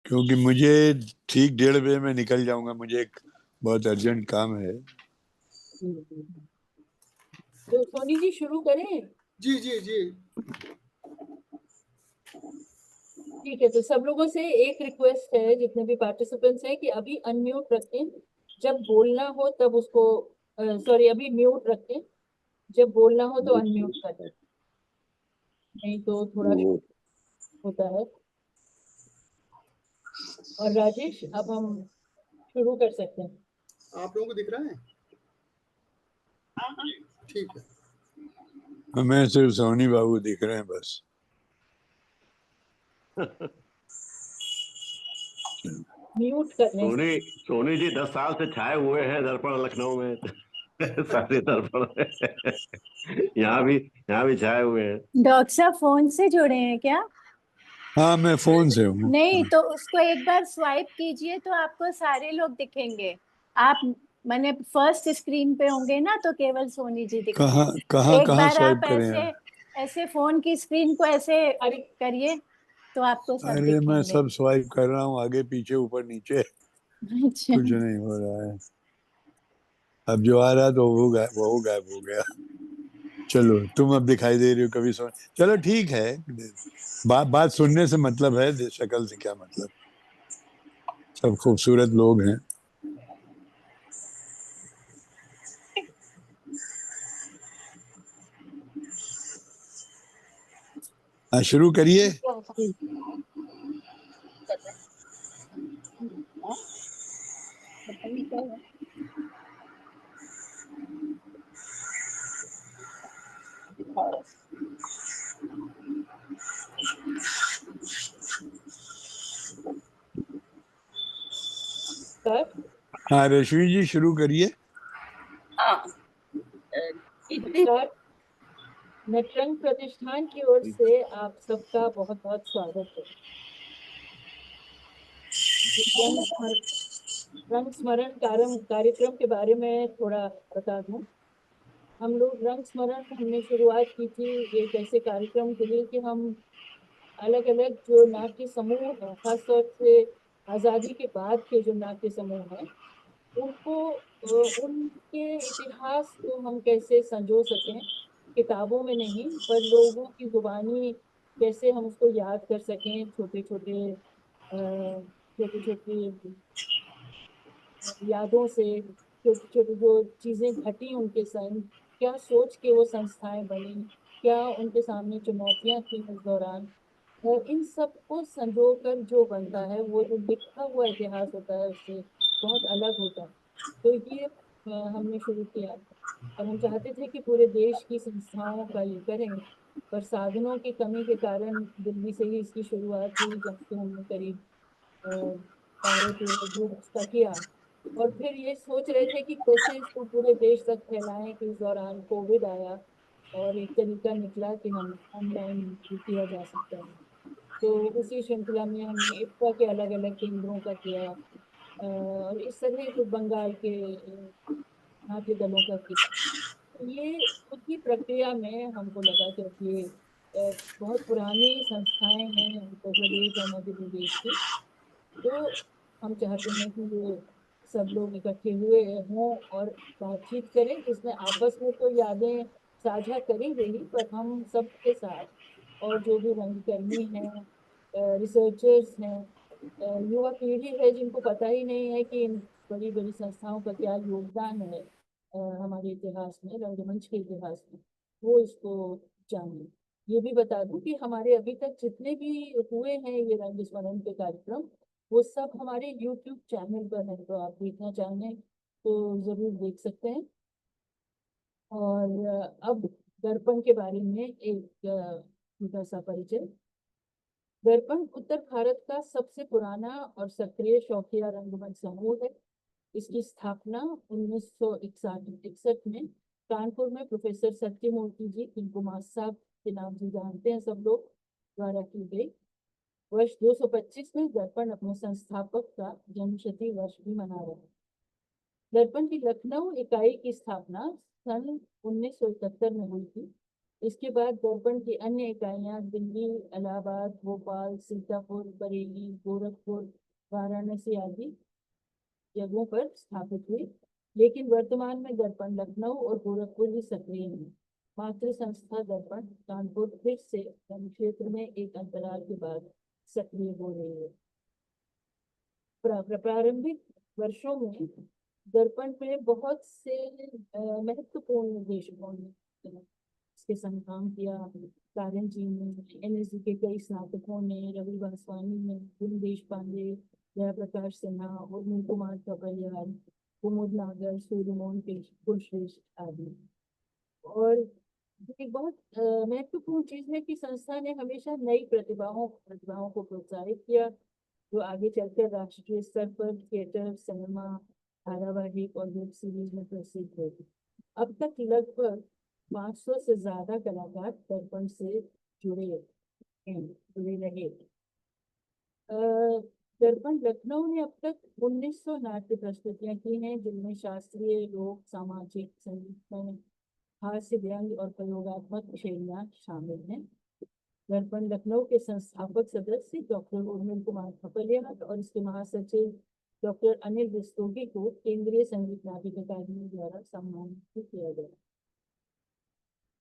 क्योंकि मुझे ठीक 1:30 बजे मैं निकल जाऊंगा, मुझे एक बहुत अर्जेंट काम है। तो सोनी जी शुरू करें? जी जी जी। ठीक है, तो सब लोगों से एक रिक्वेस्ट है, जितने भी पार्टिसिपेंट्स हैं, कि अभी अनम्यूट रखें। जब बोलना हो तब उसको, सॉरी, अभी म्यूट रखें। जब बोलना हो तो अनम्यूट करें, नहीं तो थोड़ा होता है। और राजेश, अब हम शुरू कर सकते हैं। आप लोगों को दिख रहा है? ठीक है। हमें सिर्फ सोनी बाबू दिख रहे हैं बस। म्यूट करने से। सोनी जी 10 साल से छाए हुए हैं दर्पण लखनऊ में। सारे दर्पण यहाँ भी छाए हुए हैं। डॉक्टर साहब फोन से जुड़े हैं क्या? हाँ, मैं फोन से हूँ। नहीं तो उसको एक बार स्वाइप कीजिए तो आपको सारे लोग दिखेंगे। आप मैंने फर्स्ट स्क्रीन पे होंगे ना, तो केवल सोनी जी दिखेंगे। कहाँ एक बार स्वाइप आप करें? ऐसे फोन की स्क्रीन को ऐसे करिए तो आपको सब अरे दिखेंगे। मैं सब स्वाइप कर रहा हूँ, आगे पीछे ऊपर नीचे। अच्छा। कुछ नहीं हो रहा है। अब जो आ रहा तो वो गायब हो गया। चलो, तुम अब दिखाई दे रही हो, कभी सुन। चलो ठीक है, बात सुनने से मतलब है, शक्ल से क्या मतलब। सब खूबसूरत लोग हैं। हाँ, शुरू करिए। हाँ, रश्मि जी शुरू करिए। नटरंग प्रतिष्ठान की ओर से आप सबका बहुत बहुत स्वागत है। रंग स्मरण कार्यक्रम के बारे में थोड़ा बता दूं। हम लोग रंग स्मरण हमने शुरुआत की थी एक ऐसे कार्यक्रम के लिए कि हम अलग अलग जो नाट्य समूह हैं, खासतौर से आजादी के बाद के जो नाट्य समूह हैं, उनको उनके इतिहास को हम कैसे संजो सकें, किताबों में नहीं पर लोगों की जुबानी कैसे हम उसको याद कर सकें। छोटी छोटी यादों से, छोटी छोटी जो चीजें घटी उनके संग, क्या सोच के वो संस्थाएं बनी, क्या उनके सामने चुनौतियां थी उस दौरान, और इन सब को संजो कर जो बनता है, वो जो लिखा हुआ इतिहास होता है उससे बहुत अलग होता है। तो ये हमने शुरू किया और हम चाहते थे कि पूरे देश की संस्थाओं का ये करें, पर साधनों की कमी के कारण दिल्ली से ही इसकी शुरुआत हुई, जब से हमने करीब 12-13 ग्रुप्स का किया। और फिर ये सोच रहे थे कि कैसे इसको पूरे देश तक फैलाएं, कि इस दौरान कोविड आया और एक तरीका निकला कि हम ऑनलाइन भी किया जा सकता है। तो उसी श्रृंखला में हमने इफ्ता के अलग अलग केंद्रों का किया, और इस तरह कुछ बंगाल के नाट्य दलों का किया। तो ये उसी प्रक्रिया में हमको लगा कि ये बहुत पुरानी संस्थाएं हैं उत्तर प्रदेश और मध्य प्रदेश की, तो हम चाहते हैं कि ये सब लोग इकट्ठे हुए हों और बातचीत करें, जिसमें आपस में तो यादें साझा करेंगे ही, पर हम सबके साथ और जो भी रंगकर्मी हैं, रिसर्चर्स हैं, युवा पीढ़ी है जिनको पता ही नहीं है कि इन बड़ी बड़ी संस्थाओं का क्या योगदान है हमारे इतिहास में, रंगमंच के इतिहास में, वो इसको जाने। ये भी बता दूं कि हमारे अभी तक जितने भी हुए हैं ये रंग स्मरण के कार्यक्रम, वो सब हमारे YouTube चैनल पर है, तो आप देखना चाहें तो जरूर देख सकते हैं। और अब दर्पण के बारे में एक छोटा सा परिचय। दर्पण उत्तर भारत का सबसे पुराना और सक्रिय शौकिया रंगमंच समूह है। इसकी स्थापना 1961 में कानपुर में प्रोफेसर सत्यमूर्ति जी, जिनको मास साहब के नाम से जानते हैं सब लोग, द्वारा की गई। वर्ष 225 में दर्पण अपने संस्थापक का जन्मशती वर्ष भी मना रहा है। दर्पण की लखनऊ इकाई की स्थापना सन 1971 में हुई थी। इसके बाद दर्पण की अन्य इकाइयां दिल्ली, इलाहाबाद, भोपाल, सीतापुर, बरेली, गोरखपुर, वाराणसी आदि जगहों पर स्थापित हुई। लेकिन वर्तमान में दर्पण लखनऊ और गोरखपुर ही सक्रिय है। मातृ संस्था दर्पण कानपुर फिर से क्षेत्र में एक अंतराल के बाद सक्रिय हो रही है। प्रारंभिक वर्षों में दर्पण में बहुत से महत्वपूर्ण निर्देशकों ने इसके संग काम किया। कारण जी ने, एनएसडी के कई स्नातकों ने, रवि वासवानी ने, गुरु देश पांडे, जयप्रकाश सिन्हा, उर्मिल कुमार कपड़ियाल, कुमुद नागर, सूर्यमोहन कुलश्रेष्ठ आदि। और एक बहुत महत्वपूर्ण चीज है कि संस्था ने हमेशा नई प्रतिभाओं को प्रोत्साहित किया, जो आगे चलकर राष्ट्रीय स्तर पर थिएटर, सिनेमा, धारावाहिक और वेब सीरीज में प्रसिद्ध हुई। अब तक लगभग 500 से ज्यादा कलाकार दर्पण से जुड़े रहे। दर्पण लखनऊ ने अब तक 1900 नाट्य प्रस्तुतियां की हैं, जिनमें शास्त्रीय, लोक, सामाजिक, संगीतमय, हास्य, व्यंग्य और प्रयोगात्मक शैलियां शामिल हैं। दर्पण लखनऊ के संस्थापक सदस्य डॉक्टर उर्मिल कुमार खपलिया और इसके महासचिव डॉक्टर अनिल रस्तोगी को केंद्रीय संगीत नाटक अकादमी द्वारा सम्मानित किया गया।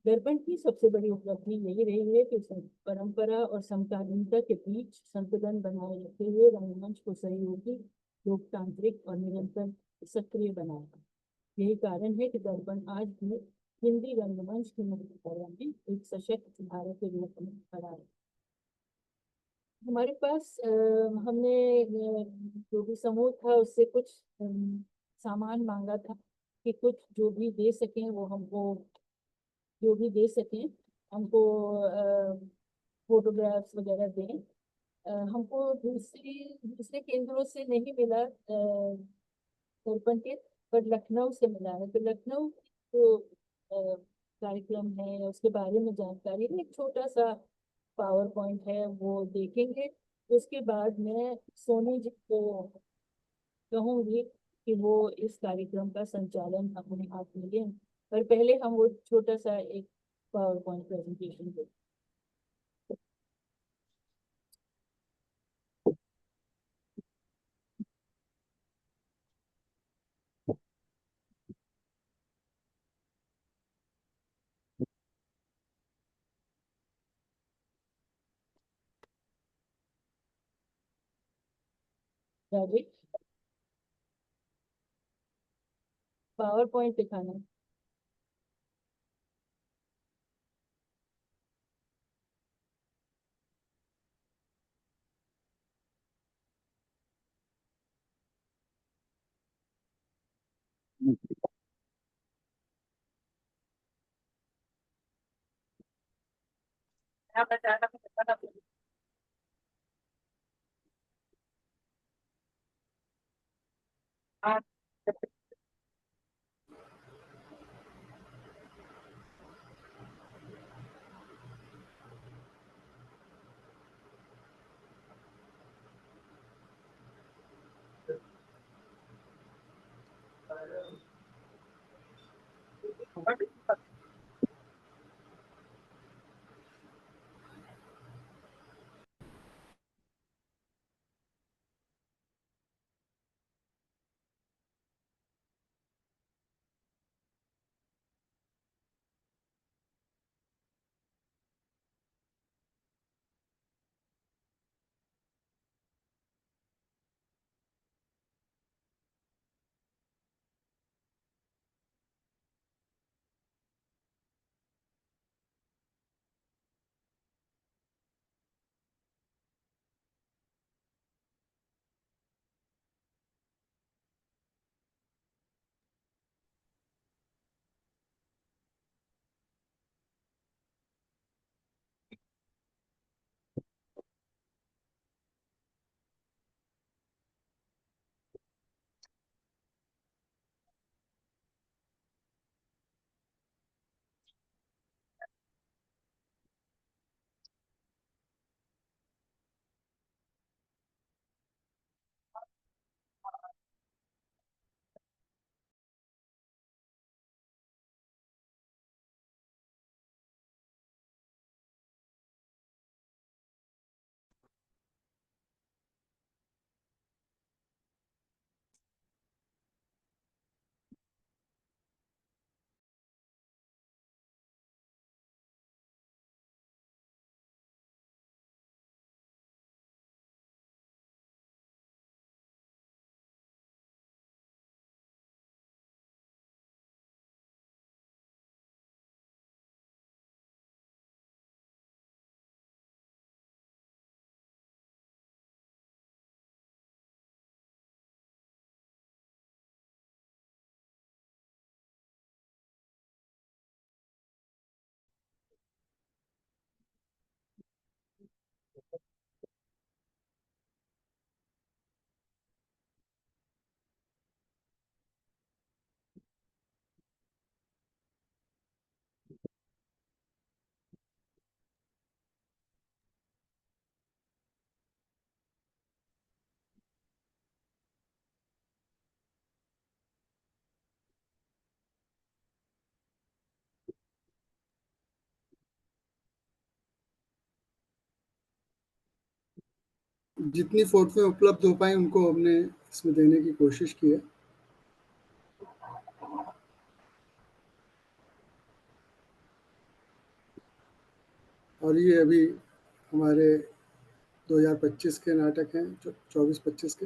दर्पण की सबसे बड़ी उपलब्धि यही रही है कि परंपरा और समकालीनता के बीच संतुलन बनाए रखते हुए रंगमंच को सहयोगी, लोकतांत्रिक और निरंतर सक्रिय बनाया। यही कारण है कि दर्पण आज भी हिंदी रंगमंच की मुख्यधारा में एक सशक्त धारा के रूप में खड़ा है। हमारे पास हमने जो भी समूह था उससे कुछ सामान मांगा था कि कुछ जो भी दे सकें वो हमको हमको फोटोग्राफ्स वगैरह दें। हमको दूसरे केंद्रों से नहीं मिला दर्पण के, पर लखनऊ से मिला है। तो लखनऊ जो कार्यक्रम है उसके बारे में जानकारी है, एक छोटा सा पावर पॉइंट है, वो देखेंगे। उसके बाद मैं सोनी जी को कहूंगी कि वो इस कार्यक्रम का संचालन अपने हाथ में लें, पर पहले हम वो छोटा सा एक पावर पॉइंट प्रेजेंटेशन दें। राजेश, पावर पॉइंट दिखाना। जितनी फोटो उपलब्ध हो पाई उनको हमने इसमें देने की कोशिश की है। और ये अभी हमारे 2025 के नाटक हैं, 24-25 के।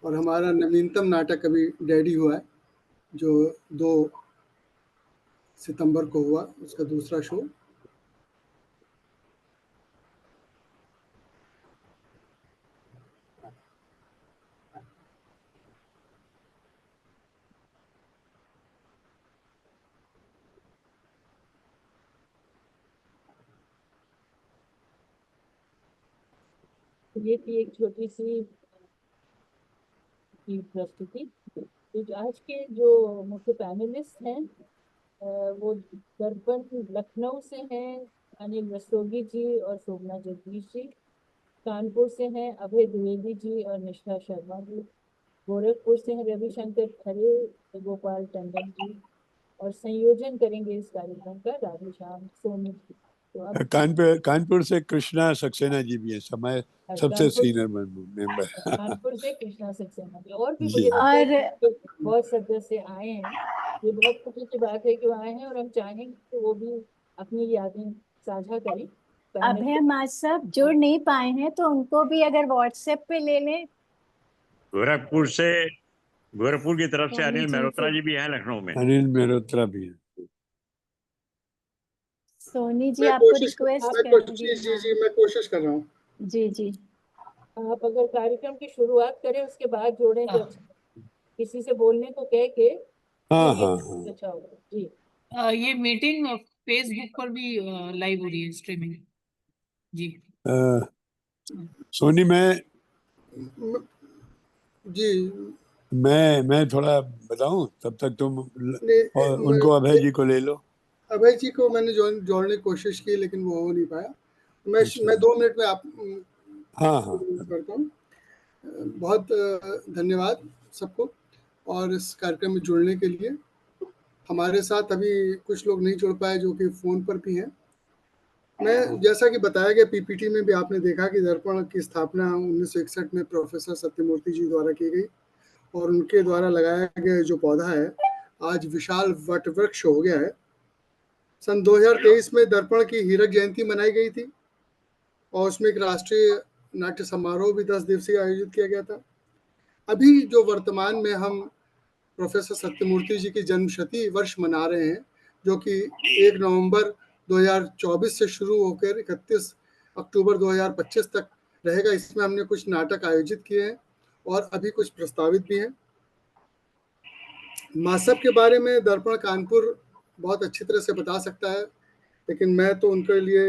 और हमारा नवीनतम नाटक अभी डैडी हुआ है, जो 2 सितंबर को हुआ, उसका दूसरा शो। ये थी एक छोटी सी की प्रस्तुति। तो आज के जो मुख्य पैनलिस्ट हैं वो दर्पण लखनऊ से हैं अनिल रस्तोगी जी और शोभना जगदीश जी। कानपुर से हैं अभय द्विवेदी जी और निष्ठा शर्मा जी। गोरखपुर से हैं रविशंकर खरे, गोपाल टंडन जी। और संयोजन करेंगे इस कार्यक्रम का राधेश्याम सोनी जी। तो अब कानपुर से कृष्णा सक्सेना जी भी हैं, समय सबसे सीनियर मेंबर। कानपुर से कृष्णा सक्सेना जी। और भी जी। मुझे लगता है और कि बहुत सदस्य आए हैं। ये बहुत खुशी की बात है कि वो आए हैं और हम चाहेंगे कि वो भी अपनी यादें साझा करें। अभय मासब जुड़ नहीं पाए हैं तो उनको भी अगर व्हाट्सएप पे ले लें। गोरखपुर की तरफ से अनिल मेहरोत्रा जी भी हैं लखनऊ में। अनिल मेहरोत्रा भी हैं। सोनी जी मैं आपको कोशिश रिक्वेस्ट मैं करूंगी। कोशिश जी जी मैं कोशिश कर रहा हूँ। जी जी आप अगर कार्यक्रम की शुरुआत करें उसके बाद जोड़ें तो अच्छा। किसी से बोलने को कह के हाँ तो ये हाँ हाँ। अच्छा होगा जी। ये मीटिंग फेसबुक पर भी लाइव हो रही है, स्ट्रीमिंग जी। सोनी जी मैं थोड़ा बताऊं, तब तक तुम और उनको मैं- अभय जी को ले लो। अभय जी को मैंने जोड़ने की कोशिश की लेकिन वो हो नहीं पाया। अच्छा। मैं 2 मिनट में आप हाँ हाँ करता हूँ। बहुत धन्यवाद सबको और इस कार्यक्रम में जुड़ने के लिए। हमारे साथ अभी कुछ लोग नहीं जुड़ पाए जो कि फ़ोन पर भी हैं। मैं जैसा कि बताया गया पीपीटी में भी आपने देखा कि दर्पण की स्थापना 1961 में प्रोफेसर सत्यमूर्ति जी द्वारा की गई और उनके द्वारा लगाया गया जो पौधा है आज विशाल वट वृक्ष हो गया है। सन 2023 में दर्पण की हीरक जयंती मनाई गई थी और उसमें एक राष्ट्रीय नाट्य समारोह भी 10 दिवसीय आयोजित किया गया था। अभी जो वर्तमान में हम प्रोफेसर सत्यमूर्ति जी की जन्मशती वर्ष मना रहे हैं, जो कि 1 नवंबर 2024 से शुरू होकर 31 अक्टूबर 2025 तक रहेगा। इसमें हमने कुछ नाटक आयोजित किए हैं और अभी कुछ प्रस्तावित भी हैं। मासब के बारे में दर्पण कानपुर बहुत अच्छी तरह से बता सकता है, लेकिन मैं तो उनके लिए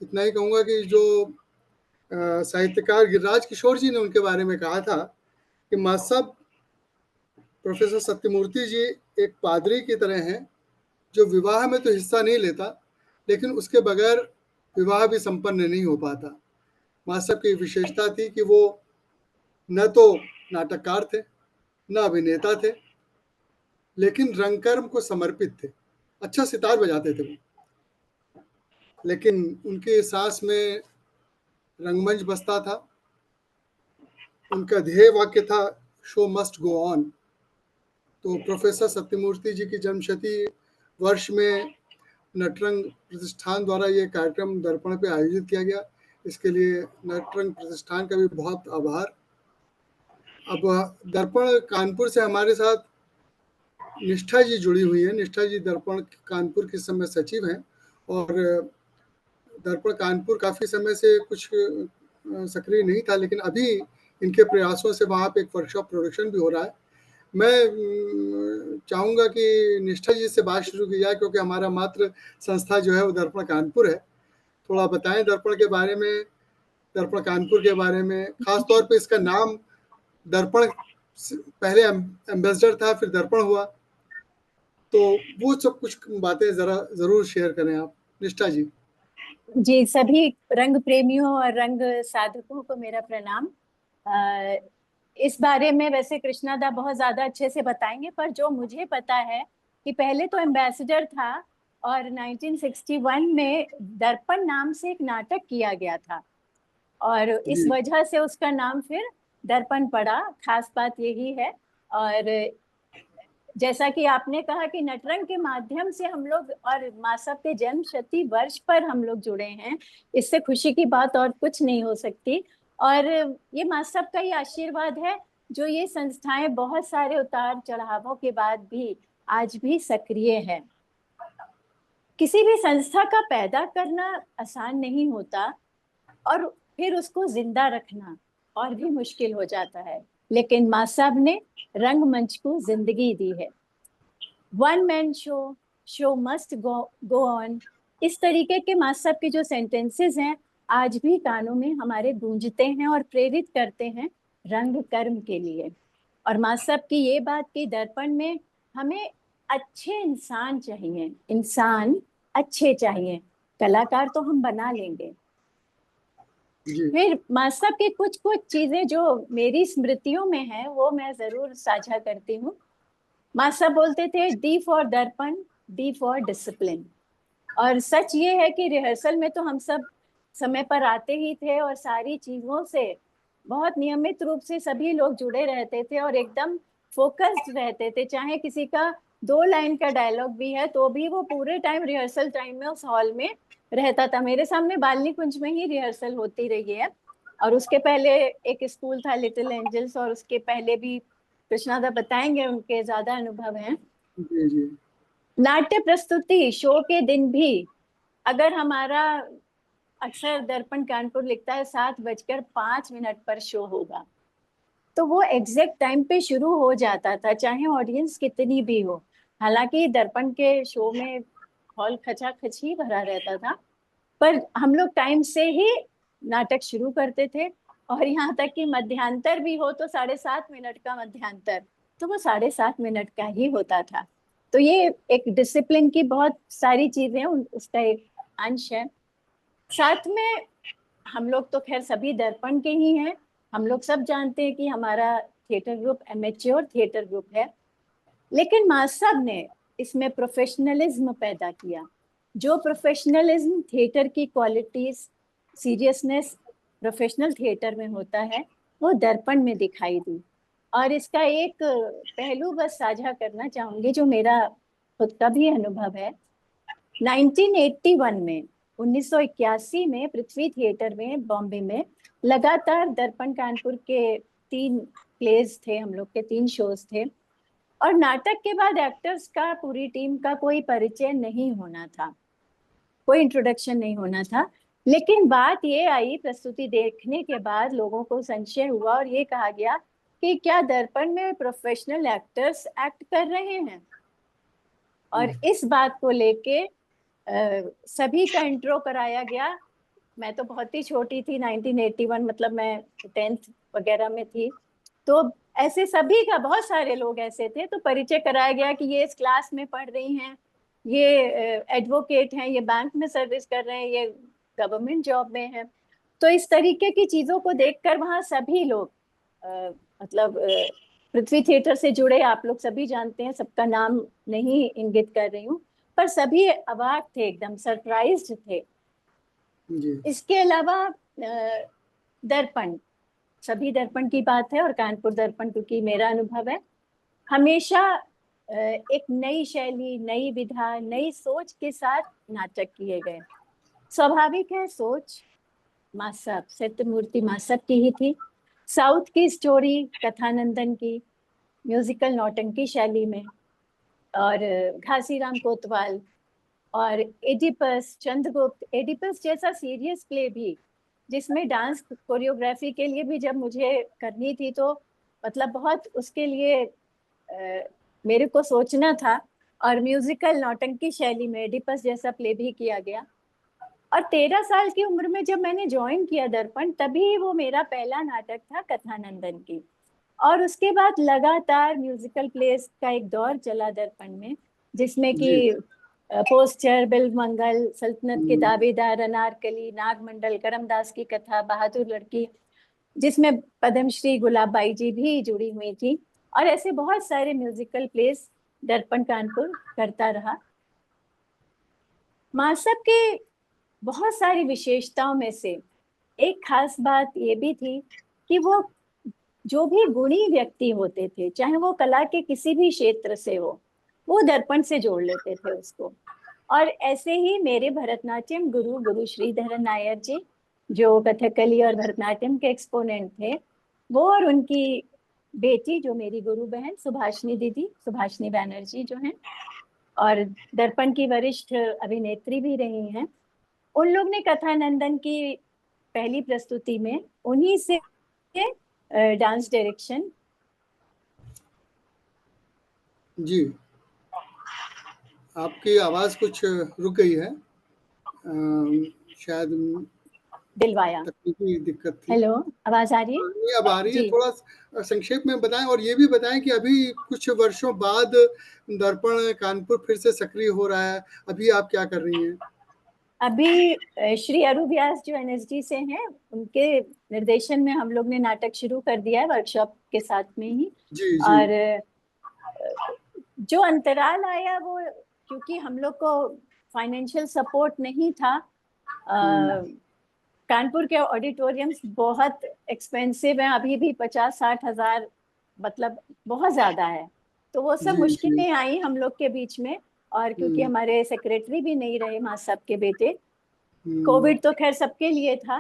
इतना ही कहूँगा कि जो साहित्यकार गिरिराज किशोर जी ने उनके बारे में कहा था कि मासब प्रोफेसर सत्यमूर्ति जी एक पादरी की तरह हैं जो विवाह में तो हिस्सा नहीं लेता लेकिन उसके बगैर विवाह भी संपन्न नहीं हो पाता। मासब की विशेषता थी कि वो न तो नाटककार थे न अभिनेता थे, लेकिन रंगकर्म को समर्पित थे। अच्छा सितार बजाते थे वो, लेकिन उनके सांस में रंगमंच बसता था। उनका ध्येय वाक्य था शो मस्ट गो ऑन। तो प्रोफेसर सत्यमूर्ति जी की जन्मशती वर्ष में नटरंग प्रतिष्ठान द्वारा ये कार्यक्रम दर्पण पे आयोजित किया गया। इसके लिए नटरंग प्रतिष्ठान का भी बहुत आभार। अब दर्पण कानपुर से हमारे साथ निष्ठा जी जुड़ी हुई है। निष्ठा जी दर्पण कानपुर के समय सचिव हैं और दर्पण कानपुर काफ़ी समय से कुछ सक्रिय नहीं था, लेकिन अभी इनके प्रयासों से वहाँ पे एक वर्कशॉप प्रोडक्शन भी हो रहा है। मैं चाहूँगा कि निष्ठा जी से बात शुरू की जाए क्योंकि हमारा मात्र संस्था जो है वो दर्पण कानपुर है। थोड़ा बताएं दर्पण के बारे में, दर्पण कानपुर के बारे में, खास तौर पे इसका नाम दर्पण पहले एम्बेसडर था फिर दर्पण हुआ, तो वो सब कुछ बातें जरा जरूर शेयर करें आप निष्ठा जी। जी सभी रंग प्रेमियों और रंग साधकों को मेरा प्रणाम। इस बारे में वैसे कृष्णा दा बहुत ज्यादा अच्छे से बताएंगे, पर जो मुझे पता है कि पहले तो एम्बेसडर था और 1961 में दर्पण नाम से एक नाटक किया गया था और इस जी। वजह से उसका नाम फिर दर्पण पड़ा। खास बात यही है। और जैसा कि आपने कहा कि नटरंग के माध्यम से हम लोग और मासव के जन्म शती वर्ष पर हम लोग जुड़े हैं, इससे खुशी की बात और कुछ नहीं हो सकती। और ये मासव का ही आशीर्वाद है जो ये संस्थाएं बहुत सारे उतार चढ़ावों के बाद भी आज भी सक्रिय है। किसी भी संस्था का पैदा करना आसान नहीं होता और फिर उसको जिंदा रखना और भी मुश्किल हो जाता है, लेकिन मासव ने रंगमंच को जिंदगी दी है। One man show must go on, इस तरीके के मासव के जो सेंटेंसेस हैं आज भी कानों में हमारे गूंजते हैं और प्रेरित करते हैं रंग कर्म के लिए। और मासव की ये बात कि दर्पण में हमें अच्छे इंसान चाहिए, इंसान अच्छे चाहिए, कलाकार तो हम बना लेंगे। जी। फिर मासव के कुछ कुछ चीजें जो मेरी स्मृतियों में है वो मैं जरूर साझा करती हूँ। मासव बोलते थे डी फॉर दर्पण, डी फॉर डिसिप्लिन। और सच ये है कि रिहर्सल में तो हम सब समय पर आते ही थे और सारी चीजों से बहुत नियमित रूप से सभी लोग जुड़े रहते थे और एकदम फोकस्ड रहते थे। चाहे किसी का 2 लाइन का डायलॉग भी है तो भी वो पूरे टाइम रिहर्सल टाइम में उस हॉल में रहता था। मेरे सामने बालनी कुंज में ही रिहर्सल होती रही है और उसके पहले एक स्कूल था लिटिल एंजल्स, और उसके पहले भी कृष्णादा बताएंगे, उनके ज्यादा अनुभव हैं। जी। जी। नाट्य प्रस्तुति शो के दिन भी अगर हमारा अक्सर दर्पण कानपुर लिखता है 7:05 पर शो होगा तो वो एग्जैक्ट टाइम पे शुरू हो जाता था चाहे ऑडियंस कितनी भी हो। हालांकि दर्पण के शो में हॉल खचाखच ही भरा रहता था पर हम लोग टाइम से ही नाटक शुरू करते थे। और यहाँ तक कि मध्यांतर भी हो तो 7.5 का मध्यांतर तो वो 7.5 का ही होता था। तो ये एक डिसिप्लिन की बहुत सारी चीजें उसका एक अंश है। साथ में हम लोग तो खैर सभी दर्पण के ही हैं। हम लोग सब जानते हैं कि हमारा theatre group amateur theatre group है, लेकिन मासव ने इसमें प्रोफेशनलिज्म पैदा किया। जो प्रोफेशनलिज्म थिएटर की क्वालिटीज, सीरियसनेस प्रोफेशनल थिएटर में होता है वो दर्पण में दिखाई दी। और इसका एक पहलू बस साझा करना चाहूंगी जो मेरा खुद का भी अनुभव है। 1981 में 1981 में पृथ्वी थिएटर में बॉम्बे में लगातार दर्पण कानपुर के 3 प्लेज थे, हम लोग के 3 शोज थे और नाटक के बाद एक्टर्स का पूरी टीम का कोई परिचय नहीं होना था, कोई इंट्रोडक्शन नहीं होना था। लेकिन बात ये आई प्रस्तुति देखने के बाद लोगों को संशय हुआ और ये कहा गया कि क्या दर्पण में प्रोफेशनल एक्टर्स एक्ट कर रहे हैं। और इस बात को लेके सभी का इंट्रो कराया गया। मैं तो बहुत ही छोटी थी, 1981 मतलब मैं 10th वगैरह में थी। तो ऐसे सभी का, बहुत सारे लोग ऐसे थे तो परिचय कराया गया कि ये इस क्लास में पढ़ रही हैं, ये एडवोकेट हैं, ये बैंक में सर्विस कर रहे हैं, ये गवर्नमेंट जॉब में हैं। तो इस तरीके की चीजों को देखकर वहाँ सभी लोग मतलब पृथ्वी थिएटर से जुड़े आप लोग सभी जानते हैं, सबका नाम नहीं इंगित कर रही हूँ, पर सभी अवाक थे, एकदम सरप्राइज्ड थे। जी। इसके अलावा दर्पण, सभी दर्पण की बात है और कानपुर दर्पण क्योंकि मेरा अनुभव है, हमेशा एक नई शैली, नई विधा, नई सोच के साथ नाटक किए गए। स्वाभाविक है सोच मासव, सत्यमूर्ति मासव की ही थी। साउथ की स्टोरी कथानंदन की म्यूजिकल नौटंकी शैली में, और घासीराम कोतवाल और एडिपस, चंद्रगुप्त, एडिपस जैसा सीरियस प्ले भी जिसमें डांस कोरियोग्राफी के लिए भी जब मुझे करनी थी तो मतलब बहुत उसके लिए मेरे को सोचना था। और म्यूजिकल नौटंकी शैली में एडिपस जैसा प्ले भी किया गया। और 13 साल की उम्र में जब मैंने ज्वाइन किया दर्पण तभी वो मेरा पहला नाटक था कथानंदन की। और उसके बाद लगातार म्यूजिकल प्लेस का एक दौर चला दर्पण में जिसमें कि पोस्टर, बिल्वमंगल, सल्तनत के दावेदार, अनारकली, नागमंडल, करमदास की कथा, बहादुर लड़की, जिसमें पद्मश्री गुलाबबाई जी भी जुड़ी हुई थी। और ऐसे बहुत सारे म्यूजिकल प्लेस दर्पण कानपुर करता रहा। मासब के बहुत सारी विशेषताओं में से एक खास बात ये भी थी कि वो जो भी गुणी व्यक्ति होते थे, चाहे वो कला के किसी भी क्षेत्र से हो, वो दर्पण से जोड़ लेते थे उसको। और ऐसे ही मेरे भरतनाट्यम गुरु गुरु श्रीधरन नायर जी, जो कथकली और भरतनाट्यम के एक्सपोनेंट थे, वो और उनकी बेटी जो मेरी गुरु बहन सुभाषिनी दीदी, सुभाषिनी बैनर्जी जो हैं, और दर्पण की वरिष्ठ अभिनेत्री भी रही हैं, उन लोग ने कथानंदन की पहली प्रस्तुति में उन्हीं से डांस डायरेक्शन। जी, आपकी आवाज कुछ रुक गई है, शायद दिलवाया। तकनीकी दिक्कत थी। हेलो, आवाज आ रही है? नहीं, अब आ रही है। जी। थोड़ा संक्षेप में बताएं, और ये भी बताएं कि अभी कुछ वर्षों बाद दर्पण कानपुर फिर से सक्रिय हो रहा है, अभी आप क्या कर रही हैं? अभी श्री अरु व्यास जो एनएसडी से हैं, उनके निर्देशन में हम लोग ने नाटक शुरू कर दिया है वर्कशॉप के साथ में ही। जी जी। और जो अंतराल आया वो क्योंकि हम लोग को फाइनेंशियल सपोर्ट नहीं था, कानपुर के ऑडिटोरियम्स बहुत एक्सपेंसिव हैं, अभी भी 50-60 हजार, मतलब बहुत ज्यादा है। तो वो सब जी, मुश्किलें आई हम लोग के बीच में। और क्योंकि हमारे सेक्रेटरी भी नहीं रहे मासब के बेटे, कोविड तो खैर सबके लिए था,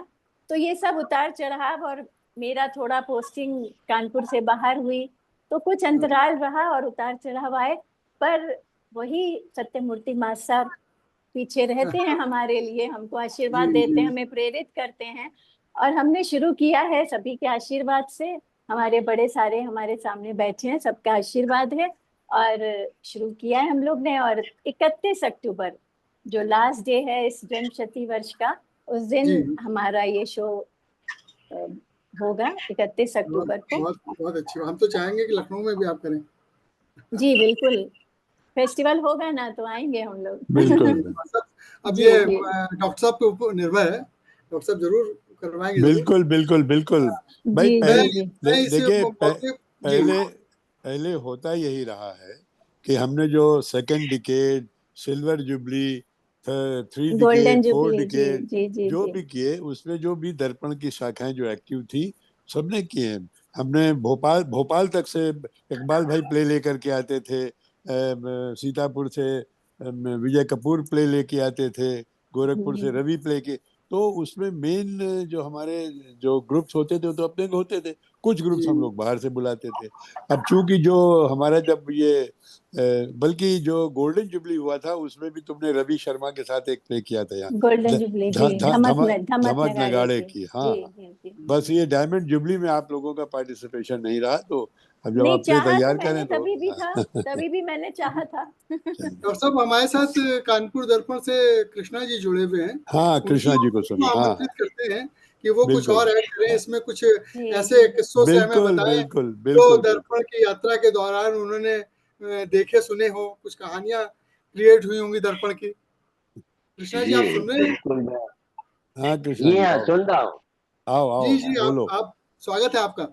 तो ये सब उतार चढ़ाव, और मेरा थोड़ा पोस्टिंग कानपुर से बाहर हुई, तो कुछ अंतराल रहा और उतार चढ़ाव आए। पर वही सत्यमूर्ति मासब पीछे रहते हैं हमारे लिए, हमको आशीर्वाद देते हैं, हमें प्रेरित करते हैं। और हमने शुरू किया है सभी के आशीर्वाद से, हमारे बड़े सारे हमारे सामने बैठे हैं, सबका आशीर्वाद है, और शुरू किया है हम लोग ने। और 31 अक्टूबर जो लास्ट डे है इस जन्म शती वर्ष का, उस दिन हमारा ये शो होगा 31 अक्टूबर को। बहुत बहुत अच्छी। हम तो चाहेंगे कि लखनऊ में भी आप करें। जी बिल्कुल, फेस्टिवल होगा ना तो आएंगे हम लोग। बिल्कुल। अब ये डॉक्टर साहब के ऊपर निर्भर है, डॉक्टर साहब जरूर करवाएंगे। बिल्कुल बिल्कुल बिल्कुल भाई। देखिए पहले होता यही रहा है कि हमने जो second decade, silver jubilee, 3 decade, 4 decade जो भी किए, उसमें जो भी दर्पण की शाखाएं जो एक्टिव थी सबने किए हैं। हमने भोपाल तक से इकबाल भाई प्ले लेकर के आते थे, सीतापुर से विजय कपूर प्ले लेके आते थे, गोरखपुर से रवि प्ले के। तो उसमें मेन जो हमारे जो ग्रुप्स होते थे तो अपने होते थे, कुछ ग्रुप्स हम लोग बाहर से बुलाते थे। अब चूंकि जो हमारा जब ये बल्कि जो गोल्डन जुबली हुआ था उसमें भी तुमने रवि शर्मा के साथ एक प्ले किया था यहाँ, गोल्डन जुबली, धमक नगाड़े की। हाँ, बस ये डायमंड जुबली में आप लोगों का पार्टिसिपेशन नहीं रहा, तो अब जब आप प्ले तैयार करें तो तभी भी था, तभी भी मैंने चाहा था। डॉक्टर साहब हमारे साथ कानपुर दर्पण से कृष्णा जी जुड़े हुए हैं। हाँ, कृष्णा जी को सुनो। हाँ, आमंत्रित करते हैं कि वो कुछ और ऐड करें इसमें, कुछ ऐसे किस्सों से हमें बताएं जो दर्पण की यात्रा के दौरान उन्होंने देखे सुने हो, कुछ कहानियां क्रिएट हुई होंगी दर्पण की। कृष्णा जी आप सुन रहे हैं? हाँ कृष्णा जी, सुन रहा हूँ। आओ जी जी, आप स्वागत है आपका।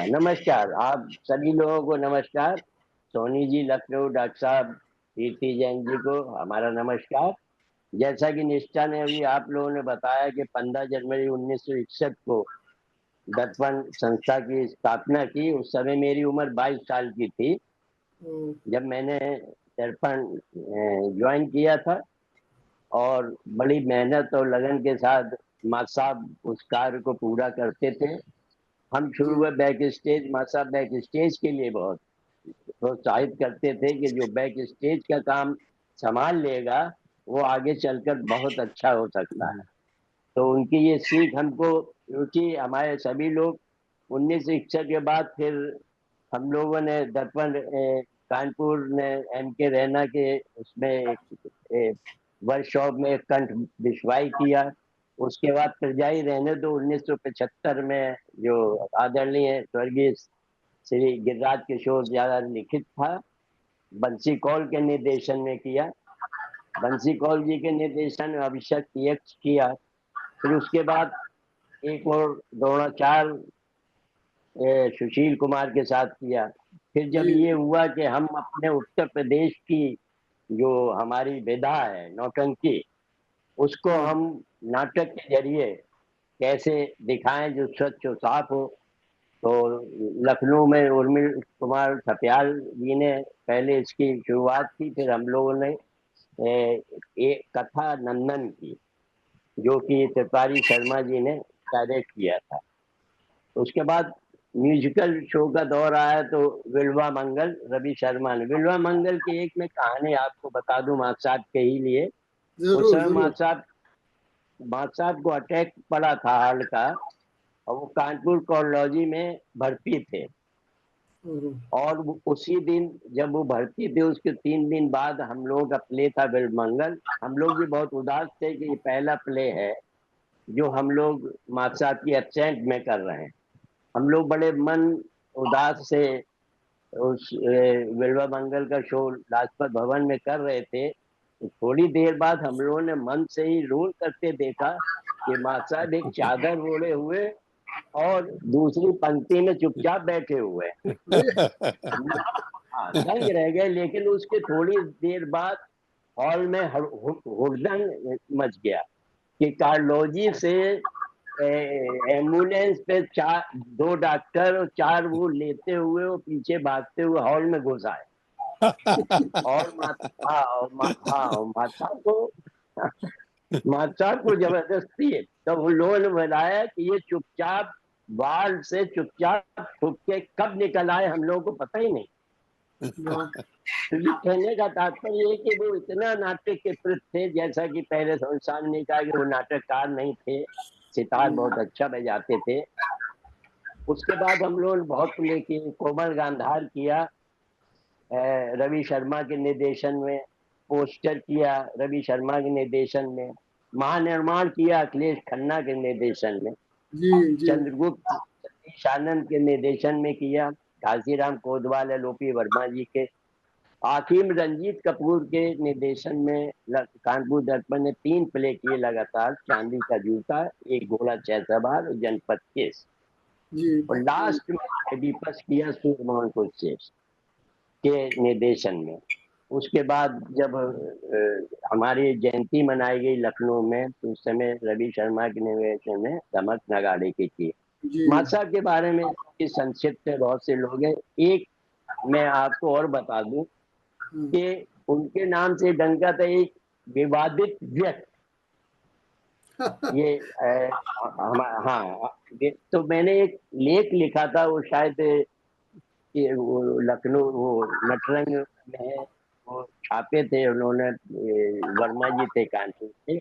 नमस्कार आप सभी लोगों को, नमस्कार सोनी जी लखनऊ, डॉक्टर साहब कीर्ति जैन जी को हमारा नमस्कार। जैसा कि निष्ठा ने अभी आप लोगों ने बताया कि 15 जनवरी 1961 को दर्पण संस्था की स्थापना की, उस समय मेरी उम्र 22 साल की थी जब मैंने दर्पण ज्वाइन किया था। और बड़ी मेहनत और लगन के साथ माँ साहब उस कार्य को पूरा करते थे। हम शुरू में बैक स्टेज, माँ साहब बैक स्टेज के लिए बहुत प्रोत्साहित करते थे कि जो बैक स्टेज का काम संभाल लेगा वो आगे चलकर बहुत अच्छा हो सकता है। तो उनकी ये सीख हमको, क्योंकि हमारे सभी लोग 1961 के बाद फिर हम लोगों ने दर्पण कानपुर ने MK रैना के उसमें वर्कशॉप में कंठ विश्वाई किया। उसके बाद प्रजाई रहने दो 1975 में जो आदरणीय स्वर्गीय श्री गिरिराज किशोर द्वारा लिखित था, बंसी कौल के निर्देशन में किया। बंसी कौल जी के निर्देशन में अभिषेक यक्ष किया। फिर उसके बाद एक और द्रोणाचार्य सुशील कुमार के साथ किया। फिर जब ये हुआ कि हम अपने उत्तर प्रदेश की जो हमारी विधा है नौटंकी, उसको हम नाटक के जरिए कैसे दिखाएं जो स्वच्छ और साफ हो। तो लखनऊ में उर्मिल कुमार सत्याल जी ने पहले इसकी शुरुआत की, फिर हम लोगों ने एक कथा नंदन की, जो कि त्रिपाठी शर्मा जी ने डायरेक्ट किया था। उसके बाद म्यूजिकल शो का दौर आया तो विल्वा मंगल रवि शर्मा ने, विल्वा मंगल की एक मैं कहानी आपको बता दूं माँ साहब के ही लिए। उस जरूर समय माँ जरूर। साहब को अटैक पड़ा था हल्का, और वो कानपुर कोर्लॉजी में भर्ती थे। और उसी दिन जब वो भर्ती थे उसके 3 दिन बाद हम लोगों का प्ले था बिलमंगल। हम लोग भी बहुत उदास थे कि ये पहला प्ले है जो हम लोग माँ साहब की एब्सेंट में कर रहे हैं। हम लोग बड़े मन उदास से उस बिलवा मंगल का शो लाजपत भवन में कर रहे थे। थोड़ी देर बाद हम लोगों ने मन से ही रोल करते देखा कि माँ साहब एक चादर ओढ़े हुए और दूसरी पंक्ति में चुपचाप बैठे हुए दंग रह गए। लेकिन उसके थोड़ी देर बाद हॉल में हुड़दंग मच गया कि कार्डियोलॉजी से एम्बुलेंस पे 2 डॉक्टर और 4 वो लेते हुए वो पीछे भागते हुए हॉल में घुस आए। और माता को जबरदस्ती तब उन लोगों ने बताया कि ये चुपचाप वार्ड से चुपचाप छुप के कब निकल आए हम लोगों को पता ही नहीं। तो ये कहने का तात्पर्य है कि वो इतना नाटक के प्रति थे, जैसा कि पहले संस्थान ने कहा कि वो नाटककार नहीं थे, सितार बहुत अच्छा बजाते थे। उसके बाद हम लोग बहुत प्ले किए, कोमल गांधार किया रवि शर्मा के निर्देशन में, पोस्टर किया रवि शर्मा के निर्देशन में, महानिर्माण किया अखिलेश खन्ना के निर्देशन में, चंद्रगुप्त सतीश आनंद के निर्देशन में किया, घासीराम कोतवाल लोपी वर्मा जी के, आखिर रंजीत कपूर के निर्देशन में कानपुर दर्पण ने 3 प्ले किए लगातार, चांदी का जूता, एक घोड़ा 6 सवार और जनपद केस। और लास्ट में एडिपस किया सूर्यमोहन कुलश्रेष्ठ के निर्देशन में। उसके बाद जब हमारी जयंती मनाई गई लखनऊ में तो उस समय रवि शर्मा के निर्देशन में दमक नगाड़े की थी। माँ साहब के बारे में संक्षिप्त में बहुत से लोग हैं। एक मैं आपको और बता दूं कि उनके नाम से डंका था एक विवादित व्यक्ति। ये हाँ, तो मैंने एक लेख लिखा था, वो शायद वो लखनऊ वो नटरंग में वो छापे थे उन्होंने, वर्मा जी थे कानपुर से।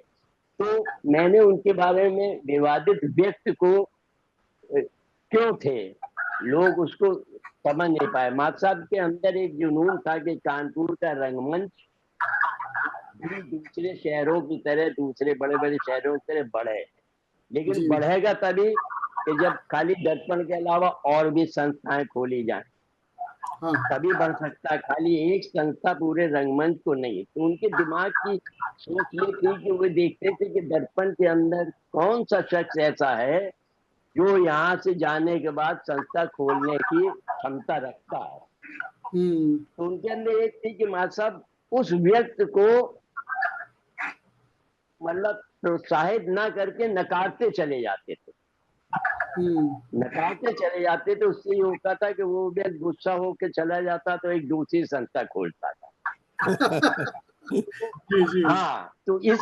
तो मैंने उनके बारे में विवादित व्यक्ति को क्यों थे लोग उसको समझ नहीं पाए। माँ साहब के अंदर एक जुनून था कि कानपुर का रंगमंच दूसरे शहरों की तरह, दूसरे बड़े बड़े शहरों की तरह बढ़े, लेकिन बढ़ेगा तभी कि जब खाली दर्पण के अलावा और भी संस्थाएं खोली जाएं, तभी बढ़ सकता है। खाली एक संस्था पूरे रंगमंच को नहीं। तो उनके दिमाग की सोच ये थी कि वो देखते थे कि दर्पण के अंदर कौन सा शख्स ऐसा है जो यहाँ से जाने के बाद संस्था खोलने की क्षमता रखता है। तो उनके अंदर एक थी कि माँ साहब उस व्यक्ति को मतलब प्रोत्साहित ना करके नकारते चले जाते थे, नकारते चले जाते थे। उससे ये होता था कि वो व्यक्ति गुस्सा होकर चला जाता तो एक दूसरी संस्था खोलता था। हाँ, तो इस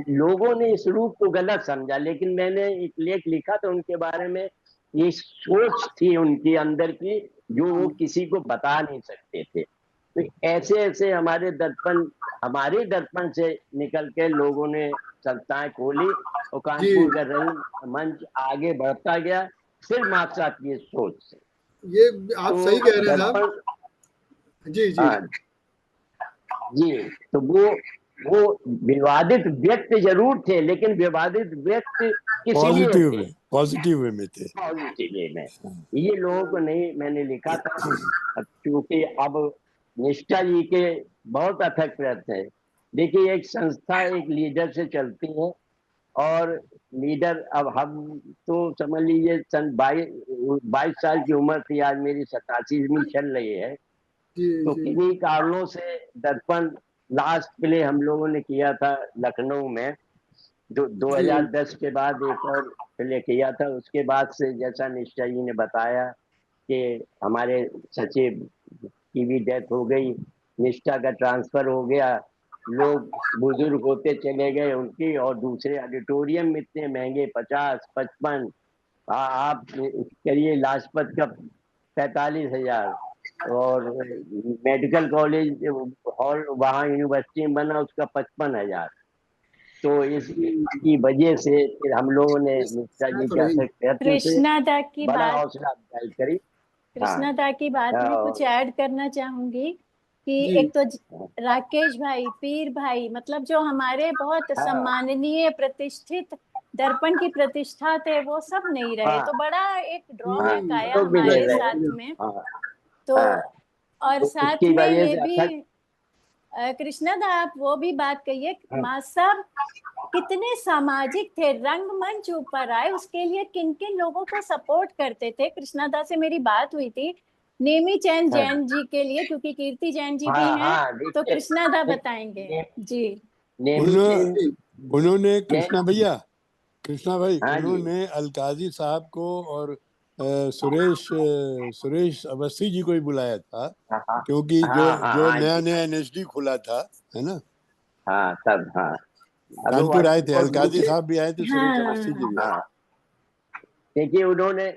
लोगों ने इस रूप को गलत समझा, लेकिन मैंने एक लेख लिखा था उनके बारे में। ये सोच थी उनके अंदर की जो वो किसी को बता नहीं सकते थे। तो ऐसे ऐसे हमारे दर्पण से निकल के लोगों ने संस्थाएं खोली और कानपुर का रंग मंच आगे बढ़ता गया, सिर्फ माँ साहब की सोच से। ये आप तो सही कह रहे हैं साहब। जी जी जी। तो वो विवादित व्यक्ति जरूर थे, लेकिन विवादित व्यक्ति पॉजिटिव में थे। पॉजिटिव में ये लोगों को नहीं मैंने लिखा था, क्योंकि अब निष्ठा जी के बहुत अथक प्रयत्न है। देखिए, एक संस्था एक लीडर से चलती है, और लीडर अब हम तो समझ लीजिए सन 22 साल की उम्र थी, आज मेरी 87वीं चल रही है। तो किन्हीं कारणों से दर्पण लास्ट प्ले हम लोगों ने किया था लखनऊ में, 2010 के बाद एक और प्ले किया था। उसके बाद से जैसा निष्ठा जी ने बताया कि हमारे सचिव की भी डेथ हो गई, निष्ठा का ट्रांसफर हो गया, लोग बुजुर्ग होते चले गए उनकी, और दूसरे ऑडिटोरियम इतने महंगे 50-55, आप करिए लाजपत का 45,000, और मेडिकल कॉलेज हॉल वहाँ यूनिवर्सिटी में बना उसका 55,000। तो इसकी वजह से फिर हम लोगों ने निष्ठा जी के प्रयत्न से कृष्णादा की बड़ा बात हौसला अफजाई करी। हाँ, कृष्णादा की बात में और कुछ ऐड करना चाहूंगी कि जी एक तो राकेश भाई, पीर भाई, मतलब जो हमारे बहुत हाँ, सम्माननीय प्रतिष्ठित दर्पण की प्रतिष्ठा थे, वो सब नहीं रहे, हाँ, तो बड़ा एक ड्रॉबैक हाँ, आया लोग भी ले हमारे रहे साथ हैं। में। हाँ, तो हाँ, और तो साथ उसकी में वजह ये से भी अथक कृष्णादा, आप वो भी बात कहिए, हाँ, माँ साहब कितने सामाजिक थे, रंगमंच ऊपर आए, उसके लिए किन किन लोगों को सपोर्ट करते थे। कृष्णादा से मेरी बात हुई थी नेमी चैन हाँ, जैन जी के लिए, क्योंकि कीर्ति जैन जी भी हाँ, हैं, हाँ, तो देखिए कृष्णादा बताएंगे जी। नेमी चेन जी उन्होंने जैन, कृष्णा भाई हाँ जी, उन्होंने अलकाजी साहब को और सुरेश अवस्थी जी को ही बुलाया था, हाँ, हाँ, क्योंकि जो हाँ, हाँ, जो हाँ नया जी, नया एनएसडी खुला था, है ना। हाँ, तब हाँ, अब वो कानपुर आए थे, और अलकाजी मुझे, साहब भी आए थे, सुरेश अवस्थी जी हाँ भी आए हाँ, देखिए उन्होंने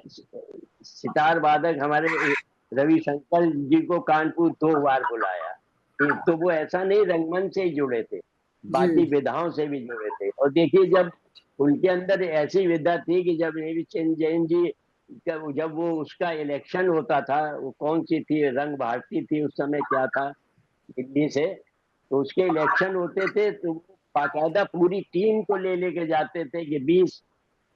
सितार वादक हमारे रविशंकर जी को कानपुर 2 बार बुलाया। तो वो ऐसा नहीं रंगमंच से ही जुड़े थे, जी बाकी विधाओं से भी जुड़े थे। और देखिए जब उनके अंदर ऐसी विधा थी कि जब नेवी चंद जैन जी जब वो उसका इलेक्शन होता था, वो कौन सी थी, रंग भारती थी उस समय, क्या था, दिल्ली से, तो उसके इलेक्शन होते थे तो वो बाकायदा पूरी टीम को लेके जाते थे कि 20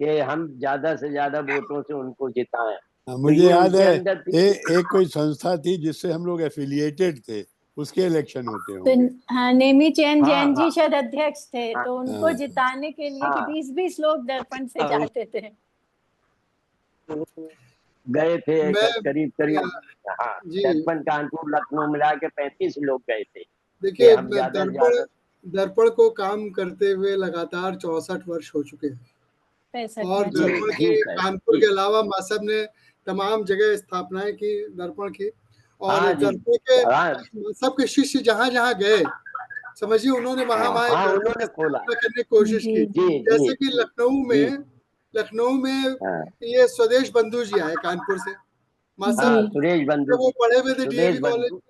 कि हम ज्यादा से ज्यादा वोटों से उनको जिताएं। हाँ, तो मुझे ये याद उनके है अंदर थी। एक कोई संस्था थी जिससे हम लोग एफिलिएटेड थे, उसके इलेक्शन होते तो होंगे। हाँ, नेमी चैन हाँ, जैन हाँ, जी शायद अध्यक्ष थे, हाँ, तो उनको हाँ, जिताने के लिए कि हाँ, 20-20 लोग दर्पण से हाँ, जाते थे। तो गए थे मैं करीब करीब, हाँ, जी दर्पण कानपुर लखनऊ मिला के 35 लोग गए थे कि देखिए हम ज्यादा से दर्पण ज्यादा। दर्पण को काम करते हुए लगातार 64 वर्ष हो चुके हैं। 65 और में, जी, जी दर्पण जी की सर, कानपुर जी, के अलावा मासब ने तमाम जगह स्थापनाएं की दर्पण की। और हाँ जी, दर्पण के हाँ, मासब के शिष्य जहां जहां गए, समझिए उन्होंने वहां हाँ, वहां एक हाँ, दर्पण की उन्होंने खोला, स्थापना करने की कोशिश जी की। जी, जी, जैसे कि जी, जी, लखनऊ में हाँ, ये स्वदेश बंधु जी आए कानपुर से। जी हाँ, मासब सुरेश बंधु जब वो जी, पढ़े हुए थे सुरेश डीएवी कॉलेज, बंधु,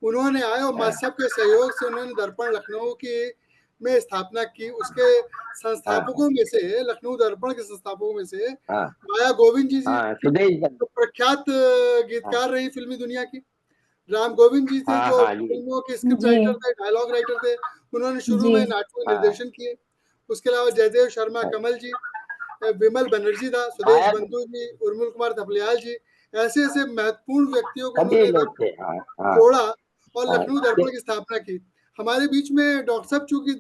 उन्होंने आए और हाँ, मजहब के सहयोग से उन्होंने दर्पण लखनऊ की में स्थापना की। उसके हाँ, संस्थापकों में से, लखनऊ दर्पण के संस्थापकों में से हाँ, माया गोविंद जी हाँ, थी, सुरेश बंधु, जो प्रख्यात हाँ, गीतकार रही फिल्मी दुनिया की। राम गोविंद जी थे, हाँ, जो हाँ जी, फिल्मों के स्क्रिप्ट जी राइटर थे, डायलॉग राइटर थे। उन्होंने शुरू जी में नाटकों के हाँ, निर्देशन किए। उसके अलावा जयदेव शर्मा, हाँ, कमल जी, विमल बनर्जी था, स्वदेश माया बंधु जी, उर्मिल कुमार थपलियाल जी, ऐसे ऐसे महत्वपूर्ण व्यक्तियों को सभी उन्होंने लोग थे, हाँ, हाँ, जोड़ा और हाँ, लखनऊ दर्पण की स्थापना की। हमारे बीच में डॉक्टर साहब चूंकि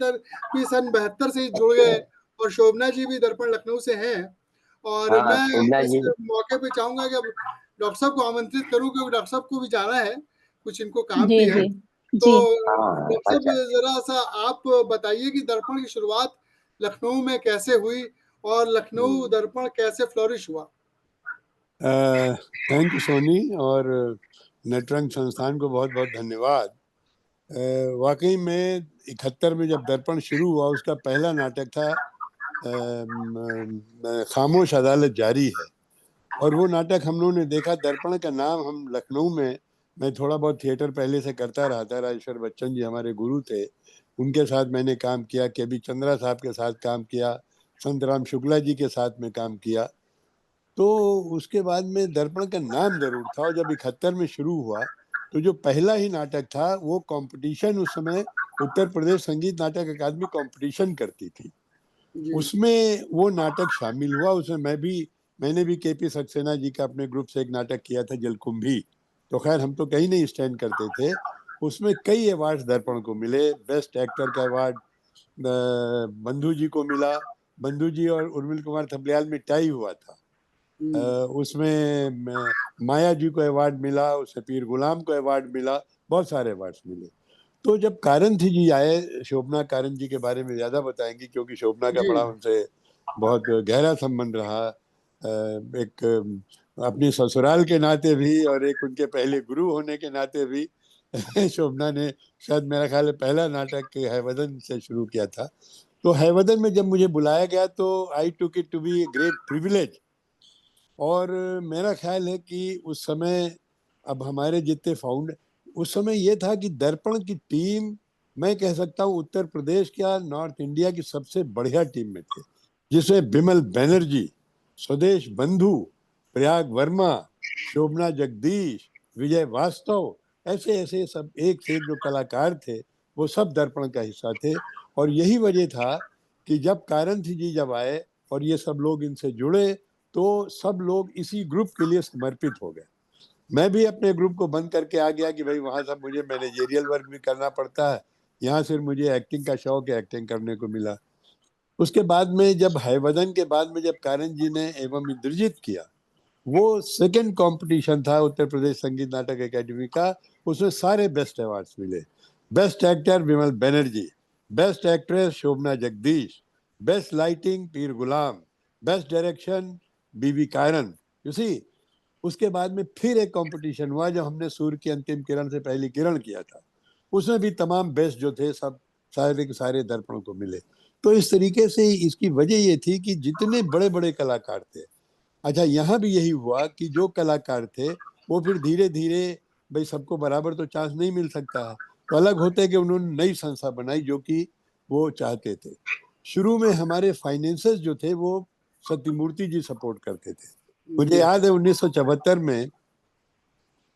भी सन 72 से जुड़ गए, और शोभना जी भी दर्पण लखनऊ से हैं। और हाँ, मैं सोमनाथ इस जी, मौके पे चाहूंगा कि अब डॉक्टर साहब को आमंत्रित करूं, क्योंकि डॉक्टर साहब को भी जाना है, कुछ इनको काम जी भी है। जी तो जी हाँ, डॉक्टर साहब अच्छा, जरा सा आप बताइए कि दर्पण की शुरुआत लखनऊ में कैसे हुई और लखनऊ दर्पण कैसे फ्लोरिश हुआ। थैंक यू सोनी, और नटरंग संस्थान को बहुत बहुत धन्यवाद। वाकई में 71 में जब दर्पण शुरू हुआ, उसका पहला नाटक था खामोश अदालत जारी है, और वो नाटक हम लोगों ने देखा। दर्पण का नाम हम लखनऊ में, मैं थोड़ा बहुत थिएटर पहले से करता रहा था, राजेश्वर बच्चन जी हमारे गुरु थे, उनके साथ मैंने काम किया, के बी चंद्रा साहब के साथ काम किया, संत राम शुक्ला जी के साथ में काम किया। तो उसके बाद में दर्पण का नाम जरूर था, और जब 71 में शुरू हुआ तो जो पहला ही नाटक था वो कंपटीशन, उस समय उत्तर प्रदेश संगीत नाटक अकादमी कंपटीशन करती थी, जी उसमें वो नाटक शामिल हुआ। उसमें मैंने भी के पी सक्सेना जी का अपने ग्रुप से एक नाटक किया था, जलकुंभी। तो खैर हम तो कहीं नहीं स्टैंड करते थे। उसमें कई अवार्ड्स दर्पण को मिले। बेस्ट एक्टर का अवार्ड बंधु जी को मिला। बंधु जी और उर्मिल कुमार थपलियाल में टाई हुआ था। उसमें माया जी को अवार्ड मिला, उसे पीर गुलाम को अवार्ड मिला, बहुत सारे अवार्ड्स मिले। तो जब कारंथी जी आए, शोभना कारंथ जी के बारे में ज्यादा बताएंगी क्योंकि शोभना का जी। बड़ा उनसे बहुत गहरा संबंध रहा, एक अपनी ससुराल के नाते भी और एक उनके पहले गुरु होने के नाते भी। शोभना ने शायद मेरा ख्याल है पहला नाटक हैवदन से शुरू किया था। तो हैवदन में जब मुझे बुलाया गया तो I took it to be a great privilege. और मेरा ख्याल है कि उस समय, अब हमारे जितने फाउंड, उस समय ये था कि दर्पण की टीम, मैं कह सकता हूँ उत्तर प्रदेश या नॉर्थ इंडिया की सबसे बढ़िया टीम में थे, जिसमें बिमल बनर्जी, स्वदेश बंधु, प्रयाग वर्मा, शोभना जगदीश, विजय वास्तव, ऐसे ऐसे सब एक से एक जो कलाकार थे वो सब दर्पण का हिस्सा थे। और यही वजह था कि जब कारंथी जी जब आए और ये सब लोग इनसे जुड़े तो सब लोग इसी ग्रुप के लिए समर्पित हो गए। मैं भी अपने ग्रुप को बंद करके आ गया कि भाई वहां सब मुझे मैनेजेरियल वर्क भी करना पड़ता है, यहाँ सिर्फ मुझे एक्टिंग का शौक है, एक्टिंग करने को मिला। उसके बाद में जब हैवदन के बाद में जब कारंथ जी ने एवं इंद्रजीत किया, वो सेकंड कंपटीशन था उत्तर प्रदेश संगीत नाटक एकेडमी का, उसमें सारे बेस्ट अवार्ड्स मिले। Best actor Vimal Banerjee, best actress Shobhana Jagdish, best lighting Pir Ghulam, best direction बीबी कायरन। यू सी, उसके बाद में फिर एक कंपटीशन हुआ जब हमने सूर्य की अंतिम किरण से पहली किरण किया था, उसमें भी तमाम बेस्ट जो थे सब सारे के सारे दर्पण को मिले। तो इस तरीके से इसकी वजह ये थी कि जितने बड़े बड़े कलाकार थे, अच्छा यहाँ भी यही हुआ कि जो कलाकार थे वो फिर धीरे धीरे, भाई सबको बराबर तो चांस नहीं मिल सकता है, तो अलग होते कि उन्होंने नई संस्था बनाई जो कि वो चाहते थे। शुरू में हमारे फाइनेंसर्स जो थे वो सत्यमूर्ति जी सपोर्ट करते थे। मुझे याद है 1974 में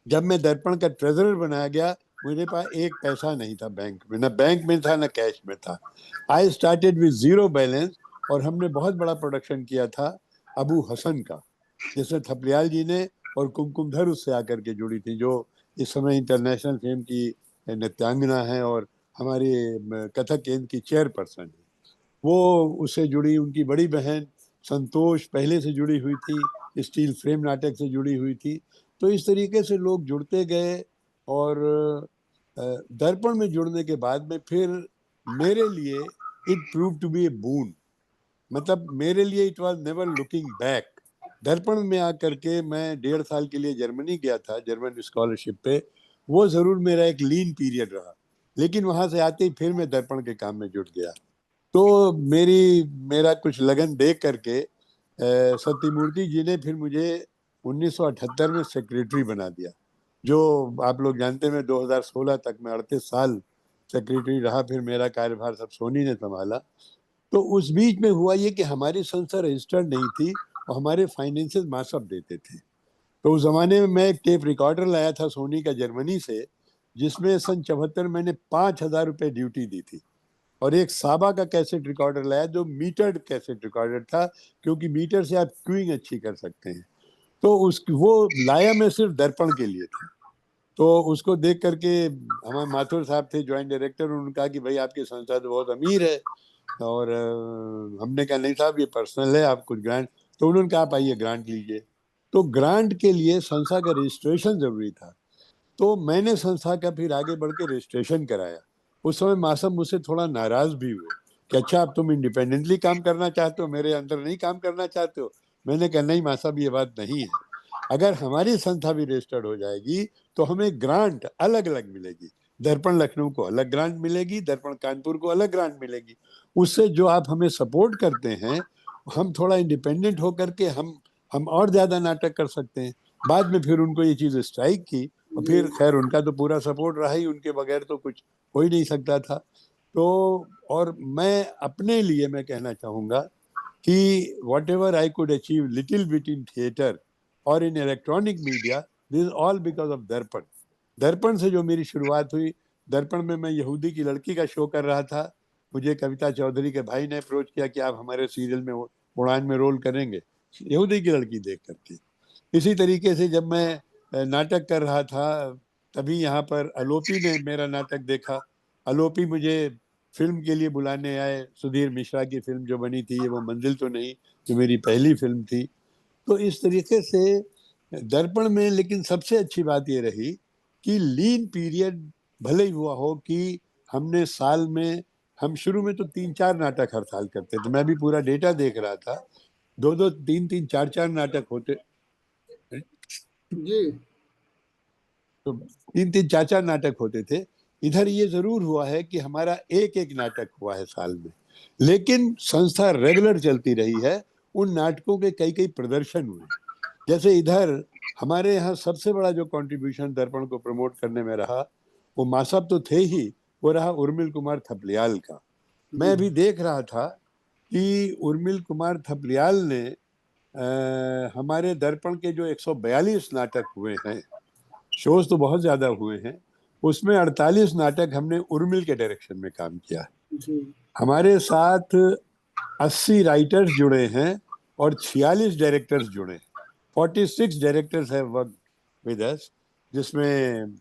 जब मैं दर्पण का ट्रेजरर बनाया गया, मेरे पास एक पैसा नहीं था बैंक में, ना बैंक में था ना कैश में था। I started with zero balance. और हमने बहुत बड़ा प्रोडक्शन किया था अबू हसन का, जिसमें थपलियाल जी ने और कुमकुमधर उससे आकर के जुड़ी थी, जो इस समय इंटरनेशनल फिल्म की नृत्यांगना है और हमारी कथक केंद्र की चेयरपर्सन है। वो उससे जुड़ी, उनकी बड़ी बहन संतोष पहले से जुड़ी हुई थी, स्टील फ्रेम नाटक से जुड़ी हुई थी। तो इस तरीके से लोग जुड़ते गए। और दर्पण में जुड़ने के बाद में फिर मेरे लिए इट प्रूव टू बी ए बून, मतलब मेरे लिए it was never looking back. दर्पण में आकर के मैं 1.5 साल के लिए जर्मनी गया था जर्मन स्कॉलरशिप पे, वो जरूर मेरा एक लीन पीरियड रहा, लेकिन वहां से आते ही फिर मैं दर्पण के काम में जुट गया। तो मेरा कुछ लगन देख करके सत्यमूर्ति जी ने फिर मुझे 1978 में सेक्रेटरी बना दिया, जो आप लोग जानते हैं। मैं 2016 तक मैं 38 साल सेक्रेटरी रहा, फिर मेरा कार्यभार सब सोनी ने संभाला। तो उस बीच में हुआ ये कि हमारी संस्था रजिस्टर्ड नहीं थी और हमारे फाइनेंसेस मासअप देते थे। तो उस जमाने में मैं एक टेप रिकॉर्डर लाया था सोनी का जर्मनी से, जिसमें सन 74 मैंने 5,000 रुपये ड्यूटी दी थी, और एक साबा का कैसेट रिकॉर्डर लाया जो मीटर्ड कैसेट रिकॉर्डर था, क्योंकि मीटर से आप क्यूइंग अच्छी कर सकते हैं। तो वो लाया मैं सिर्फ दर्पण के लिए था। तो उसको देख करके हमारे माथुर साहब थे ज्वाइंट डायरेक्टर, उन्होंने कहा कि भाई आपकी संस्था तो बहुत अमीर है। और हमने कहा नहीं साहब ये पर्सनल है, आप कुछ ग्रांट। तो उन्होंने कहा आप आइए ग्रांट लीजिए। तो ग्रांट के लिए संस्था का रजिस्ट्रेशन जरूरी था, तो मैंने संस्था का फिर आगे बढ़ के रजिस्ट्रेशन कराया। उस समय मासम मुझसे थोड़ा नाराज भी हुए कि अच्छा अब तुम इंडिपेंडेंटली काम करना चाहते हो, मेरे अंदर नहीं काम करना चाहते हो। मैंने कहा नहीं मासम ये बात नहीं है, अगर हमारी संस्था भी रजिस्टर्ड हो जाएगी तो हमें ग्रांट अलग अलग मिलेगी। दर्पण लखनऊ को अलग ग्रांट मिलेगी, दर्पण कानपुर को अलग ग्रांट मिलेगी। उससे जो आप हमें सपोर्ट करते हैं, हम थोड़ा इंडिपेंडेंट होकर के हम और ज्यादा नाटक कर सकते हैं। बाद में फिर उनको ये चीज स्ट्राइक की, और फिर खैर उनका तो पूरा सपोर्ट रहा ही, उनके बगैर तो कुछ हो ही नहीं सकता था। तो और मैं अपने लिए मैं कहना चाहूँगा कि whatever I could achieve little bit in theatre और in electronic media, this is all because of Darpan. Darpan से जो मेरी शुरुआत हुई, दर्पण में मैं यहूदी की लड़की का शो कर रहा था। मुझे कविता चौधरी के भाई ने अप्रोच किया कि आप हमारे सीरियल में उड़ान में रोल करेंगे, यहूदी की लड़की देख करके। इसी तरीके से जब मैं नाटक कर रहा था, तभी यहाँ पर अलोपी ने मेरा नाटक देखा। अलोपी मुझे फिल्म के लिए बुलाने आए, सुधीर मिश्रा की फिल्म जो बनी थी वो मंजिल तो नहीं, जो मेरी पहली फिल्म थी। तो इस तरीके से दर्पण में, लेकिन सबसे अच्छी बात ये रही कि लीन पीरियड भले ही हुआ हो कि हमने साल में, हम शुरू में तो 3-4 नाटक हर साल करते थे, मैं भी पूरा डेटा देख रहा था, 2-2, 3-3, 4-4 नाटक होते, जी तो 3-3, 4-4 नाटक होते थे। इधर ये जरूर हुआ है कि हमारा एक एक नाटक हुआ है साल में, लेकिन संस्था रेगुलर चलती रही है, उन नाटकों के कई कई प्रदर्शन हुए। जैसे इधर हमारे यहाँ सबसे बड़ा जो कंट्रीब्यूशन दर्पण को प्रमोट करने में रहा, वो मासाब तो थे ही, वो रहा उर्मिल कुमार थपलियाल का। मैं अभी देख रहा था कि उर्मिल कुमार थपलियाल ने हमारे दर्पण के जो 142 नाटक हुए हैं, शोज तो बहुत ज्यादा हुए हैं, उसमें 48 नाटक हमने उर्मिल के डायरेक्शन में काम किया। जी हमारे साथ 80 राइटर्स जुड़े हैं और 46 डायरेक्टर्स जुड़े हैं। 46 directors have work with us, जिसमें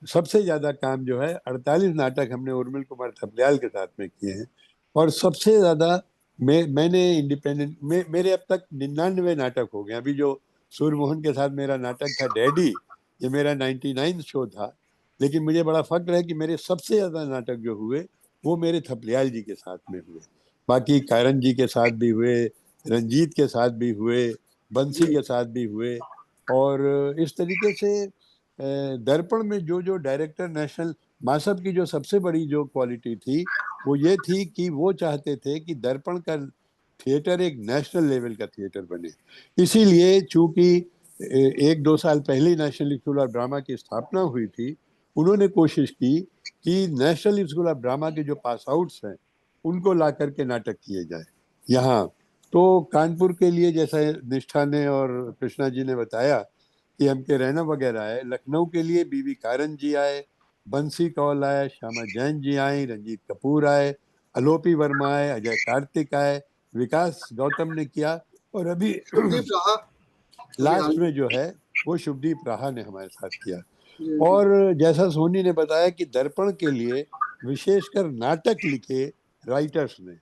सबसे ज्यादा काम जो है 48 नाटक हमने उर्मिल कुमार थपलियाल के साथ में किए हैं। और सबसे ज्यादा मैंने इंडिपेंडेंट में मेरे अब तक 99 नाटक हो गए। अभी जो सूर्यमोहन के साथ मेरा नाटक था डैडी, ये मेरा 99 शो था, लेकिन मुझे बड़ा फक्र है कि मेरे सबसे ज्यादा नाटक जो हुए वो मेरे थपलियाल जी के साथ में हुए। बाकी कायरन जी के साथ भी हुए, रंजीत के साथ भी हुए, बंसी के साथ भी हुए। और इस तरीके से दर्पण में जो जो डायरेक्टर नेशनल, मासब की जो सबसे बड़ी जो क्वालिटी थी वो ये थी कि वो चाहते थे कि दर्पण का थिएटर एक नेशनल लेवल का थिएटर बने। इसीलिए चूंकि 1-2 साल पहले नेशनल स्कूल ऑफ ड्रामा की स्थापना हुई थी, उन्होंने कोशिश की कि नेशनल स्कूल ऑफ ड्रामा के जो पास आउट्स हैं उनको ला करके नाटक किए जाए यहाँ। तो कानपुर के लिए जैसा निष्ठा ने और कृष्णा जी ने बताया कि एम के रैना वगैरह आए, लखनऊ के लिए बीवी कारन जी आए, बंसी कौल आए, श्यामा जैन जी आई, रंजीत कपूर आए, अलोपी वर्मा आए, अजय कार्तिक आए, विकास गौतम ने किया, और अभी शुभदीप राहा अभी लास्ट हाल में जो है वो शुभदीप राहा ने हमारे साथ किया। जी और जैसा सोनी ने बताया कि दर्पण के लिए विशेषकर नाटक लिखे राइटर्स ने,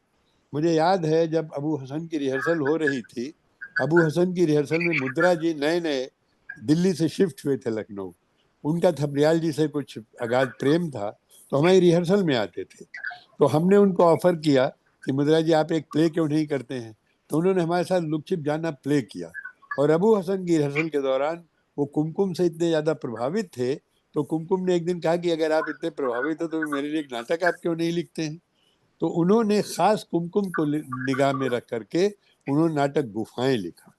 मुझे याद है जब अबू हसन की रिहर्सल हो रही थी, अबू हसन की रिहर्सल में मुद्रा जी नए नए दिल्ली से शिफ्ट हुए थे लखनऊ, उनका थपलियाल जी से कुछ अगाध प्रेम था, तो हमारी रिहर्सल में आते थे। तो हमने उनको ऑफर किया कि मुद्रा जी आप एक प्ले क्यों नहीं करते हैं, तो उन्होंने हमारे साथ लुकछिप जाना प्ले किया। और अबू हसन की रिहर्सल के दौरान वो कुमकुम से इतने ज्यादा प्रभावित थे, तो कुमकुम ने एक दिन कहा कि अगर आप इतने प्रभावित हो तो मेरे लिए एक नाटक आप क्यों नहीं लिखते हैं। तो उन्होंने खास कुमकुम को निगाह में रख करके उन्होंने नाटक गुफाएं लिखा।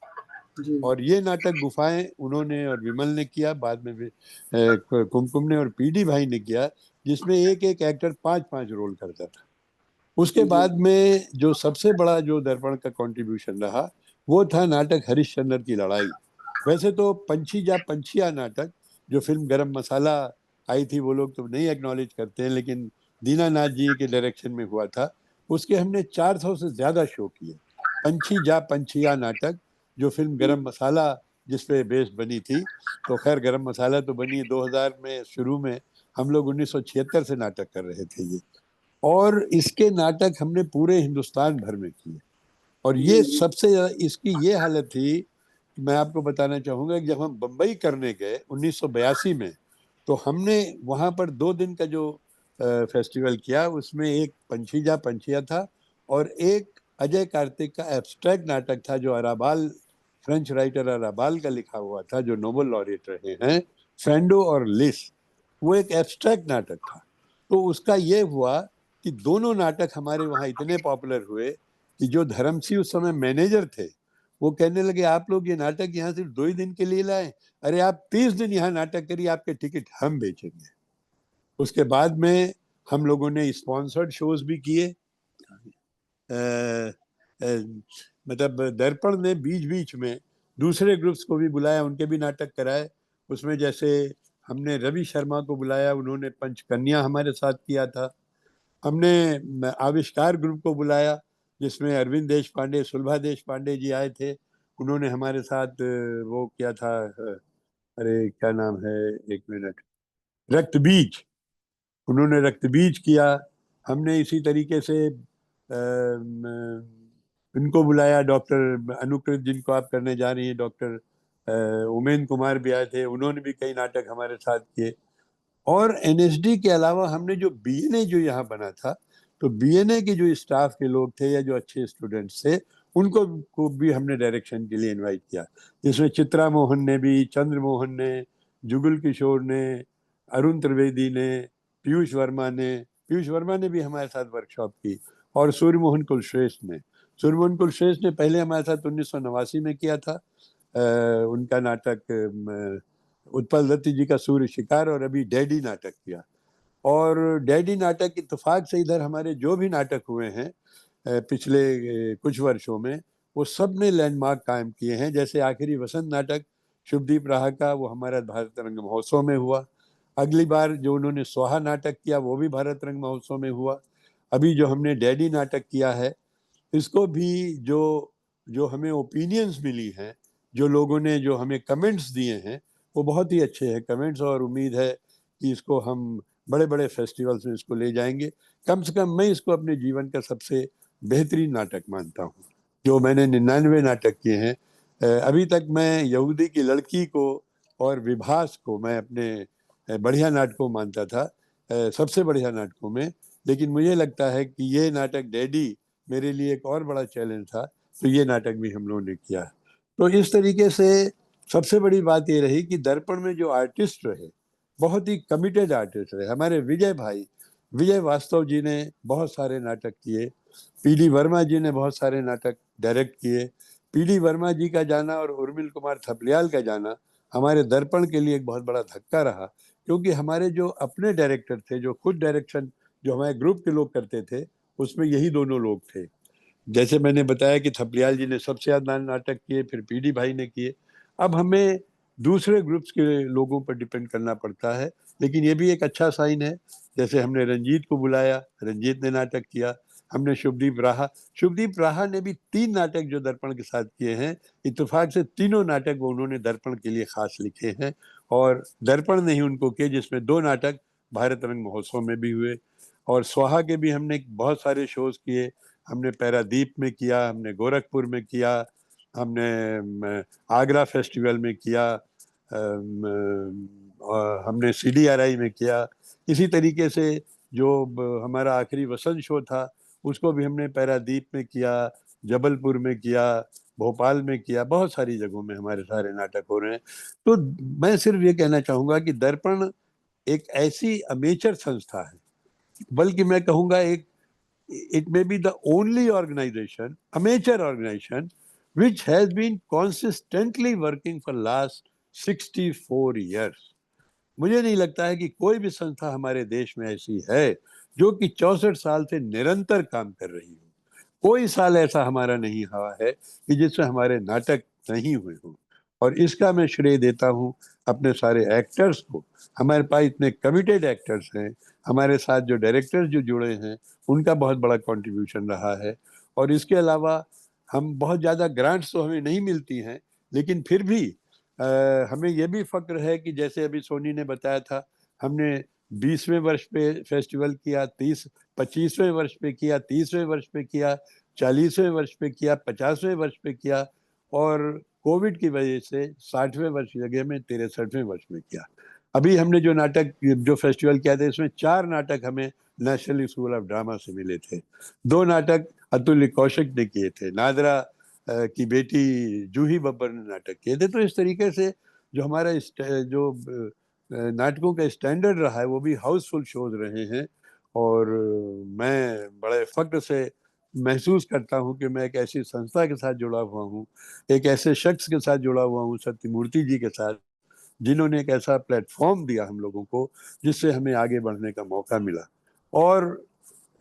जी और ये नाटक गुफाएं उन्होंने और विमल ने किया, बाद में भी कुमकुम ने और पीडी भाई ने किया, जिसमें एक एक एक्टर 5-5 रोल करता था। उसके बाद में जो सबसे बड़ा जो दर्पण का कंट्रीब्यूशन रहा वो था नाटक हरिश्चंद्र की लड़ाई। वैसे तो पंछी जा पंछिया नाटक जो फिल्म गरम मसाला आई थी वो लोग तो नहीं एक्नॉलेज करते हैं, लेकिन दीनानाथ जी के डायरेक्शन में हुआ था, उसके हमने 400 से ज्यादा शो किए। पंछी जा पंछिया नाटक जो फिल्म गरम मसाला जिस पे बेस बनी थी, तो खैर गरम मसाला तो बनी 2000 में, शुरू में हम लोग 1976 से नाटक कर रहे थे ये, और इसके नाटक हमने पूरे हिंदुस्तान भर में किए। और ये सबसे ज्यादा इसकी ये हालत थी कि मैं आपको बताना चाहूंगा कि जब हम बम्बई करने गए 1982 में, तो हमने वहां पर 2 दिन का जो फेस्टिवल किया, उसमें एक पंछी जा पंछिया था और एक अजय कार्तिक का एब्स्ट्रैक्ट नाटक था जो अराबाल, फ्रेंच राइटर अराबाल का लिखा हुआ था, जो नोबेल लॉरेट रहे हैं, फेंडो और लिस। वो एक एब्स्ट्रैक्ट नाटक था। तो उसका ये हुआ कि दोनों नाटक हमारे वहाँ इतने पॉपुलर हुए कि जो धर्मसी उस समय मैनेजर थे वो कहने लगे आप लोग ये नाटक यहाँ सिर्फ 2 ही दिन के लिए लाए, अरे आप 30 दिन यहाँ नाटक करिए, आपके टिकट हम बेचेंगे। उसके बाद में हम लोगों ने स्पॉन्सर्ड शोज भी किए। मतलब दर्पण ने बीच बीच में दूसरे ग्रुप्स को भी बुलाया, उनके भी नाटक कराए। उसमें जैसे हमने रवि शर्मा को बुलाया, उन्होंने पंचकन्या हमारे साथ किया था। हमने आविष्कार ग्रुप को बुलाया जिसमें अरविंद देश पांडे, सुलभा देश पांडे जी आए थे, उन्होंने हमारे साथ वो किया था, अरे क्या नाम है, एक मिनट, रक्त बीज, उन्होंने रक्त बीज किया। हमने इसी तरीके से इनको बुलाया, डॉक्टर अनुकृत जिनको आप करने जा रही हैं, डॉक्टर उमेन कुमार भी आए थे, उन्होंने भी कई नाटक हमारे साथ किए। और एनएसडी के अलावा हमने जो बीएनए जो यहाँ बना था, तो बीएनए के जो स्टाफ के लोग थे या जो अच्छे स्टूडेंट्स थे, उनको को भी हमने डायरेक्शन के लिए इनवाइट किया, जिसमें चित्रा मोहन ने भी, चंद्र मोहन ने, जुगल किशोर ने, अरुण त्रिवेदी ने, पीयूष वर्मा ने भी हमारे साथ वर्कशॉप की, और सूर्यमोहन कुलश्रेष्ठ ने। सूर्यमोहन कुलश्रेष्ठ ने पहले हमारे साथ 1989 में किया था उनका नाटक उत्पल दत्त जी का सूर्य शिकार, और अभी डैडी नाटक किया। और डैडी नाटक इत्तेफाक से इधर हमारे जो भी नाटक हुए हैं पिछले कुछ वर्षों में, वो सब ने लैंडमार्क कायम किए हैं। जैसे आखिरी वसंत नाटक शुभदीप राह का, वो हमारा भारत रंग महोत्सव में हुआ। अगली बार जो उन्होंने स्वाहा नाटक किया, वो भी भारत रंग महोत्सव में हुआ। अभी जो हमने डैडी नाटक किया है, इसको भी जो जो हमें ओपिनियंस मिली हैं, जो लोगों ने जो हमें कमेंट्स दिए हैं, वो बहुत ही अच्छे हैं कमेंट्स, और उम्मीद है कि इसको हम बड़े बड़े फेस्टिवल्स में इसको ले जाएंगे। कम से कम मैं इसको अपने जीवन का सबसे बेहतरीन नाटक मानता हूँ। जो मैंने 99 नाटक किए हैं, अभी तक मैं यहूदी की लड़की को और विभास को मैं अपने बढ़िया नाटकों मानता था, सबसे बढ़िया नाटकों में। लेकिन मुझे लगता है कि ये नाटक डैडी मेरे लिए एक और बड़ा चैलेंज था, तो ये नाटक भी हम लोगों ने किया। तो इस तरीके से सबसे बड़ी बात ये रही कि दर्पण में जो आर्टिस्ट रहे, बहुत ही कमिटेड आर्टिस्ट रहे। हमारे विजय वास्तव जी ने बहुत सारे नाटक किए, पीडी वर्मा जी ने बहुत सारे नाटक डायरेक्ट किए। पीडी वर्मा जी का जाना और उर्मिल कुमार थपलियाल का जाना हमारे दर्पण के लिए एक बहुत बड़ा धक्का रहा, क्योंकि हमारे जो अपने डायरेक्टर थे, जो खुद डायरेक्शन जो हमारे ग्रुप के लोग करते थे, उसमें यही दोनों लोग थे। जैसे मैंने बताया कि थपलियाल जी ने सबसे ज्यादा नाटक किए, फिर पीडी भाई ने किए। अब हमें दूसरे ग्रुप्स के लोगों पर डिपेंड करना पड़ता है, लेकिन ये भी एक अच्छा साइन है। जैसे हमने रंजीत को बुलाया, रंजीत ने नाटक किया। हमने शुभदीप राहा ने भी 3 नाटक जो दर्पण के साथ किए हैं, इत्तेफाक से तीनों नाटक वो उन्होंने दर्पण के लिए खास लिखे हैं, और दर्पण ने ही उनको किए, जिसमें 2 नाटक भारत रंग महोत्सव में भी हुए। और स्वाहा के भी हमने बहुत सारे शोज किए। हमने पैरादीप में किया, हमने गोरखपुर में किया, हमने आगरा फेस्टिवल में किया, और हमने CDRI में किया। इसी तरीके से जो हमारा आखिरी वसंत शो था, उसको भी हमने पैरादीप में किया, जबलपुर में किया, भोपाल में किया। बहुत सारी जगहों में हमारे सारे नाटक हो रहे हैं। तो मैं सिर्फ ये कहना चाहूंगा कि दर्पण एक ऐसी अमेचर संस्था है, बल्कि मैं कहूंगा एक it may be the only organization, amateur organization, which has been consistently working for last 64 years. मुझे नहीं लगता है कि कोई भी संस्था हमारे देश में ऐसी है जो कि 64 साल से निरंतर काम कर रही हो। कोई साल ऐसा हमारा नहीं हुआ है कि जिसमें हमारे नाटक नहीं हुए हों। और इसका मैं श्रेय देता हूँ अपने सारे एक्टर्स को। हमारे पास इतने कमिटेड एक्टर्स हैं, हमारे साथ जो डायरेक्टर्स जो जुड़े हैं, उनका बहुत बड़ा कंट्रीब्यूशन रहा है। और इसके अलावा हम बहुत ज़्यादा ग्रांट्स तो हमें नहीं मिलती हैं, लेकिन फिर भी हमें यह भी फक्र है कि जैसे अभी सोनी ने बताया था, हमने 20वें वर्ष पे फेस्टिवल किया, 25वें वर्ष पे किया, 30वें वर्ष पे किया, 40वें वर्ष पे किया, 50वें वर्ष पे किया, और कोविड की वजह से 60वें वर्ष की जगह में 63वें वर्ष में किया। अभी हमने जो फेस्टिवल किया था, इसमें 4 नाटक हमें नेशनल स्कूल ऑफ ड्रामा से मिले थे। 2 नाटक अतुल्य कौशिक ने किए थे, नादरा की बेटी जूही बब्बर ने नाटक किए थे। तो इस तरीके से जो हमारा जो नाटकों का स्टैंडर्ड रहा है, वो भी हाउसफुल शोज रहे हैं। और मैं बड़े फक्र से महसूस करता हूँ कि मैं एक ऐसी संस्था के साथ जुड़ा हुआ हूँ, एक ऐसे शख्स के साथ जुड़ा हुआ हूँ, सत्यमूर्ति जी के साथ, जिन्होंने एक ऐसा प्लेटफॉर्म दिया हम लोगों को, जिससे हमें आगे बढ़ने का मौका मिला। और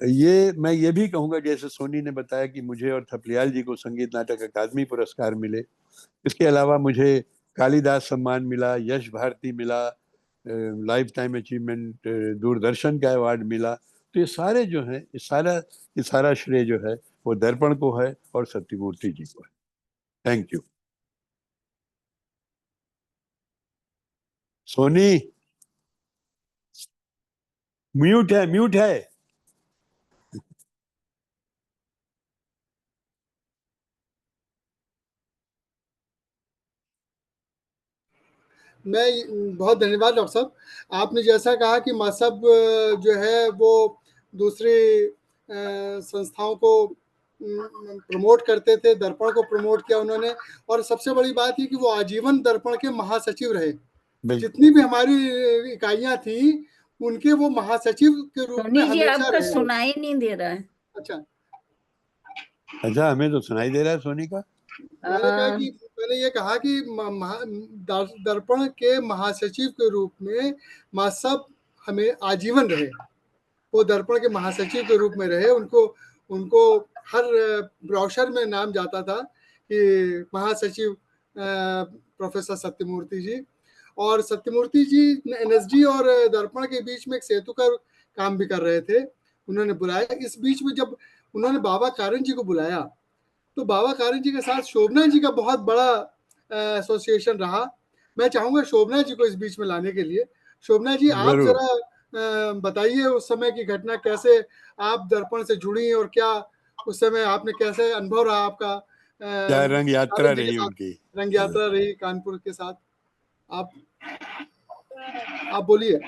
मैं ये भी कहूँगा, जैसे सोनी ने बताया कि मुझे और थपलियाल जी को संगीत नाटक अकादमी पुरस्कार मिले, इसके अलावा मुझे कालिदास सम्मान मिला, यश भारती मिला, लाइफ टाइम अचीवमेंट दूरदर्शन का अवार्ड मिला। तो ये सारे जो हैं, ये सारा श्रेय जो है वो दर्पण को है और सत्यमूर्ति जी को है। Thank you. सोनी म्यूट है। मैं बहुत धन्यवाद डॉक्टर साहब। आपने जैसा कहा कि मसब जो है वो दूसरी संस्थाओं को प्रमोट करते थे, दर्पण को प्रमोट किया उन्होंने, और सबसे बड़ी बात ये कि वो आजीवन दर्पण के महासचिव रहे। जितनी भी हमारी इकाइयां थी उनके वो महासचिव के रूप में सोनी जी हमेशा आपका रहे। सुनाई नहीं दे रहा है। अच्छा, हमें तो सुनाई दे रहा है सोनी का। मैंने ये कहा कि दर्पण के महासचिव के रूप में मसब हमें आजीवन रहे। वो दर्पण के महासचिव के रूप में रहे। उनको हर ब्रोशर में नाम जाता था कि महासचिव प्रोफेसर सत्यमूर्ति जी। और सत्यमूर्ति जी एनएसडी और दर्पण के बीच में एक सेतु का काम भी कर रहे थे। उन्होंने बुलाया, इस बीच में जब उन्होंने बाबा कारण जी को बुलाया तो बाबा कारण जी के साथ शोभना जी का बहुत बड़ा एसोसिएशन रहा। मैं चाहूंगा शोभना जी को इस बीच में लाने के लिए। शोभना जी, आप जरा बताइए उस समय की घटना, कैसे आप दर्पण से जुड़ी और क्या उस समय आपने कैसे अनुभव रहा आपका, क्या रंग यात्रा रही उनकी, रंग यात्रा रही कानपुर के साथ। आप बोलिए।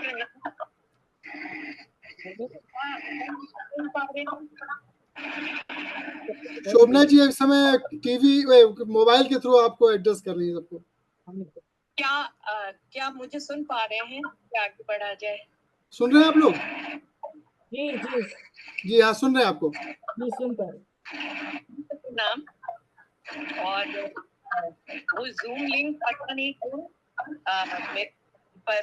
शोभना जी इस समय टीवी मोबाइल के थ्रू आपको एड्रेस कर रही है सबको। क्या मुझे सुन पा रहे हैं? क्या आगे बढ़ा जाए? सुन रहे हैं आप लोग? जी जी जी हाँ, सुन रहे हैं आपको। जी, सुन पा रहे। नाम और वो जूम लिंक पता नहीं क्यों पर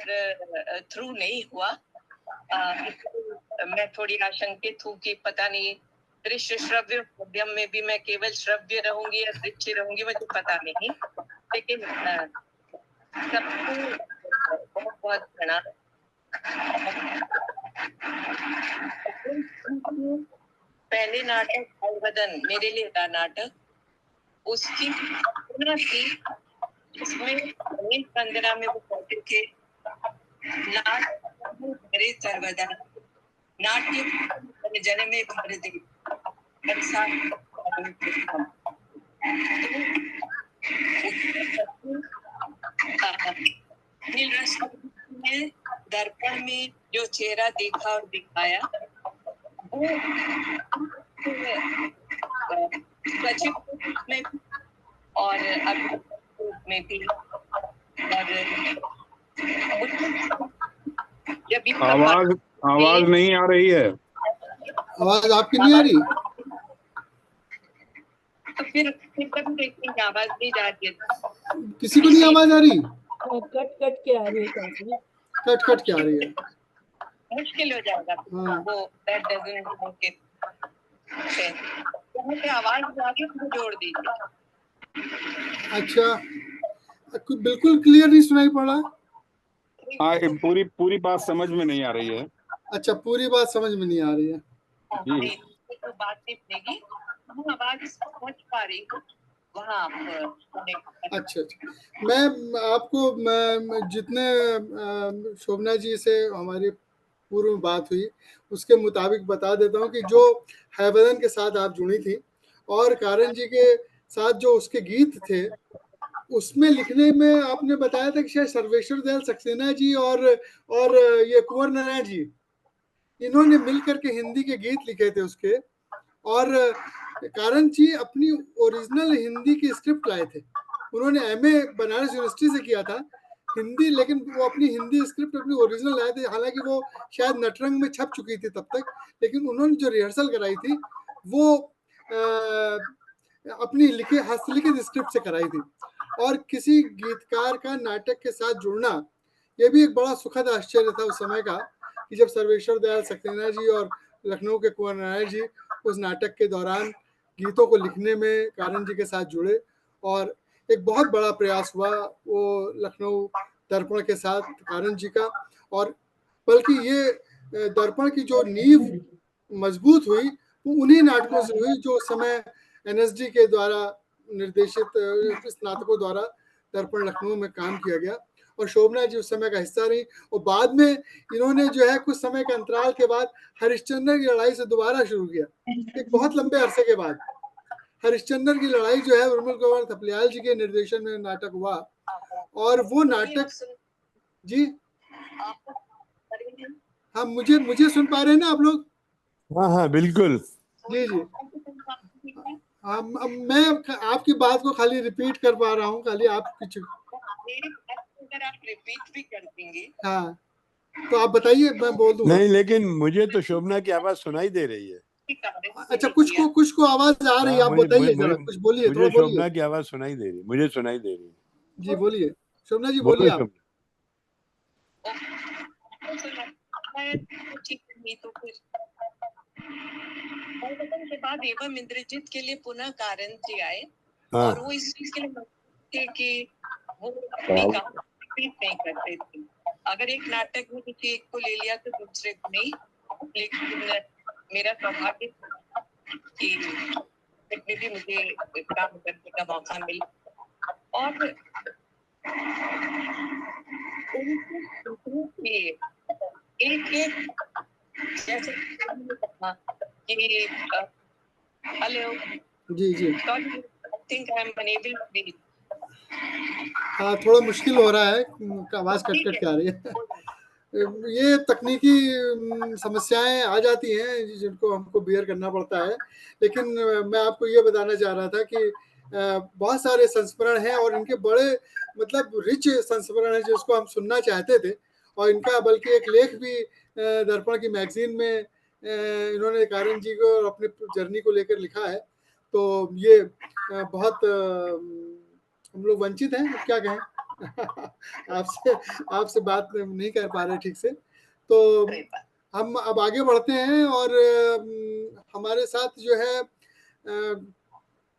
थ्रू नहीं हुआ। मैं थोड़ी आशंकित हूँ कि पता नहीं दृश्य श्रव्य माध्यम में भी मैं केवल श्रव्य रहूंगी या दृश्य रहूंगी, मुझे पता नहीं। लेकिन सबको बहुत बहुत प्रणाम। पहले नाटक बदन मेरे लिए था नाटक, उसकी थी जिसमें 15 में वो कहते थे नाट्य सर्वदा नाट्य जन में भारती दर्पण में जो चेहरा देखा और दिखाया वो सचिव में और में भी। और आवाज नहीं आ रही है। आवाज आपकी नहीं आ रही? तो फिर कभी देखेंगे आवाज नहीं जा रही है। किसी को नहीं आवाज आ रही? कट कट के आ रही है काफी। कट कट के आ रही है, मुश्किल हो जाएगा। वो that doesn't make it fair. यहाँ पे आवाज आ रही है, जोड़ दीजिए। अच्छा, बिल्कुल क्लियर नहीं सुनाई पड़ रहा। हाँ, पूरी बात समझ में नहीं आ रही है। अच्छा, पूरी बात समझ में नहीं आ रही है जी। तो बात नहीं बनेगी, हम आवाज समझ पा रही हूँ वहाँ। अच्छा, मैं आपको जितने शोभना जी से हमारी पूर्व बात हुई उसके मुताबिक बता देता हूँ कि जो हैवदन के साथ आप जुड़ी थी और कारण जी के साथ जो उसके गीत थे उसमें लिखने में आपने बताया था कि शायद सर्वेश्वर दयाल सक्सेना जी और ये कुंवर नारायण जी, इन्होंने मिलकर के हिंदी के गीत लिखे थे उसके। और कारण जी अपनी ओरिजिनल हिंदी की स्क्रिप्ट लाए थे। उन्होंने एमए बनारस यूनिवर्सिटी से किया था हिंदी, लेकिन वो अपनी हिंदी स्क्रिप्ट अपनी ओरिजिनल लाए थे। हालांकि वो शायद नटरंग में छप चुकी थी तब तक, लेकिन उन्होंने जो रिहर्सल कराई थी वो अपनी हस्तलिखित स्क्रिप्ट से कराई थी। और किसी गीतकार का नाटक के साथ जुड़ना ये भी एक बड़ा सुखद आश्चर्य था उस समय का, कि जब सर्वेश्वर दयाल सक्सेना जी और लखनऊ के कुंवर नारायण जी उस नाटक के दौरान गीतों को लिखने में कारण जी के साथ जुड़े और एक बहुत बड़ा प्रयास हुआ वो लखनऊ दर्पण के साथ कारण जी का। और बल्कि ये दर्पण की जो नींव मजबूत हुई वो उन्हीं नाटकों से हुई जो उस समय एनएसडी के द्वारा निर्देशित स्नातकों द्वारा दर्पण लखनऊ में काम किया गया। और शोभना जी उस समय का हिस्सा रही और बाद में इन्होंने जो है कुछ समय के अंतराल के बाद हरिश्चंद्र की लड़ाई से दोबारा शुरू किया। एक बहुत लंबे अरसे के बाद हरिश्चंद्र की लड़ाई जो है उर्मिल कुमार थपलियाल जी के निर्देशन में नाटक हुआ और वो नाटक जी हाँ, मुझे सुन पा रहे हैं ना आप लोग? हाँ हाँ बिल्कुल। जी जी मैं आपकी बात को खाली रिपीट कर पा रहा हूँ, खाली आप कुछ अगर आप रिपीट भी कर देंगे हाँ तो आप बताइए, मैं बोल दूंगा। नहीं, लेकिन मुझे तो शोभना की आवाज सुनाई दे रही है। अच्छा, कुछ को आवाज आ रही है, आप बताइए जरा, कुछ बोलिए, थोड़ा मुझे बोलिए। शोभना की आवाज सुनाई दे रही, मुझे सुनाई दे रही। जी बोलिए शोभना जी, बोलो बोलिए आप। ठीक नहीं तो फिर के बाद एवं इंद्रजीत के लिए पुनः कारण जी आए हाँ। और वो इस चीज के लिए थे कि वो अपनी कहानी रिपीट नहीं करते थे। अगर एक नाटक में किसी एक को ले लिया तो दूसरे को नहीं, लेकिन मेरा सौभाग्य कि इसमें भी मुझे काम करने का मौका मिला और एक जैसे कि हेलो जी जी think I am unable to be. हाँ, थोड़ा मुश्किल हो रहा है, आवाज कट कट के आ रही है। ये तकनीकी समस्याएं आ जाती हैं जिनको हमको बियर करना पड़ता है, लेकिन मैं आपको ये बताना चाह रहा था कि बहुत सारे संस्मरण हैं और इनके बड़े मतलब रिच संस्मरण है जिसको हम सुनना चाहते थे, और इनका बल्कि एक लेख भी दर्पण की मैगजीन में इन्होंने कारण जी को अपने जर्नी को लेकर लिखा है। तो ये बहुत हम लोग वंचित हैं, क्या कहें आपसे बात नहीं कर पा रहे ठीक से। तो हम अब आगे बढ़ते हैं और हमारे साथ जो है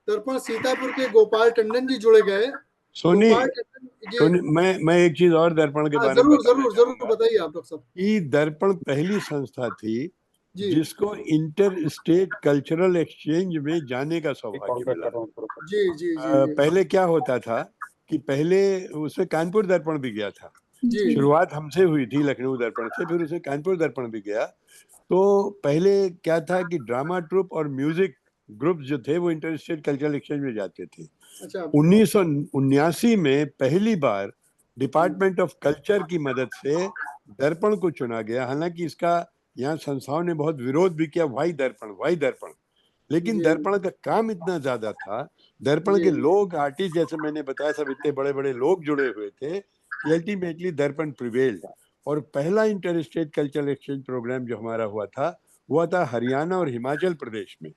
दर्पण सीतापुर के गोपाल टंडन जी जुड़े गए। सोनी, गोपाल टंडन जी, मैं एक चीज और दर्पण के बारे में जरूर बताना जरूर जरूर बताइए आप डॉक्टर साहब। कि दर्पण पहली संस्था थी जी जिसको इंटर स्टेट कल्चरल एक्सचेंज में जाने का सौभाग्य मिला। जी जी जी पहले क्या होता था कि पहले उसमें कानपुर दर्पण भी गया था। जी शुरुआत हमसे हुई थी लखनऊ दर्पण से, फिर उसे कानपुर दर्पण भी गया। तो पहले क्या था कि ड्रामा ट्रुप और म्यूजिक ग्रुप जो थे वो इंटर स्टेट कल्चरल एक्सचेंज में जाते थे। अच्छा 1979 में पहली बार डिपार्टमेंट ऑफ कल्चर की मदद से दर्पण को चुना गया। हालांकि इसका यहाँ संस्थाओं ने बहुत विरोध भी किया, वाई दर्पण, लेकिन जी दर्पण का काम इतना ज्यादा था, दर्पण जी के लोग आर्टिस्ट जैसे मैंने बताया सब इतने बड़े बड़े लोग जुड़े हुए थे कि अल्टीमेटली दर्पण प्रिवेल्ड। और पहला inter state cultural exchange programme जो हमारा हुआ था हरियाणा और हिमाचल प्रदेश में।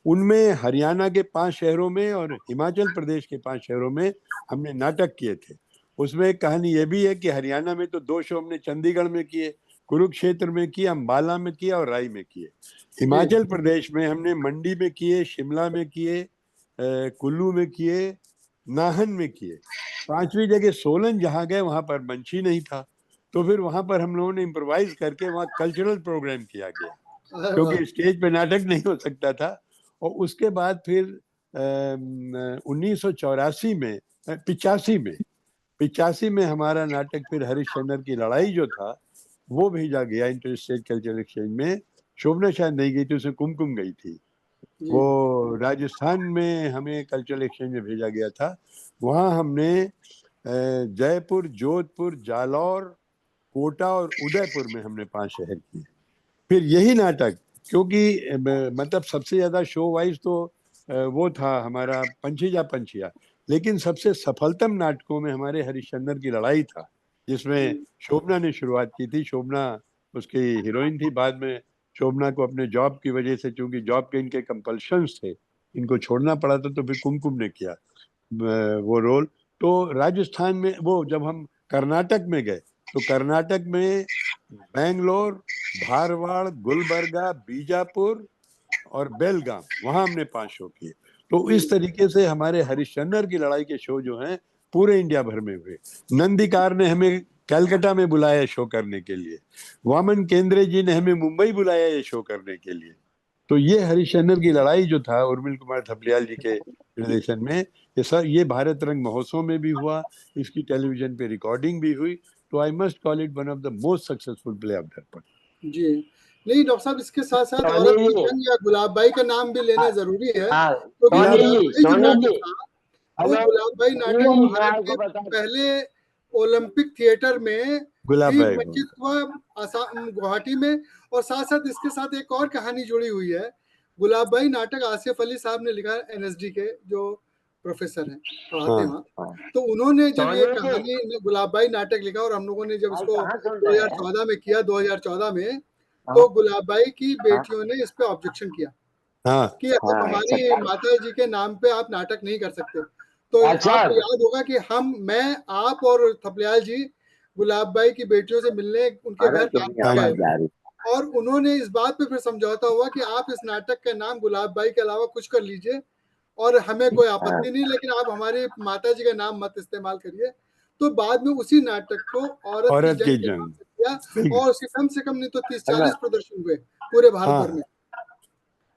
उनमें हरियाणा के 5 शहरों में और हिमाचल प्रदेश के 5 शहरों में हमने नाटक किए थे। उसमें एक कहानी ये भी है कि हरियाणा में तो 2 शो हमने चंडीगढ़ में किए, कुरुक्षेत्र में किए, अम्बाला में किए और राई में किए। हिमाचल प्रदेश में हमने मंडी में किए, शिमला में किए, कुल्लू में किए, नाहन में किए। 5वीं जगह सोलन जहाँ गए वहां पर मंची नहीं था, तो फिर वहां पर हम लोगों ने इम्प्रोवाइज करके वहाँ कल्चरल प्रोग्राम किया गया, क्योंकि स्टेज पे नाटक नहीं हो सकता था। और उसके बाद फिर 1984 में 85 में हमारा नाटक फिर हरिश्चंद्र की लड़ाई जो था वो भेजा गया इंटर स्टेट कल्चरल एक्सचेंज में। शोभना शायद नहीं गई थी, उसमें कुमकुम गई थी। वो राजस्थान में हमें कल्चरल एक्सचेंज में भेजा गया था। वहाँ हमने जयपुर, जोधपुर, जालौर, कोटा और उदयपुर में हमने 5 शहर किए। फिर यही नाटक, क्योंकि मतलब सबसे ज्यादा शो वाइज तो वो था हमारा पंछिया, लेकिन सबसे सफलतम नाटकों में हमारे हरिश्चंद्र की लड़ाई था, जिसमें शोभना ने शुरुआत की थी। शोभना उसकी हीरोइन थी। बाद में शोभना को अपने जॉब की वजह से, चूंकि जॉब के इनके कंपल्शंस थे, इनको छोड़ना पड़ा था, तो फिर कुमकुम ने किया वो रोल। तो राजस्थान में वो जब हम कर्नाटक में गए तो कर्नाटक में बेंगलोर, धारवाड़, गुलबर्गा, बीजापुर और बेलगाम, वहां हमने 5 शो किए। तो इस तरीके से हमारे हरिश्चंद्र की लड़ाई के शो जो हैं पूरे इंडिया भर में हुए। नंदीकार ने हमें कलकत्ता में बुलाया शो करने के लिए, वामन केंद्रे जी ने हमें मुंबई बुलाया ये शो करने के लिए। तो ये हरिश्चंद्र की लड़ाई जो था उर्मिल कुमार थपलियाल जी के निर्देशन में, ये भारत रंग महोत्सव में भी हुआ, इसकी टेलीविजन पे रिकॉर्डिंग भी हुई। तो I must call it one of the most successful play of दर्पण। जी नहीं डॉक्टर साहब, इसके साथ साथ औरत की जंग या गुलाब बाई का नाम भी लेना जरूरी है, क्योंकि गुलाब बाई नाटक भारत के पहले ओलंपिक थिएटर में गुलाब भी भाई मंचित हुआ गुवाहाटी में। और साथ साथ इसके साथ एक और कहानी जुड़ी हुई है। गुलाब भाई नाटक आसिफ अली साहब ने लिखा, एनएसडी के जो प्रोफेसर हैं, पढ़ाते हैं वहाँ। तो उन्होंने जब ये कहानी गुलाब भाई नाटक लिखा और हम लोगों ने जब इसको 2014 में किया, 2014 में, तो गुलाब भाई की बेटियों ने इस पे ऑब्जेक्शन किया कि अब हमारी माता जी के नाम पे आप नाटक नहीं कर सकते। तो आपको याद होगा कि मैं, आप और थपलियाल जी गुलाब भाई की बेटियों से मिलने उनके घर गए और उन्होंने इस बात पे फिर समझौता हुआ कि आप इस नाटक का नाम गुलाब भाई के अलावा कुछ कर लीजिए और हमें कोई आपत्ति नहीं, लेकिन आप हमारी माता जी का नाम मत इस्तेमाल करिए। तो बाद में उसी नाटक को औरत की जंग किया और कम से कम नहीं तो 30-40 प्रदर्शन हुए पूरे भारत भर में।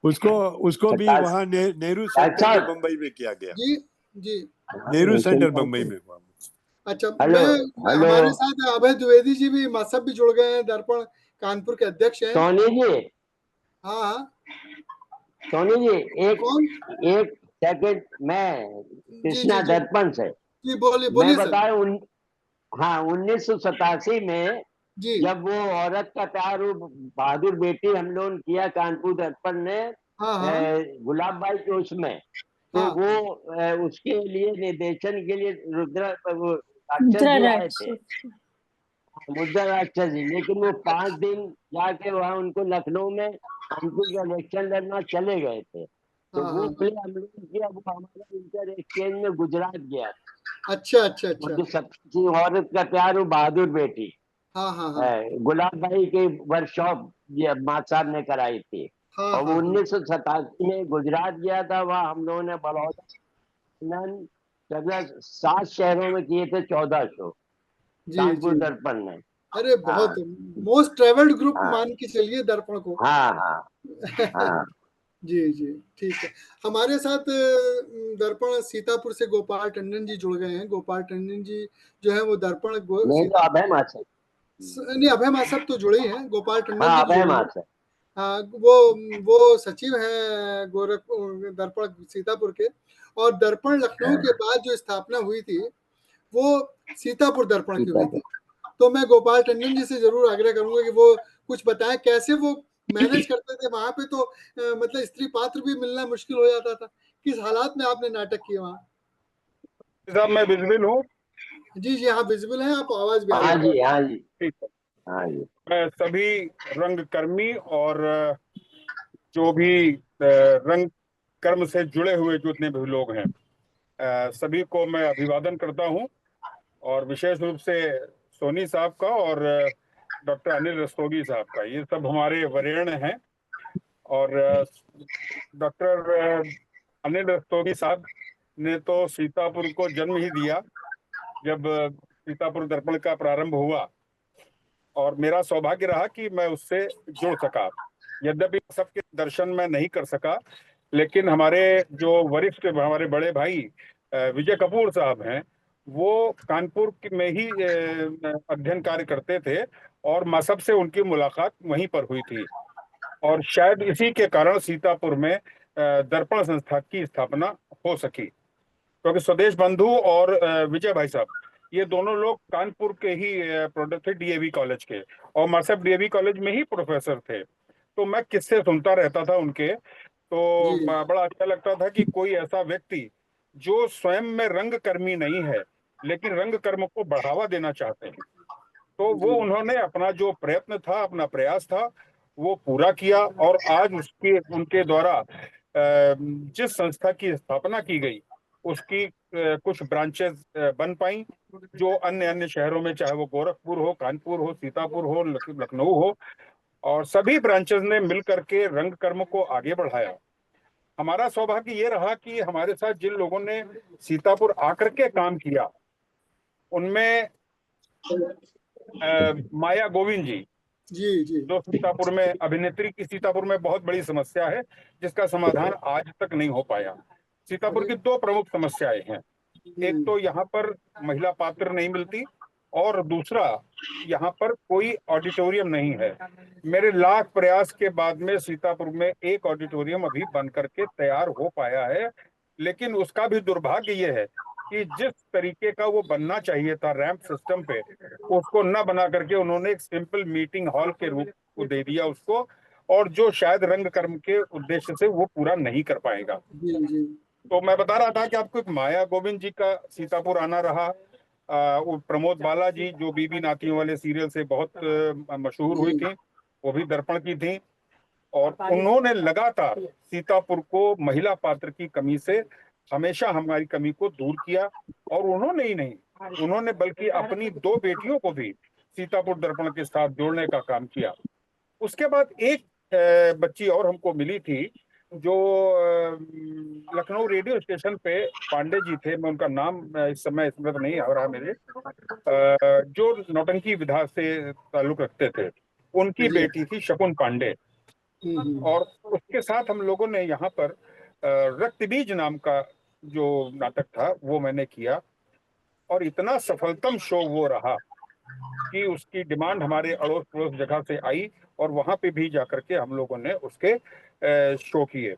उसको भी वहाँ नेहरू सेंटर में बम्बई में किया गया। जी जी, नेहरू सेंटर बम्बई में हुआ। अच्छा, हमारे साथ अभय द्विवेदी जी भी सब भी जुड़ गए हैं, दर्पण कानपुर के अध्यक्ष हैं। सोनी जी, हाँ सोनी जी, एक सेकंड, मैं कृष्णा दर्पण से जी बोलिए मैं बताया। हाँ, 1987 में जब वो औरत का प्यार बहादुर बेटी हम लोग किया कानपुर दर्पण ने गुलाब भाई के उसमें, तो वो उसके लिए निर्देशन के लिए मुद्रा राक्षस जी, लेकिन वो 5 दिन जाके वहाँ उनको लखनऊ में कानपुर का इलेक्शन लड़ना चले गए थे। तो वो प्ले हम लोग किया, वो हमारा इंटर एक्सचेंज में गुजरात गया। अच्छा। जो औरत का प्यार वो बहादुर बेटी गुलाब भाई के वर्कशॉप माँ साहब ने कराई थी। और 1987 में गुजरात गया था, वहाँ हम लोगों ने बड़ौदा 7 शहरों में किए थे 14 शो कानपुर दर्पण ने। अरे बहुत मोस्ट ट्रेवल्ड ग्रुप मान के चलिए दर्पण को। जी ठीक है। हमारे साथ दर्पण सीतापुर से गोपाल टंडन जी जुड़ गए हैं। गोपाल टंडन जी जो है वो दर्पण नहीं, अभय मासब तो जुड़े हैं, गोपाल टंडन जी वो सचिव हैं गोरखपुर दर्पण सीतापुर के। और दर्पण लखनऊ के बाद जो स्थापना हुई थी वो सीतापुर दर्पण की हुई थी। तो मैं गोपाल टंडन जी से जरूर आग्रह करूंगा कि वो कुछ बताएं कैसे वो मैनेज करते थे वहां पे। तो मतलब स्त्री पात्र भी मिलना मुश्किल हो जाता था। किस हालात में आपने नाटक किए वहाँ? साहब मैं विजिबल हूँ? जी हाँ विजिबल है, आप आवाज भी आ रही है। हाँ जी ठीक है। मैं सभी रंगकर्मी और जो भी रंग कर्म से जुड़े हुए जितने भी लोग हैं सभी को मैं अभिवादन करता हूँ। और विशेष रूप से सोनी साहब का और डॉक्टर अनिल रस्तोगी साहब का, ये सब हमारे वरेण्य हैं। और डॉक्टर अनिल रस्तोगी साहब ने तो सीतापुर को जन्म ही दिया जब सीतापुर दर्पण का प्रारंभ हुआ, और मेरा सौभाग्य रहा कि मैं उससे जुड़ सका। यद्यपि सबके दर्शन में नहीं कर सका, लेकिन हमारे जो वरिष्ठ हमारे बड़े भाई विजय कपूर साहब हैं, वो कानपुर में ही अध्ययन कार्य करते थे और मसब से उनकी मुलाकात वहीं पर हुई थी। और शायद इसी के कारण सीतापुर में दर्पण संस्था की स्थापना हो सकी, क्योंकि स्वदेश बंधु और विजय भाई साहब ये दोनों लोग कानपुर के ही प्रोडक्ट थे, डीएवी कॉलेज के, और मसब डीएवी कॉलेज में ही प्रोफेसर थे। तो मैं किस्से सुनता रहता था उनके, तो बड़ा अच्छा लगता था कि कोई ऐसा व्यक्ति जो स्वयं में रंग कर्मी नहीं है लेकिन रंग कर्म को बढ़ावा देना चाहते हैं, तो वो उन्होंने अपना जो प्रयत्न था, अपना प्रयास था, वो पूरा किया। और आज उनके द्वारा जिस संस्था की स्थापना की गई उसकी कुछ ब्रांचेस बन पाई, जो अन्य शहरों में, चाहे वो गोरखपुर हो, कानपुर हो, सीतापुर हो, लखनऊ हो, और सभी ब्रांचेस ने मिलकर के रंग कर्म को आगे बढ़ाया। हमारा सौभाग्य ये रहा कि हमारे साथ जिन लोगों ने सीतापुर आकर के काम किया उनमें माया गोविंद जी जो सीतापुर में अभिनेत्री की सीतापुर में बहुत बड़ी समस्या है जिसका समाधान आज तक नहीं हो पाया। सीतापुर की 2 प्रमुख समस्याएं हैं, एक तो यहाँ पर महिला पात्र नहीं मिलती और दूसरा यहाँ पर कोई ऑडिटोरियम नहीं है। मेरे लाख प्रयास के बाद में सीतापुर में एक ऑडिटोरियम अभी बन करके तैयार हो पाया है, लेकिन उसका भी दुर्भाग्य ये है कि जिस तरीके का वो बनना चाहिए था रैंप सिस्टम पे, उसको न बना करके उन्होंने एक सिंपल मीटिंग हॉल के रूप को दे दिया उसको, और जो शायद रंग कर्म के उद्देश्य से वो पूरा नहीं कर पाएगा। तो मैं बता रहा था कि आपको एक माया गोविंद जी का सीतापुर आना रहा, वो प्रमोद बाला जी जो बीबी नातियों वाले सीरियल से बहुत मशहूर हुई थी, वो भी दर्पण की थी, और उन्होंने लगातार सीतापुर को महिला पात्र की कमी से हमेशा हमारी कमी को दूर किया। और उन्होंने ही नहीं, उन्होंने बल्कि अपनी 2 बेटियों को भी सीतापुर दर्पण के साथ जोड़ने का काम किया। उसके बाद एक बच्ची और हमको मिली थी जो लखनऊ रेडियो स्टेशन पे पांडे जी थे, मैं उनका नाम इस समय स्मृत नहीं आ रहा मेरे, जो नौटंकी विधा से ताल्लुक रखते थे, उनकी बेटी थी शकुन पांडे। और उसके साथ हम लोगों ने यहाँ पर रक्तबीज नाम का जो नाटक था वो मैंने किया, और इतना सफलतम शो वो रहा कि उसकी डिमांड हमारे अड़ोस पड़ोस जगह से आई, और वहां पे भी जाकर के हम लोगों ने उसके शो किए।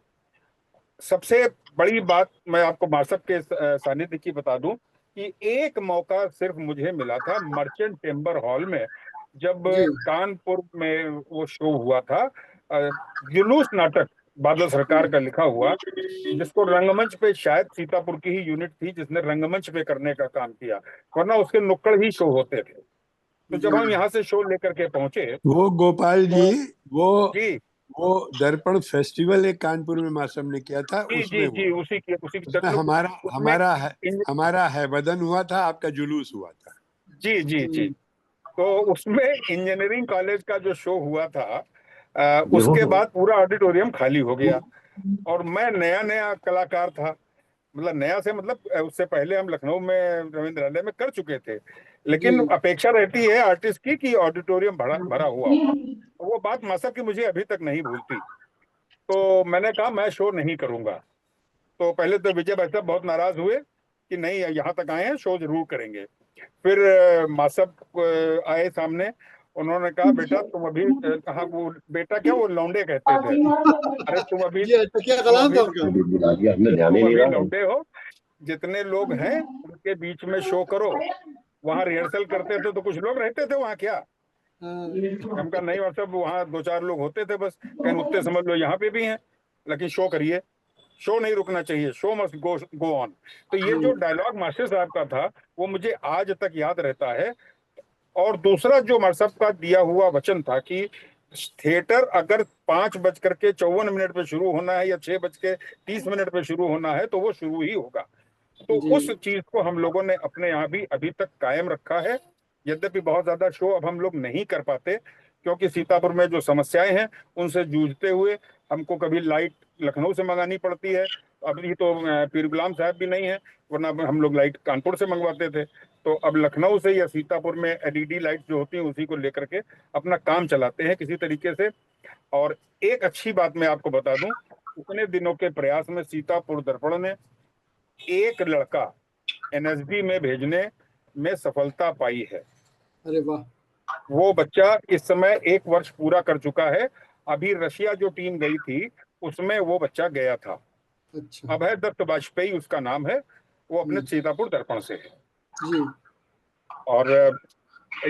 सबसे बड़ी बात मैं आपको मासक के सानिध्य की बता दूं कि एक मौका सिर्फ मुझे मिला था मर्चेंट चेम्बर हॉल में, जब कानपुर में वो शो हुआ था, जुलूस नाटक बादल सरकार का लिखा हुआ, जिसको रंगमंच पे शायद सीतापुर की ही यूनिट थी जिसने रंगमंच पे करने का काम किया, वरना उसके नुक्कड़ ही शो होते थे। तो जब हम यहाँ से शो लेकर के पहुंचे, वो गोपाल जी, जी वो दर्पण फेस्टिवल एक कानपुर में मासम ने किया था, जी उसमें जी उसी की उसमें हमारा है बदन हुआ था, आपका जुलूस हुआ था। जी जी जी। तो उसमें इंजीनियरिंग कॉलेज का जो शो हुआ था, उसके बाद पूरा ऑडिटोरियम खाली हो गया, और मैं नया नया कलाकार था, मतलब नया से मतलब उससे पहले हम लखनऊ में रविंद्रालय में कर चुके थे, लेकिन अपेक्षा रहती है आर्टिस्ट की कि ऑडिटोरियम भरा हुआ हो। वो बात मासक की मुझे अभी तक नहीं भूलती। तो मैंने कहा मैं शो नहीं करूंगा। तो पहले तो विजय भाई साहब बहुत नाराज हुए कि नहीं यहाँ तक आए हैं, शो जरूर करेंगे। फिर मासक आए सामने, उन्होंने कहा बेटा तुम अभी कहा, वो बेटा क्या वो लौंडे कहते थे, अरे तुम अभी लौंडे हो, जितने लोग हैं उनके बीच में शो करो। वहां रिहर्सल करते थे तो कुछ लोग रहते थे वहां क्या? हम कहा नहीं मतलब वहां 2-4 लोग होते थे बस, कहीं उतने समझ लो यहाँ पे भी हैं, लेकिन शो करिए, शो नहीं रुकना चाहिए, शो मस्ट गो ऑन। तो ये जो डायलॉग मास्टर साहब का था वो मुझे आज तक याद रहता है। और दूसरा जो मास्टर साहब का दिया हुआ वचन था कि थिएटर अगर 5:54 पे शुरू होना है या 6:30 पे शुरू होना है तो वो शुरू ही होगा। तो उस चीज को हम लोगों ने अपने यहाँ भी अभी तक कायम रखा है। यद्यपि बहुत ज्यादा शो अब हम लोग नहीं कर पाते क्योंकि सीतापुर में जो समस्याएं हैं उनसे जूझते हुए हमको कभी लाइट लखनऊ से मंगानी पड़ती है, अभी तो पीर गुलाम साहब भी नहीं है, वरना हम लोग लाइट कानपुर से मंगवाते थे। तो अब लखनऊ से या सीतापुर में एलईडी लाइट जो होती है उसी को लेकर के अपना काम चलाते हैं किसी तरीके से। और एक अच्छी बात मैं आपको बता दूं, इतने दिनों के प्रयास में सीतापुर दर्पण ने एक लड़का एनएसडी में भेजने में सफलता पाई है। अरे वाह! वो बच्चा इस समय 1 वर्ष पूरा कर चुका है। अभी रशिया जो टीम गई थी उसमें वो बच्चा गया था। अच्छा। अभय दत्त वाजपेयी उसका नाम है, वो अपने सीतापुर दर्पण से है जी। और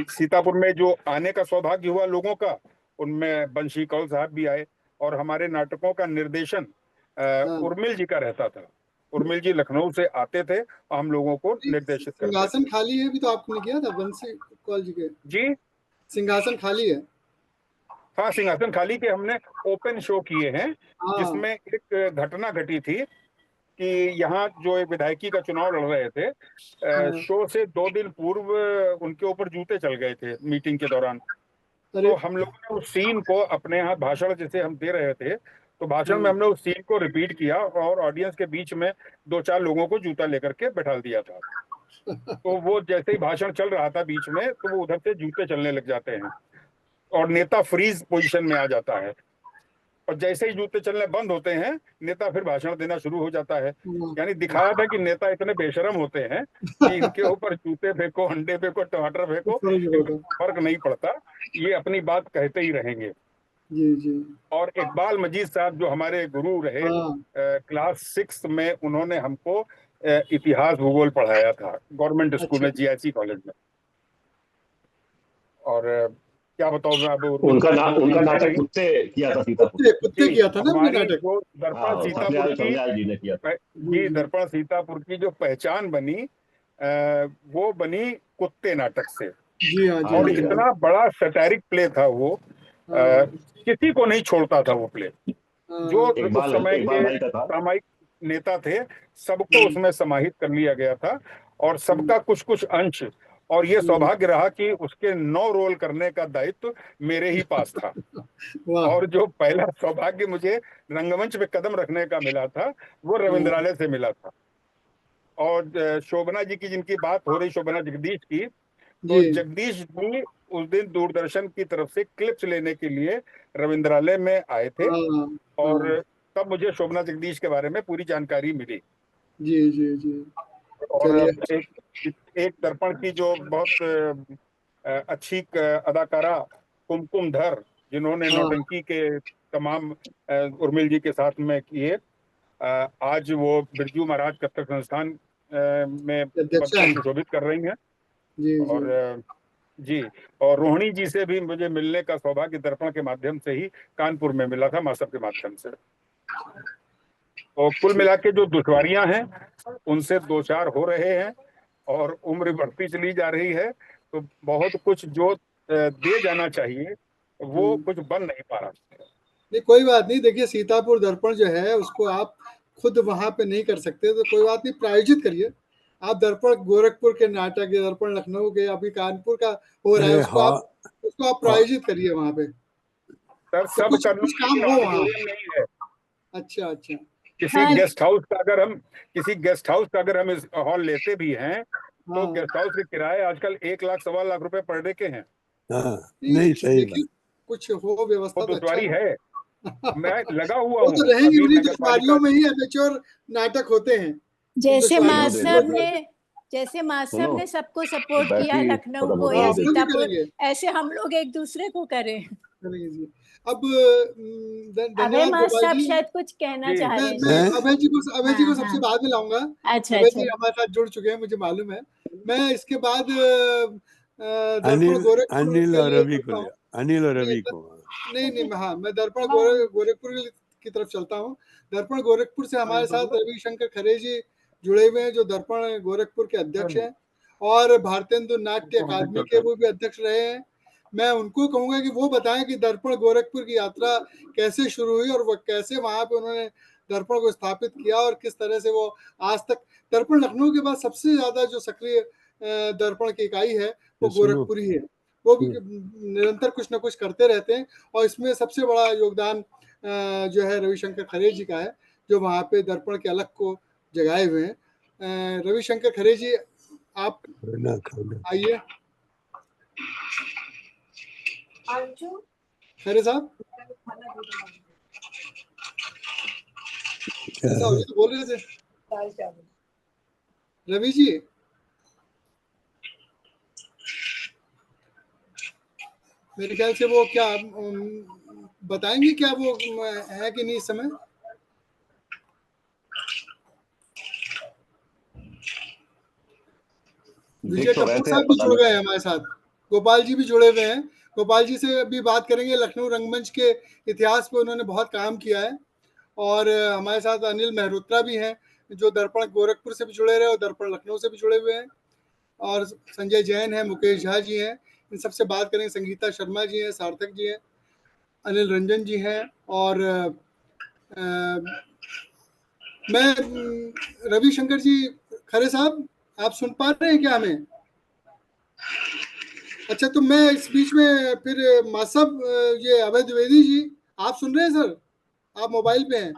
सीतापुर में जो आने का सौभाग्य हुआ लोगों का, उनमें बंशी कौल साहब भी आए और हमारे नाटकों का निर्देशन उर्मिल जी का रहता था। उर्मिल जी लखनऊ से आते थे और हम लोगों को निर्देशित करते थे। सिंहासन खाली है भी तो आपने किया था बंसी कौल जी के? जी सिंहासन खाली है। हाँ, सिंहासन खाली के हमने ओपन शो किए हैं जिसमें एक घटना घटी थी कि यहाँ जो एक विधायकी का चुनाव लड़ रहे थे, शो से 2 दिन पूर्व उनके ऊपर जूते चल गए थे मीटिंग के दौरान। तो हम लोगों ने उस सीन को अपने यहाँ भाषण जैसे हम दे रहे थे तो भाषण में हमने उस सीन को रिपीट किया और ऑडियंस के बीच में 2-4 लोगों को जूता लेकर के बैठा दिया था। तो वो जैसे ही भाषण चल रहा था बीच में तो वो उधर से जूते चलने लग जाते हैं और नेता फ्रीज पोजीशन में आ जाता है, और जैसे ही जूते चलने बंद होते हैं नेता फिर भाषण देना शुरू हो जाता है। यानी दिखाया था कि नेता इतने बेशरम होते हैं कि इनके ऊपर जूते फेंको, अंडे फेंको, टमाटर फेंको, फर्क नहीं पड़ता, ये अपनी बात कहते ही रहेंगे। जी जी। और इकबाल मजीद साहब जो हमारे गुरु रहे क्लास 6 में, उन्होंने हमको इतिहास भूगोल पढ़ाया था गवर्नमेंट स्कूल में, जीआईसी कॉलेज में। और क्या बताऊं मैं, अब उनका नाटक कुत्ते किया था सीतापुर। कुत्ते किया था ना अपने हमारी नाटक। जो दर्पण सीतापुर जी ने किया था। जी दर्पण सीतापुर की जो पहचान बनी वो बनी कुत्ते नाटक से। जी हाँ, और इतना बड़ा सैटारिक प्ले था वो, किसी को नहीं छोड़ता था वो प्ले। जो उस समय के सामाजिक नेता थे सबको उसमें समाहित कर लिया गया था, और सबका कुछ कुछ अंश। और ये सौभाग्य रहा कि उसके 9 रोल करने का दायित्व मेरे ही पास था। और जो पहला सौभाग्य मुझे रंगमंच पे कदम रखने का मिला था वो रविंद्रालय से मिला था। और शोभना जी की जिनकी बात हो रही, शोभना जगदीश की, तो जगदीश जी उस दिन दूरदर्शन की तरफ से क्लिप्स लेने के लिए रविंद्रालय में आए थे, और तब मुझे शोभना जगदीश के बारे में पूरी जानकारी मिली। जी जी जी। और एक दर्पण की जो बहुत अच्छी अदाकारा कुमकुम धर, जिन्होंने नौटंकी के तमाम उर्मिल जी के साथ में किए, आज वो बिरजू महाराज कथक संस्थान में सुशोभित कर रही हैं। और जी, और रोहिणी जी से भी मुझे मिलने का सौभाग्य दर्पण के माध्यम से ही कानपुर में मिला था, मासब के माध्यम से। तो कुल मिला के जो दुश्वारियां हैं उनसे 2-4 हो रहे हैं, और उम्र बढ़ती चली जा रही है, तो बहुत कुछ जो दे जाना चाहिए वो कुछ बन नहीं पा रहा। नहीं, कोई बात नहीं। देखिए, सीतापुर दर्पण जो है उसको आप खुद वहां पे नहीं कर सकते, तो कोई बात नहीं, प्रायोजित करिए आप। दर्पण गोरखपुर के नाटक या दर्पण लखनऊ के, अभी कानपुर का हो रहा है, उसको आप प्रायोजित करिए वहां पे। सर सब कुछ काम हो वहाँ। नहीं है। अच्छा। किसी गेस्ट हाउस का अगर हम इस हॉल लेते भी हैं, तो गेस्ट हाउस के किराए आजकल 1 लाख 1.25 लाख रुपए पर डे के हैं। नहीं, सही बात। कुछ हो व्यवस्था तो अच्छा है। मैं लगा हुआ वो तो रहेंगे, उन्हीं दुश्वारियों में ही एमेच्योर नाटक होते हैं। जैसे मासब ने सबको सपोर्ट किया, लखनऊ को या सीतापुर, ऐसे हम लोग एक दूसरे को करें। अब अभय मास्टर शायद कुछ कहना चाह रहे हैं। मैं अभय जी को सबसे बाद में लाऊंगा। अच्छा, अभय जी हमारे साथ जुड़ चुके हैं, मुझे मालूम है। मैं इसके बाद अनिल और रवि को नहीं, हाँ, मैं दर्पण गोरखपुर की तरफ चलता हूँ। दर्पण गोरखपुर से हमारे साथ रविशंकर खरे जी जुड़े हुए हैं, जो दर्पण गोरखपुर के अध्यक्ष हैं, और भारतेंदु नाट्य अकादमी के वो भी अध्यक्ष रहे हैं। मैं उनको कहूंगा कि वो बताएं कि दर्पण गोरखपुर की यात्रा कैसे शुरू हुई, और वो कैसे वहां पे उन्होंने दर्पण को स्थापित किया, और किस तरह से वो आज तक दर्पण लखनऊ के बाद सबसे ज्यादा जो सक्रिय दर्पण की इकाई है वो गोरखपुर ही है। वो भी निरंतर कुछ ना कुछ करते रहते हैं, और इसमें सबसे बड़ा योगदान जो है रविशंकर खरे जी का है, जो वहाँ पे दर्पण के अलग को जगाए हुए हैं। रविशंकर खरे जी, आप आइए। खरे साहब, तो बोल रहे थे रवि जी। मेरे ख्याल से वो क्या बताएंगे, क्या वो है कि नहीं इस समय? विजय कपूर साहब भी जुड़ गए हैं हमारे साथ, गोपाल जी भी जुड़े हुए हैं। गोपाल जी से भी बात करेंगे। लखनऊ रंगमंच के इतिहास पे उन्होंने बहुत काम किया है। और हमारे साथ अनिल मेहरोत्रा भी हैं, जो दर्पण गोरखपुर से भी जुड़े रहे और दर्पण लखनऊ से भी जुड़े हुए हैं। और संजय जैन है, मुकेश झा जी हैं, इन सबसे बात करेंगे। संगीता शर्मा जी हैं, सार्थक जी हैं, अनिल रंजन जी हैं, और मैं रविशंकर जी। खरे साहब, आप सुन पा रहे हैं क्या हमें? अच्छा, तो मैं इस बीच में फिर मासब, ये अभय द्विवेदी जी, आप सुन रहे हैं सर? आप मोबाइल पे हैं?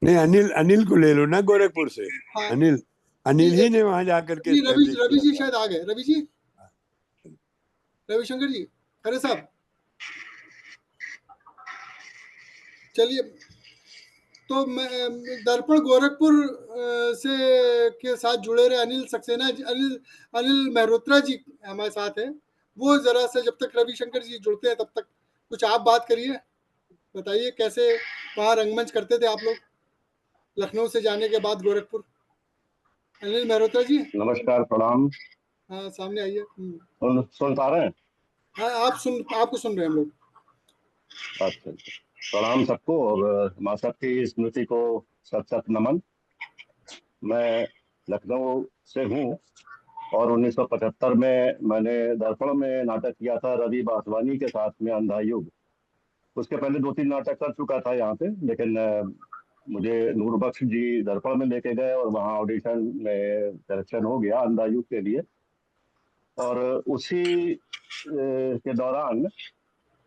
नहीं, अनिल को ले लो ना गोरखपुर से। हाँ। अनिल ही ने वहां जाकर के रवि जी शायद आ गए। रवि जी, रविशंकर जी, खरे साहब, चलिए। तो मैं दर्पण गोरखपुर से के साथ जुड़े रहे अनिल सक्सेना जी, अनिल मेहरोत्रा जी हमारे साथ हैं। वो जरा से, जब तक रविशंकर जी जुड़ते हैं तब तक कुछ आप बात करिए, बताइए कैसे वहाँ रंगमंच करते थे आप लोग लखनऊ से जाने के बाद गोरखपुर। अनिल मेहरोत्रा जी। नमस्कार, प्रणाम। हाँ, सामने आइए। सुन पा रहे हैं? हाँ, आपको सुन रहे हैं हम लोग। अच्छा, प्रणाम सबको, और माँ साहब की स्मृति को सत सत नमन। मैं लखनऊ से हूँ और 1975 में मैंने दर्पण में नाटक किया था रवि बासवानी के साथ में, अंधा युग। उसके पहले 2-3 नाटक कर चुका था यहाँ पे, लेकिन मुझे नूरबख्श जी दर्पण में लेके गए और वहाँ ऑडिशन में सिलेक्शन हो गया अंधा युग के लिए। और उसी के दौरान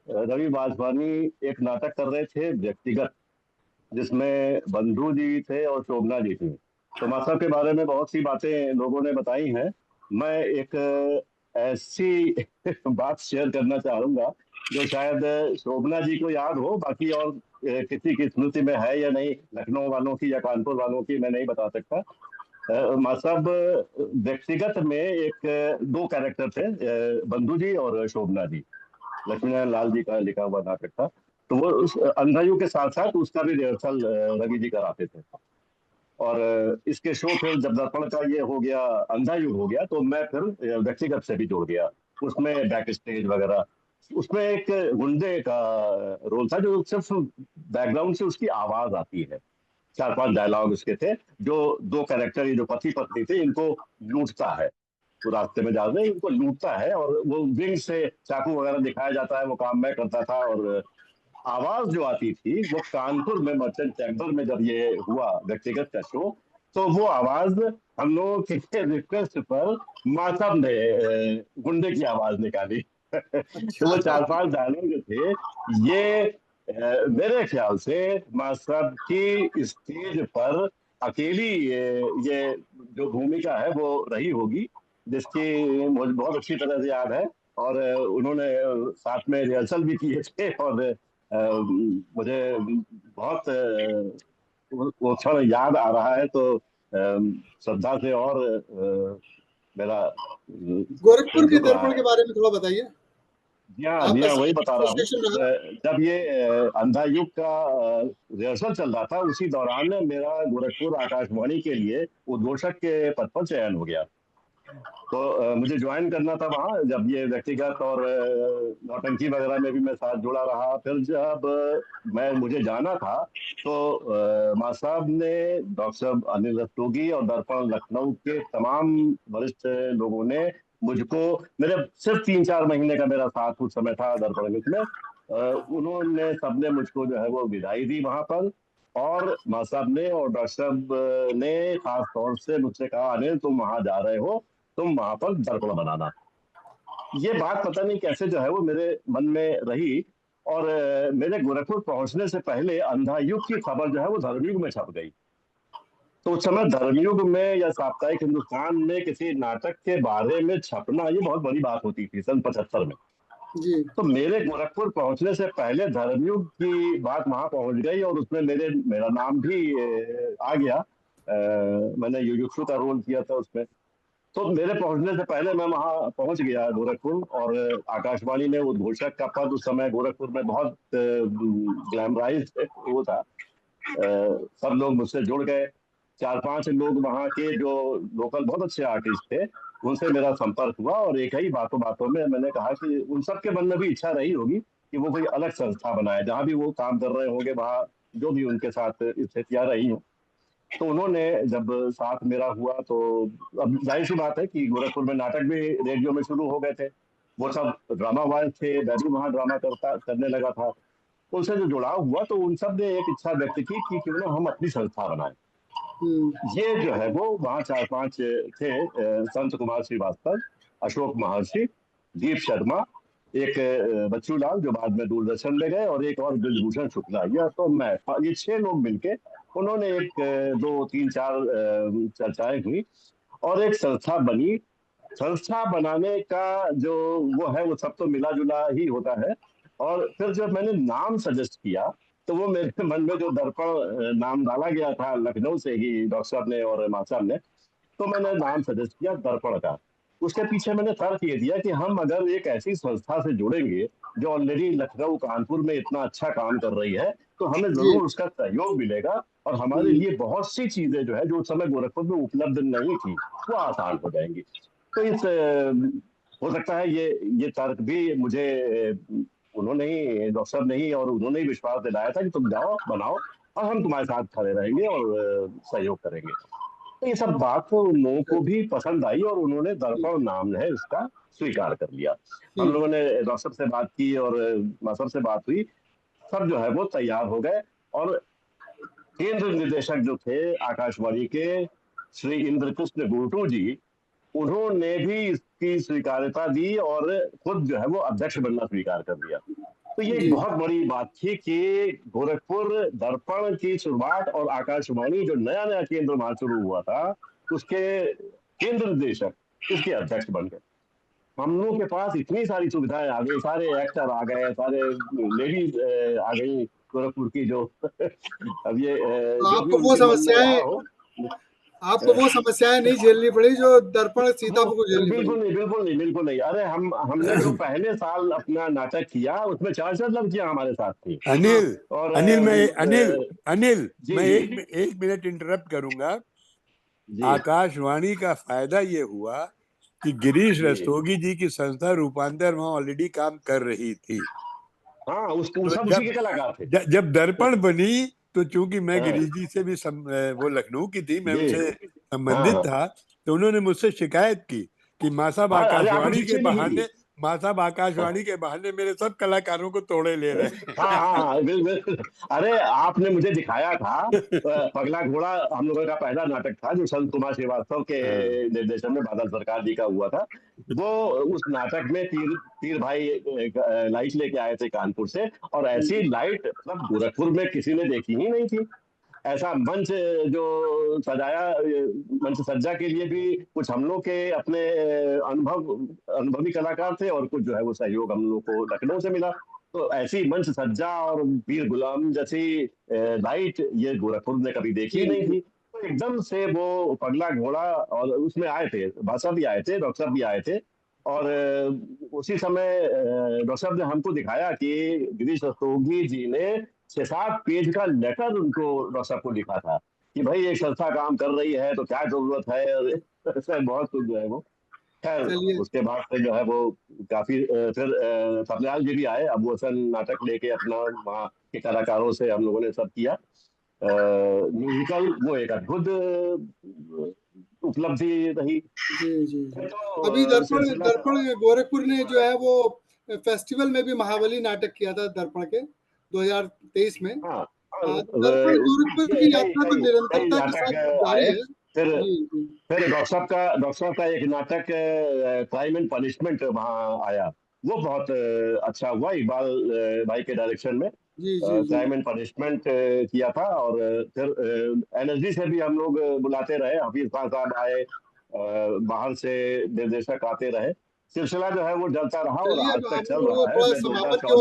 रवि बासवानी एक नाटक कर रहे थे व्यक्तिगत, जिसमें बंधु जी थे और शोभना जी थी। तो माँ साहब के बारे में बहुत सी बातें लोगों ने बताई हैं। मैं एक ऐसी बात शेयर करना चाहूंगा जो शायद शोभना जी को याद हो, बाकी और किसी की स्मृति में है या नहीं, लखनऊ वालों की या कानपुर वालों की, मैं नहीं बता सकता। माँ साहब व्यक्तिगत में एक 2 कैरेक्टर थे, बंधु जी और शोभना जी। लक्ष्मी नारायण लाल जी का लिखा हुआ नाटक था। तो वो उस अंधायु के साथ साथ उसका भी रिहर्सल रवि जी कराते थे। और इसके शो फिर जब दर्पण का ये हो गया, अंधायुग हो गया, तो मैं फिर व्यक्तिगत से भी जुड़ गया उसमें, बैक स्टेज वगैरह। उसमें एक गुंडे का रोल था जो सिर्फ बैकग्राउंड से उसकी आवाज आती है। 4-5 डायलॉग उसके थे, जो 2 कैरेक्टर, ये जो पति पत्नी थे, इनको लूटता है। तो रास्ते में जा रहे हैं, इनको लूटता है और वो विंग से चाकू वगैरह दिखाया जाता है। वो काम मैं करता था और आवाज जो आती थी वो कानपुर में मर्चेंट चैम्बर में जब ये हुआ व्यक्तिगत का शो, तो वो आवाज हम लोगों के रिक्वेस्ट पर माँ साहब ने गुंडे की आवाज निकाली। तो वो 4-5 डायलॉग जो थे ये मेरे ख्याल से माँ साहब की स्टेज पर अकेली ये जो भूमिका है वो रही होगी, जिसकी मुझे बहुत अच्छी तरह से याद है। और उन्होंने साथ में रिहर्सल भी किए थे और मुझे बहुत वो क्षण याद आ रहा है, तो श्रद्धा से और मेरा गोरखपुर के जुड़ रहा दर्पण के है। बारे में थोड़ा बताइए। जी हाँ, आपका वही साहित्यिक बता रहा हूँ। एसोसिएशन रहा। जब ये अंधा युग का रिहर्सल चल रहा था, उसी दौरान मेरा गोरखपुर आकाशवाणी के लिए उद्घोषक के पद पर चयन हो गया। तो मुझे ज्वाइन करना था वहाँ, जब ये व्यक्तिगत और नौटंकी वगैरह में भी मैं साथ जुड़ा रहा। फिर जब मुझे जाना था, तो माँ साहब ने, डॉक्टर साहब अनिल रस्तोगी और दर्पण लखनऊ के तमाम वरिष्ठ लोगों ने मुझको, मेरे सिर्फ 3-4 महीने का मेरा साथ उस समय था दर्पण में, उन्होंने सबने मुझको जो है वो विदाई दी वहां पर। और माँ साहब ने और डॉक्टर साहब ने खास तौर से मुझसे कहा, अनिल तुम वहां जा रहे हो, तुम वहां पर दर्पण बनाना। ये बात पता नहीं कैसे जो है वो मेरे मन में रही। और मेरे गोरखपुर पहुंचने से पहले अंधा युग की खबर जो है वो धर्मयुग में छप गई। तो उस समय धर्मयुग में या साप्ताहिक हिंदुस्तान में किसी नाटक के बारे में छपना ये बहुत बड़ी बात होती थी सन 75 में। जी। तो मेरे गोरखपुर पहुंचने से पहले धर्मयुग की बात वहां पहुंच गई और उसमें मेरा नाम भी आ गया। मैंने युयुत्सु का रोल किया था उसमें। तो मेरे पहुंचने से पहले मैं वहां पहुंच गया गोरखपुर, और आकाशवाणी में उद्घोषक का पद उस समय गोरखपुर में बहुत ग्लैमराइज वो था। सब लोग मुझसे जुड़ गए। 4-5 लोग वहाँ के जो लोकल बहुत अच्छे आर्टिस्ट थे, उनसे मेरा संपर्क हुआ और एक ही बातों बातों में मैंने कहा कि उन सब के मन में भी इच्छा रही होगी कि वो कोई अलग संस्था बनाए, जहाँ भी वो काम कर रहे होंगे वहाँ जो भी उनके साथ स्थितियाँ रही हों। तो उन्होंने जब साथ मेरा हुआ, तो अब जाहिर सी बात है कि गोरखपुर में नाटक भी रेडियो में शुरू हो गए थे। वो सब ड्रामा वाले थे, मैं भी वहाँ ड्रामा करने लगा था। उनसे जो जुड़ाव हुआ, तो उन सब ने एक इच्छा व्यक्त की कि क्यों ना हम अपनी संस्था बनाएं। ये जो है वो वहाँ 4-5 थे, संत कुमार श्रीवास्तव, अशोक महर्षि, दीप शर्मा, एक बच्चू लाल जो बाद में दूरदर्शन में गए, और एक और ब्रजभूषण शुक्ला, या तो मैं, ये 6 लोग मिलके उन्होंने 1-2-3-4 चर्चाएं हुई और एक संस्था बनी। संस्था बनाने का जो वो है वो सब तो मिला जुला ही होता है। और फिर जब मैंने नाम सजेस्ट किया, तो वो मेरे मन में जो दर्पण नाम डाला गया था लखनऊ से ही डॉक्टर साहब ने और माँ साहब ने, तो मैंने नाम सजेस्ट किया दर्पण का। उसके पीछे मैंने तर्क ये दिया कि हम अगर एक ऐसी संस्था से जुड़ेंगे जो ऑलरेडी लखनऊ कानपुर में इतना अच्छा काम कर रही है, तो हमें जरूर उसका सहयोग मिलेगा और हमारे लिए बहुत सी चीजें जो है जो उस समय गोरखपुर में उपलब्ध नहीं थी वो आसान हो जाएंगी। तो इस हो सकता है ये तर्क भी मुझे उन्होंने ही, डॉक्टर साहब ने ही और उन्होंने ही विश्वास दिलाया था कि तुम जाओ बनाओ और हम तुम्हारे साथ खड़े रहेंगे और सहयोग करेंगे। तो ये सब बात उन लोगों को भी पसंद आई और उन्होंने दर्पण नाम है इसका स्वीकार कर लिया। हम लोगों ने डॉक्टर साहब से बात की और मास्टर से बात हुई, सब जो है वो तैयार हो गए और केंद्र निदेशक जो थे आकाशवाणी के श्री इंद्रकृष्ण गुर्टू जी, उन्होंने भी इसकी स्वीकार्यता दी और खुद जो है वो अध्यक्ष बनना स्वीकार कर दिया। तो ये एक बहुत बड़ी बात थी कि गोरखपुर दर्पण की शुरुआत और आकाशवाणी जो नया नया केंद्र वहां शुरू हुआ था उसके केंद्र निदेशक इसके अध्यक्ष बन गए। हम लोगों के पास इतनी सारी सुविधाएं आ गई, सारे एक्टर आ गए, सारे लेडीज आ गई गोरखपुर की, जो अब ये जो भी आपको वो उनके मन में रहा समस्याएं हो, आपको वो समस्याएं नहीं झेलनी पड़ी जो दर्पण सीतापुर को झेलनी पड़ी। बिल्कुल नहीं। अरे हमने जो पहले साल अपना नाटक किया उसमें 4 लड़कियां हमारे साथ थी। अनिल और अनिल मैं जी। एक मिनट इंटरप्ट करूंगा। जी। आकाशवाणी का फायदा ये हुआ कि गिरीश जी। रस्तोगी जी की संस्था रूपांतर वहां ऑलरेडी काम कर रही थी। हाँ, तो सब उसी के कलाकार थे। जब दर्पण बनी तो चूंकि मैं हाँ। गिरीश जी से भी वो लखनऊ की थी, मैं जी। उनसे हाँ, संबंधित हाँ। था, तो उन्होंने मुझसे शिकायत की कि माँ साहब हाँ, अरे आपको आकाशवाणी ठीक के से नहीं बहाने मिली। मेरे सब कलाकारों को तोड़े ले रहे हैं। हाँ, बिल्कुल। अरे आपने मुझे दिखाया था पगला घोड़ा, हम लोगों का पहला नाटक था जो संत कुमार श्रीवास्तव के निर्देशन में बादल सरकार जी का हुआ था। वो उस नाटक में तीर भाई लाइट लेके आए थे कानपुर से, और ऐसी लाइट मतलब गोरखपुर में किसी ने देखी ही नहीं थी। ऐसा मंच जो सजाया, मंच सज्जा के लिए भी कुछ हम लोग के अपने अनुभवी कलाकार थे और कुछ जो है वो सहयोग हम लोग को लखनऊ से मिला। तो ऐसी मंच सज्जा और वीर गुलाम जैसी लाइट ये गोरखपुर ने कभी देखी नहीं थी। तो एकदम से वो पगला घोड़ा, और उसमें आए थे भाषा भी आए थे, डॉक्टर साहब भी आए थे, और उसी समय डॉक्टर साहब ने हमको दिखाया कि गिरीश रस्तोगी जी ने 6-7 पेज का लेटर उनको डॉक्टर साहब को लिखा था कि भाई एक संस्था काम कर रही है तो क्या जरूरत है, और ऐसा बहुत कुछ जो है वो। खैर उसके बाद से जो है वो काफी फिर सपनाल जी भी आए, अब वो नाटक लेके अपना वहाँ के कलाकारों से हम लोगों ने सब किया म्यूजिकल। वो एक अद्भुत उपलब्धि रही। जी। तो अभी दर्पण गोरखपुर ने जो है वो फेस्टिवल में भी महाबली नाटक किया था दर्पण के 2023 में। दर्पण गोरखपुर की यात्रा तो निरंतरता के साथ जारी है। फिर डॉक्टर साहब का एक नाटक क्राइम एंड पनिशमेंट वहाँ आया, वो बहुत अच्छा हुआ इकबाल भाई के डायरेक्शन में। क्राइम एंड पनिशमेंट किया था, और फिर एनएसडी से भी हम लोग बुलाते रहे, हफीज खान साहब आए, बाहर से निर्देशक आते रहे, सिलसिला जो है वो चलता रहा और आज तक चल रहा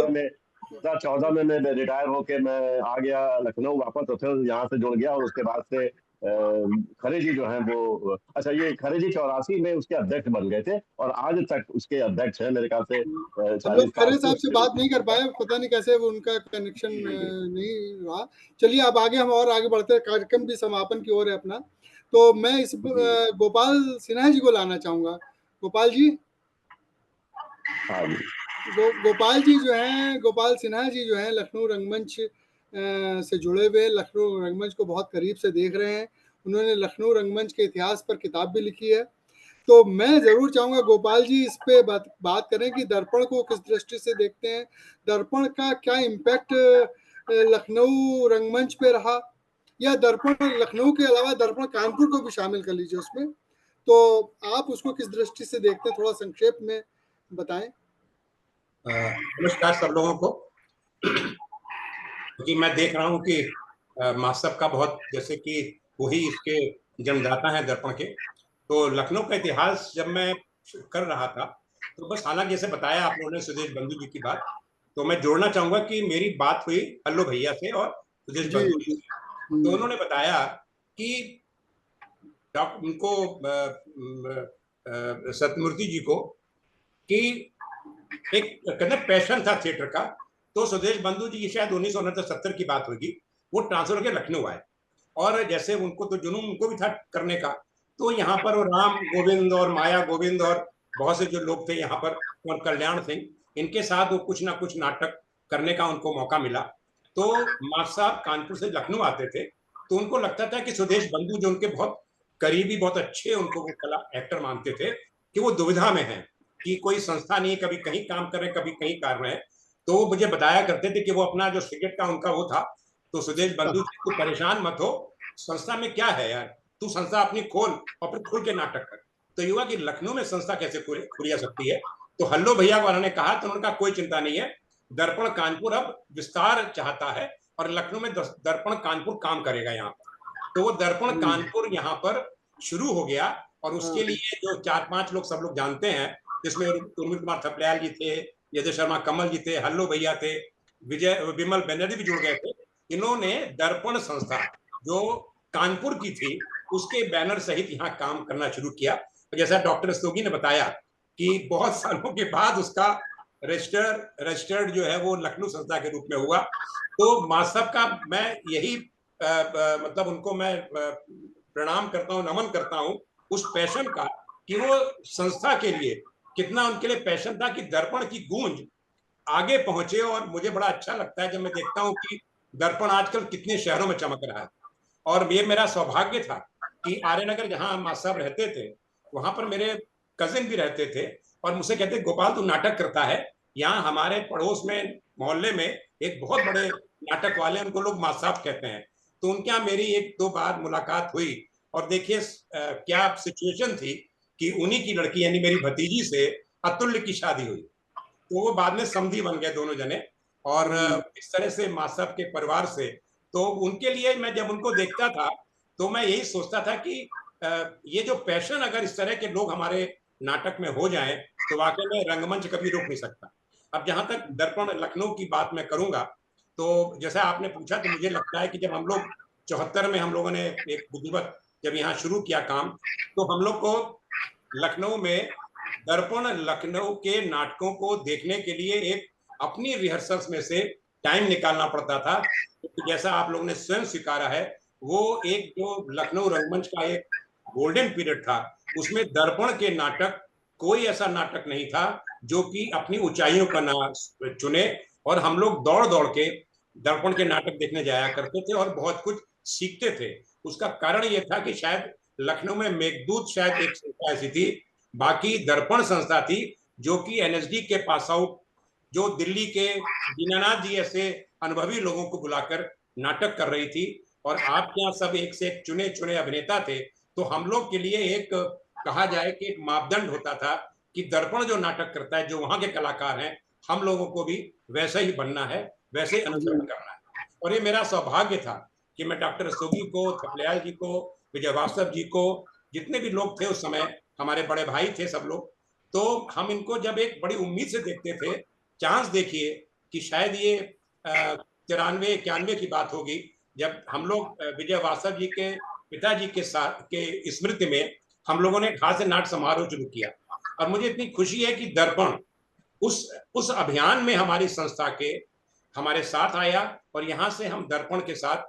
है। मैं 2014 में मैं रिटायर होके मैं आ गया लखनऊ वापस, तो फिर यहाँ से जुड़ गया, और उसके बाद से खरे जी जो है वो, अच्छा ये खरे जी 84 में उसके अध्यक्ष बन गए थे और आज तक उसके अध्यक्ष हैं मेरे ख्याल से। हम लोग खरे साहब से बात नहीं कर पाए, पता नहीं कैसे वो उनका कनेक्शन नहीं रहा। चलिए अब आगे हम और आगे बढ़ते हैं, कार्यक्रम भी समापन की ओर है अपना। तो मैं इस गोपाल सिन्हा जी को लाना चाहूंगा। गोपाल जी। गोपाल जी जो हैं, गोपाल सिन्हा जी जो हैं लखनऊ रंगमंच से जुड़े हुए, लखनऊ रंगमंच को बहुत करीब से देख रहे हैं। उन्होंने लखनऊ रंगमंच के इतिहास पर किताब भी लिखी है। तो मैं जरूर चाहूंगा गोपाल जी इस पे बात करें कि दर्पण को किस दृष्टि से देखते हैं, दर्पण का क्या इम्पैक्ट लखनऊ रंगमंच पे रहा, या दर्पण लखनऊ के अलावा दर्पण कानपुर को भी शामिल कर लीजिए उसमें। तो आप उसको किस दृष्टि से देखते हैं, थोड़ा संक्षेप में बताएं। नमस्कार सब लोगों को। क्योंकि मैं देख रहा हूँ कि मास्टर का बहुत, जैसे कि वही इसके जन्मदाता हैं दर्पण के, तो लखनऊ का इतिहास जब मैं कर रहा था तो बस, हालांकि जैसे बताया आप लोगों ने सुदेश बंधु जी की बात, तो मैं जोड़ना चाहूंगा कि मेरी बात हुई हल्लो भैया से और सुदेश बंधु जी से, तो उन्होंने बताया कि उनको सत्यमूर्ति जी को कि एक कहते पैशन था थिएटर का, तो सुदेश बंधु जी की शायद 1969-70 की बात होगी, वो ट्रांसफर के लखनऊ आए और जैसे उनको तो जुनून उनको भी था करने का, तो यहाँ पर वो राम गोविंद और माया गोविंद और बहुत से जो लोग थे यहाँ पर और कल्याण सिंह, इनके साथ वो कुछ ना कुछ नाटक करने का उनको मौका मिला। तो मास्टर साहब कानपुर से लखनऊ आते थे तो उनको लगता था कि सुदेश बंधु जो उनके बहुत करीबी बहुत अच्छे उनको वो कला एक्टर मानते थे कि वो दुविधा में हैं कि कोई संस्था नहीं, कभी कहीं काम कर रहे कभी कहीं कर रहे हैं। तो वो मुझे बताया करते थे कि वो अपना जो सिगरेट का उनका वो था, तो सुदेश बंधु तू परेशान मत हो, संस्था में क्या है यार, तू संस्था अपनी खोल और फिर खुल के नाटक कर। तो युवा कि लखनऊ में संस्था कैसे खुली जा सकती है। तो हल्लो भैया वाला ने कहा, तो उन्होंने कहा कोई चिंता नहीं है, दर्पण कानपुर अब विस्तार चाहता है और लखनऊ में दर्पण कानपुर काम करेगा यहाँ पर। तो वो दर्पण कानपुर यहाँ पर शुरू हो गया और उसके लिए जो 4-5 लोग सब लोग जानते हैं, जिसमें उर्मिल कुमार थपलियाल जी थे, यदु शर्मा कमल जी थे, हल्लो भैया थे, विमल बनर्जी भी जुड़ गए थे। इन्होंने दर्पण संस्था जो कानपुर की थी उसके बैनर सहित यहाँ काम करना शुरू किया। जैसा डॉक्टर रस्तोगी ने बताया कि बहुत सालों के बाद उसका रजिस्टर्ड जो है वो लखनऊ संस्था के रूप में हुआ। तो मास्टर का मैं यही मतलब उनको मैं प्रणाम करता हूँ, नमन करता हूँ उस पैशन का कि वो संस्था के लिए कितना उनके लिए पैशन था कि दर्पण की गूंज आगे पहुंचे। और मुझे बड़ा अच्छा लगता है जब मैं देखता हूँ कि दर्पण आजकल कितने शहरों में चमक रहा है। और ये मेरा सौभाग्य था कि आर्यनगर जहाँ मास्टर साहब रहते थे वहां पर मेरे कजिन भी रहते थे और मुझसे कहते गोपाल तू नाटक करता है, यहाँ हमारे पड़ोस में मोहल्ले में एक बहुत बड़े नाटक वाले उनको लोग मास्टर साहब कहते हैं। तो उनके यहाँ मेरी 1-2 बार मुलाकात हुई और देखिए क्या सिचुएशन थी कि उन्हीं की लड़की यानी मेरी भतीजी से अतुल्य की शादी हुई। तो वो बाद में समधी बन गए दोनों जने और इस तरह से मास्टर साहब के परिवार से। तो उनके लिए मैं जब उनको देखता था तो मैं यही सोचता था कि ये जो पैशन अगर इस तरह के लोग हमारे नाटक में हो जाएं तो वाकई में रंगमंच कभी रोक नहीं सकता। अब जहां तक दर्पण लखनऊ की बात मैं करूंगा तो जैसा आपने पूछा तो मुझे लगता है कि जब हम लोग 74 में हम लोगों ने एक विधिवत जब यहाँ शुरू किया काम तो हम लोग को लखनऊ में दर्पण लखनऊ के नाटकों को देखने के लिए एक अपनी रिहर्सल्स में से टाइम निकालना पड़ता था। तो जैसा आप लोगों ने स्वयं स्वीकारा है वो एक जो लखनऊ रंगमंच का एक गोल्डन पीरियड था उसमें दर्पण के नाटक कोई ऐसा नाटक नहीं था जो कि अपनी ऊंचाइयों का ना चुने। और हम लोग दौड़ दौड़ के दर्पण के नाटक देखने जाया करते थे और बहुत कुछ सीखते थे। उसका कारण ये था कि शायद लखनऊ में मेघदूत शायद एक संस्था ऐसी थी, बाकी दर्पण संस्था थी जो कि एनएसडी के पास आउट जो दिल्ली के दीनानाथ जी ऐसे अनुभवी लोगों को बुलाकर नाटक कर रही थी। और आपके यहाँ सब एक से एक चुने चुने अभिनेता थे। तो हम लोग के लिए एक कहा जाए कि एक मापदंड होता था कि दर्पण जो नाटक करता है जो वहां के कलाकार हैं हम लोगों को भी वैसे ही बनना है, वैसे अनुसरण करना है। और ये मेरा सौभाग्य था कि मैं डॉक्टर रस्तोगी को, थपलियाल जी को, विजय वास्तव जी को, जितने भी लोग थे उस समय हमारे बड़े भाई थे सब लोग, तो हम इनको जब एक बड़ी उम्मीद से देखते थे। चांस देखिए कि शायद ये 93-91 की बात होगी जब हम लोग विजय वास्तव जी के पिताजी के साथ के स्मृति में हम लोगों ने हास्य नाट्य समारोह शुरू किया। और मुझे इतनी खुशी है कि दर्पण उस अभियान में हमारी संस्था के हमारे साथ आया और यहाँ से हम दर्पण के साथ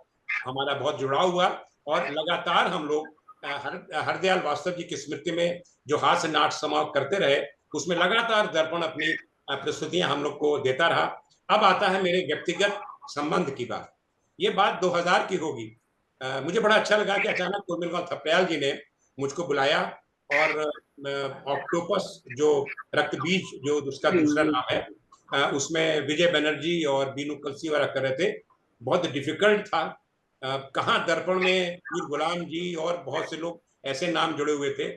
हमारा बहुत जुड़ाव हुआ और लगातार हम लोग हरदयाल वास्तव जी की स्मृति में जो हास्य नाट्य समारोह करते रहे उसमें लगातार दर्पण अपनी प्रस्तुतियां हम लोग को देता रहा। अब आता है मेरे व्यक्तिगत संबंध की बात। ये बात 2000 की होगी। मुझे बड़ा अच्छा लगा कि अचानक उर्मिल कुमार थपलियाल जी ने मुझको बुलाया और ऑक्टोपस जो रक्त बीज जो उसका दूसरा नाम है उसमें विजय बनर्जी और बीनू कलसीवाला कर रहे थे। बहुत डिफिकल्ट था। कहाँ दर्पण में वीर गुलाम जी और बहुत से लोग ऐसे नाम जुड़े हुए थे।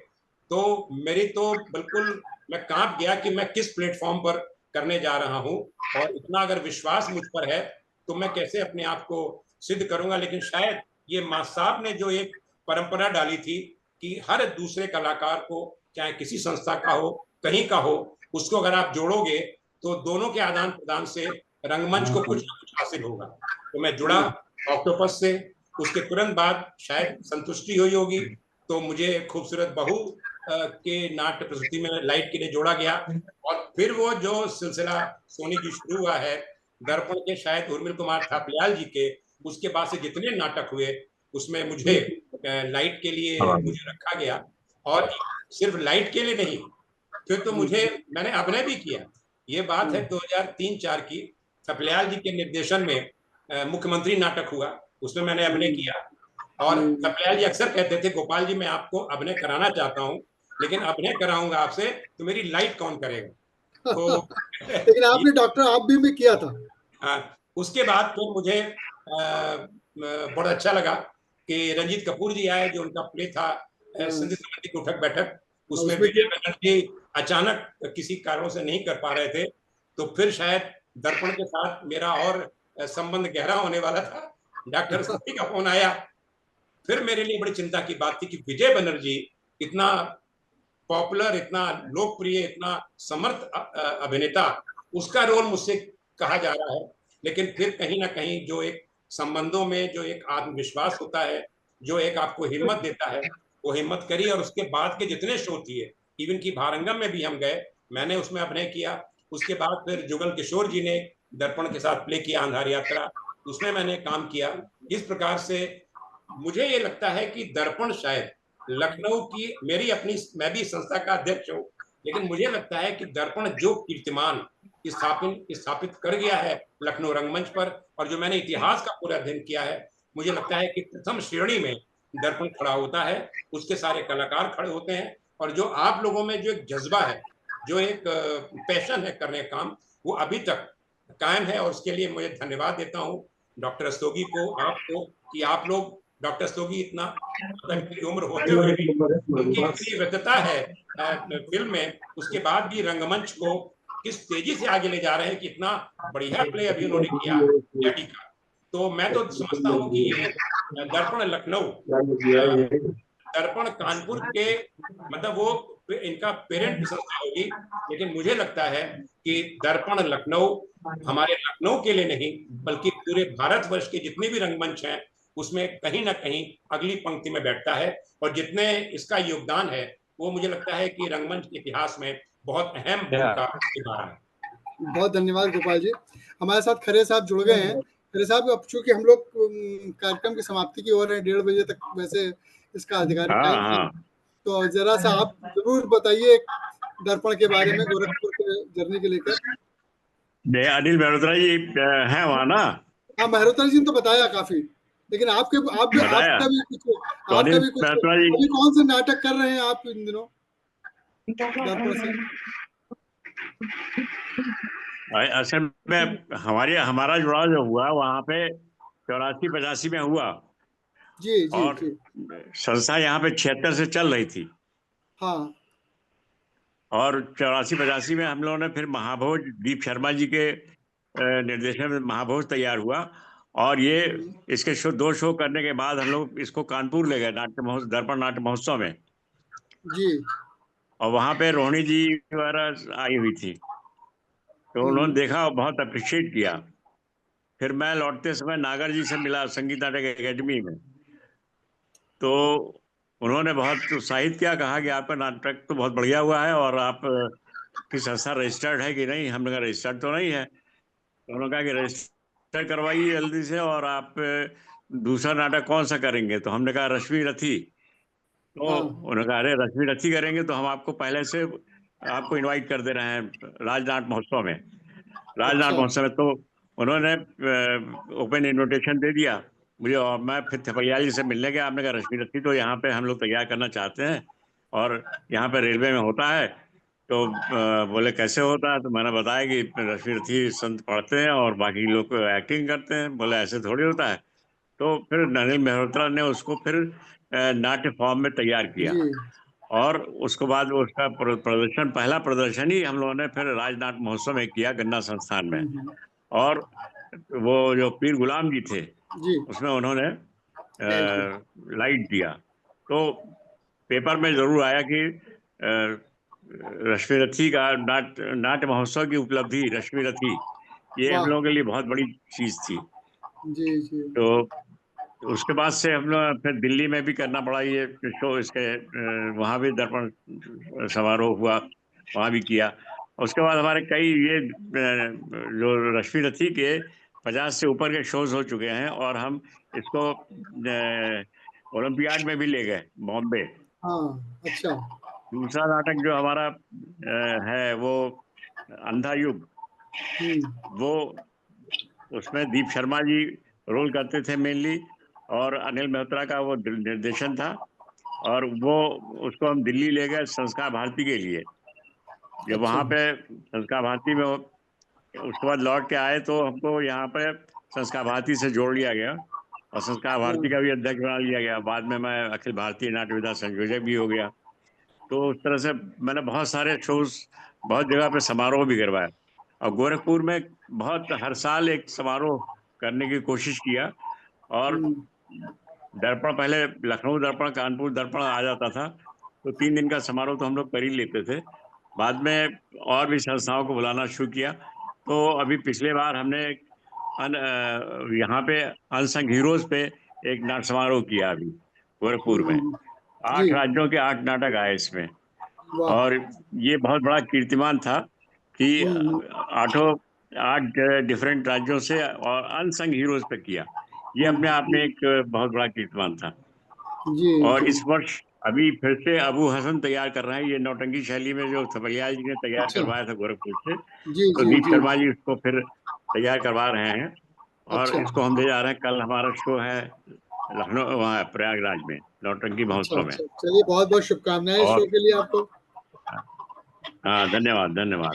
तो मेरी तो बिल्कुल मैं कांप गया कि मैं किस प्लेटफॉर्म पर करने जा रहा हूँ और इतना अगर विश्वास मुझ पर है तो मैं कैसे अपने आप को सिद्ध करूंगा। लेकिन शायद ये मास्टर साहब ने जो एक परंपरा डाली थी कि हर दूसरे कलाकार को चाहे किसी संस्था का हो कहीं का हो उसको अगर आप जोड़ोगे तो दोनों के आदान प्रदान से रंगमंच को कुछ ना कुछ हासिल होगा। तो मैं जुड़ा ऑक्टोपस से। उसके तुरंत बाद शायद संतुष्टि हुई होगी तो मुझे खूबसूरत बहू के नाट्य प्रस्तुति में लाइट के लिए जोड़ा गया और फिर वो जो सिलसिला सोनी जी शुरू हुआ है दर्पण के शायद उर्मिल कुमार थापलियाल जी के, उसके बाद से जितने नाटक हुए उसमें मुझे लाइट के लिए मुझे रखा गया, और सिर्फ लाइट के लिए नहीं, फिर तो मैंने अभिनय भी किया। ये बात है 2003-4 की, थापलियाल जी के निर्देशन में मुख्यमंत्री नाटक हुआ, उसमें मैंने अभिनय किया। और थापलियाल जी अक्सर कहते थे, गोपाल जी मैं आपको अभिनय कराना चाहता हूँ, लेकिन अभिनय कराऊंगा आपसे तो मेरी लाइट कौन करेगा। तो लेकिन आपने डॉक्टर आप भी किया था। उसके बाद फिर मुझे बड़ा अच्छा लगा कि रंजीत कपूर जी आए, जो उनका प्ले था संधि समिति की उठक बैठक, उसमें विजय बनर्जी अचानक किसी कारणों से नहीं कर पा रहे थे, तो फिर शायद दर्पण के साथ मेरा और संबंध गहरा होने वाला था। डॉक्टर सती का फोन आया, फिर मेरे लिए बड़ी चिंता की बात थी कि विजय बनर्जी इतना पॉपुलर, इतना लोकप्रिय, इतना समर्थ अभिनेता, उसका रोल मुझसे कहा जा रहा है। लेकिन फिर कहीं ना कहीं जो एक संबंधों में जो एक आत्मविश्वास होता है, जो एक आपको हिम्मत देता है, वो हिम्मत करी। और उसके बाद के जितने शो किए, इवन की भारंगम में भी हम गए, मैंने उसमें अभिनय किया। उसके बाद फिर जुगल किशोर जी ने दर्पण के साथ प्ले किया अंधार यात्रा, उसमें मैंने काम किया। इस प्रकार से मुझे ये लगता है कि दर्पण शायद लखनऊ की, मेरी अपनी, मैं भी संस्था का अध्यक्ष हूँ, लेकिन मुझे लगता है कि दर्पण जो कीर्तिमान स्थापित कर गया है लखनऊ रंगमंच पर, और जो मैंने इतिहास का पूरा अध्ययन किया है, मुझे लगता है कि प्रथम श्रेणी में दर्पण खड़ा होता है, उसके सारे कलाकार खड़े होते हैं, और जो आप लोगों में जो एक जज्बा है, जो एक पैशन है करने का काम, वो अभी तक कायम है। और उसके लिए मुझे धन्यवाद देता हूँ डॉक्टर रस्तोगी को, आपको, कि आप लोग, डॉक्टर रस्तोगी इतना उम्र होते हुए भी उनकी इतनी व्यस्तता है फिल्म में, उसके बाद भी रंगमंच को किस तेजी से आगे ले जा रहे हैं कि इतना बढ़िया प्ले अभी उन्होंने किया डैडी का। तो मैं तो समझता हूँ कि ये दर्पण लखनऊ, दर्पण कानपुर के, मतलब वो इनका पेरेंट संस्था होगी, लेकिन मुझे लगता है कि दर्पण लखनऊ हमारे लखनऊ के लिए नहीं, बल्कि पूरे भारतवर्ष के जितने भी रंगमंच हैं उसमें कहीं ना कहीं अगली पंक्ति में बैठता है। और जितने इसका योगदान है, वो मुझे लगता है कि रंगमंच के इतिहास में बहुत अहम भूमिका निभा रहा है। बहुत धन्यवाद गोपाल जी। हमारे साथ खरे साहब जुड़ गए हैं। खरे साहब, अब चूंकि हम लोग कार्यक्रम की समाप्ति की ओर है, 1:30 बजे तक वैसे इसका आधिकारिक टाइम है, तो जरा सा आप जरूर बताइए दर्पण के बारे में, गोरखपुर के जर्नी के लेकर। अनिल मेहरोत्रा जी है वहाँ ना? हाँ, मेहरोत्रा जी ने तो बताया काफी, लेकिन आपका भी कुछ अभी कौन से नाटक कर रहे हैं आप इन दिनों दर्पण से? असल में हमारा जुड़ाव जो हुआ वहाँ पे 84-85 में हुआ। जी जी और जी। संस्था यहाँ पे 76 से चल रही थी। हाँ। और 84-85 में हम लोगों ने फिर महाभोज, दीप शर्मा जी के निर्देशन में महाभोज तैयार हुआ। और ये इसके 2 शो करने के बाद हम लोग इसको कानपुर ले गए दर्पण नाट्य महोत्सव में जी। और वहाँ पे रोहिणी जी वगैरह आई हुई थी, तो उन्होंने देखा और बहुत अप्रिशिएट किया। फिर मैं लौटते समय नागर जी से मिला संगीत नाटक एकेडमी में, तो उन्होंने बहुत उत्साहित किया, कहा कि आपका नाटक तो बहुत बढ़िया हुआ है और आप की संस्था रजिस्टर्ड है कि नहीं। हमने कहा रजिस्टर्ड तो नहीं है। तो उन्होंने कहा कि रजिस्टर करवाइए जल्दी से, और आप दूसरा नाटक कौन सा करेंगे। तो हमने कहा रश्मि रथी। तो उन्होंने कहा अरे रश्मि रथी करेंगे तो हम आपको पहले से आपको इनवाइट कर दे रहे हैं राजनाट महोत्सव में। राजनाट महोत्सव में तो उन्होंने ओपन इन्विटेशन दे दिया मुझे, और मैं फिर थपलियाल जी से मिलने गया। आपने कहा रश्मि रथी तो यहाँ पे हम लोग तैयार करना चाहते हैं और यहाँ पे रेलवे में होता है। तो बोले कैसे होता है। तो मैंने बताया कि रश्मि रथी संत पढ़ते हैं और बाकी लोग एक्टिंग करते हैं। बोले ऐसे थोड़ी होता है। तो फिर अनिल मेहरोत्रा ने उसको फिर नाट्य फॉर्म में तैयार किया और उसके बाद उसका प्रदर्शन, पहला प्रदर्शन ही हम लोगों ने फिर राजनाट महोत्सव में किया गन्ना संस्थान में। और वो जो पीर गुलाम जी थे उसमें उन्होंने लाइट दिया। तो पेपर में जरूर आया कि रश्मि रथी का नाट्य महोत्सव की उपलब्धि रश्मि रथी, ये हम लोगों के लिए बहुत बड़ी चीज थी। जी जी। तो उसके बाद से हम लोग फिर दिल्ली में भी करना पड़ा ये शो, इसके वहाँ भी दर्पण समारोह हुआ, वहाँ भी किया। उसके बाद हमारे कई ये जो रश्मि रथी के 50 से ऊपर के शोज हो चुके हैं और हम इसको ओलंपियाड में भी ले गए बॉम्बे। हाँ, अच्छा। दूसरा नाटक जो हमारा है वो अंधा युग, वो उसमें दीप शर्मा जी रोल करते थे मेनली और अनिल मेहत्रा का वो निर्देशन था और वो उसको हम दिल्ली ले गए संस्कार भारती के लिए। जब वहाँ पे संस्कार भारती में उसके बाद लौट के आए तो हमको यहाँ पे संस्कार भारती से जोड़ लिया गया और संस्कार भारती का भी अध्यक्ष बना लिया गया। बाद में मैं अखिल भारतीय नाट्य विधा संयोजक भी हो गया। तो उस तरह से मैंने बहुत सारे शोज बहुत जगह पे समारोह भी करवाया और गोरखपुर में बहुत हर साल एक समारोह करने की कोशिश किया। और दर्पण पहले लखनऊ दर्पण, कानपुर दर्पण आ जाता था तो 3 दिन का समारोह तो हम लोग कर ही लेते थे। बाद में और भी संस्थाओं को बुलाना शुरू किया। तो अभी पिछले बार हमने यहाँ पे अनसंग हीरोज पे एक नाट्य समारोह किया अभी गोरखपुर में। 8 राज्यों के 8 नाटक आए इसमें और ये बहुत बड़ा कीर्तिमान था कि 8 डिफरेंट राज्यों से और अनसंग हीरोज पे किया। ये अपने आप में एक बहुत बड़ा कीर्तिमान था। और इस वर्ष अभी फिर से अबू हसन तैयार कर रहे हैं, ये नौटंकी शैली में जो थपलिया जी ने तैयार करवाया था गोरखपुर से, तो दीप शर्मा जी उसको फिर तैयार करवा रहे हैं और इसको हम ले जा रहे हैं। कल हमारा शो है लखनऊ, वहाँ प्रयागराज में नौटंकी महोत्सव में। चलिए, बहुत बहुत शुभकामनाएं शो के लिए आपको। हाँ, धन्यवाद धन्यवाद।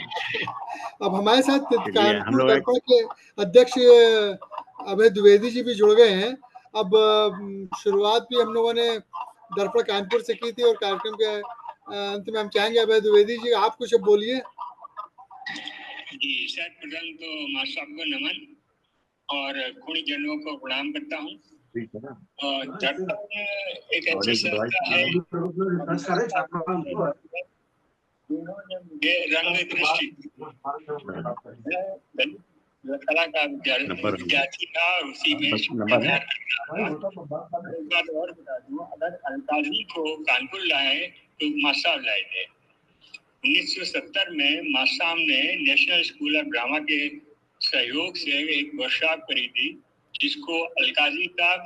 अब हमारे साथ हम कानपुर लोग दर्पण के अध्यक्ष अभय द्विवेदी जी भी जुड़ गए हैं। अब शुरुआत भी हम लोगों ने दर्पण कानपुर से की थी और कार्यक्रम के अंत में हम चाहेंगे अभय द्विवेदी जी आप कुछ बोलिए। जी, सर्वप्रथम तो मां साहब को नमन और गुणीजनों को प्रणाम करता हूँ। दर्पण एक ऐसी संस्था है रंग दृष्टि कला का विद्यार्थी था, उसी में और बता दूं, अगर अलकाजी को कानपुर लाए तो मासा लाए थे। 1970 में मासाम ने नेशनल स्कूल ऑफ ड्रामा के सहयोग से एक वर्कशॉप करी थी जिसको अलकाजी साहब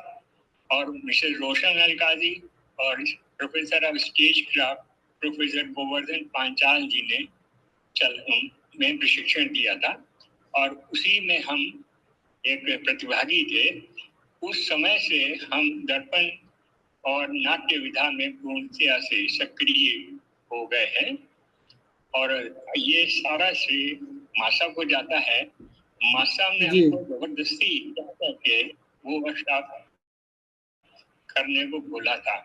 और मिसेस रोशन अलकाजी और professor of stage craft professor Govardhan Panchal ji ने में प्रशिक्षण दिया था और उसी में हम एक प्रतिभागी थे। उस समय से हम दर्पण और नाट्य विधा में पूर्णतया से सक्रिय हो गए हैं और ये सारा श्रेय मासा को जाता है। मासा ने हमको जबरदस्ती करके वो वर्कशॉप करने को बोला था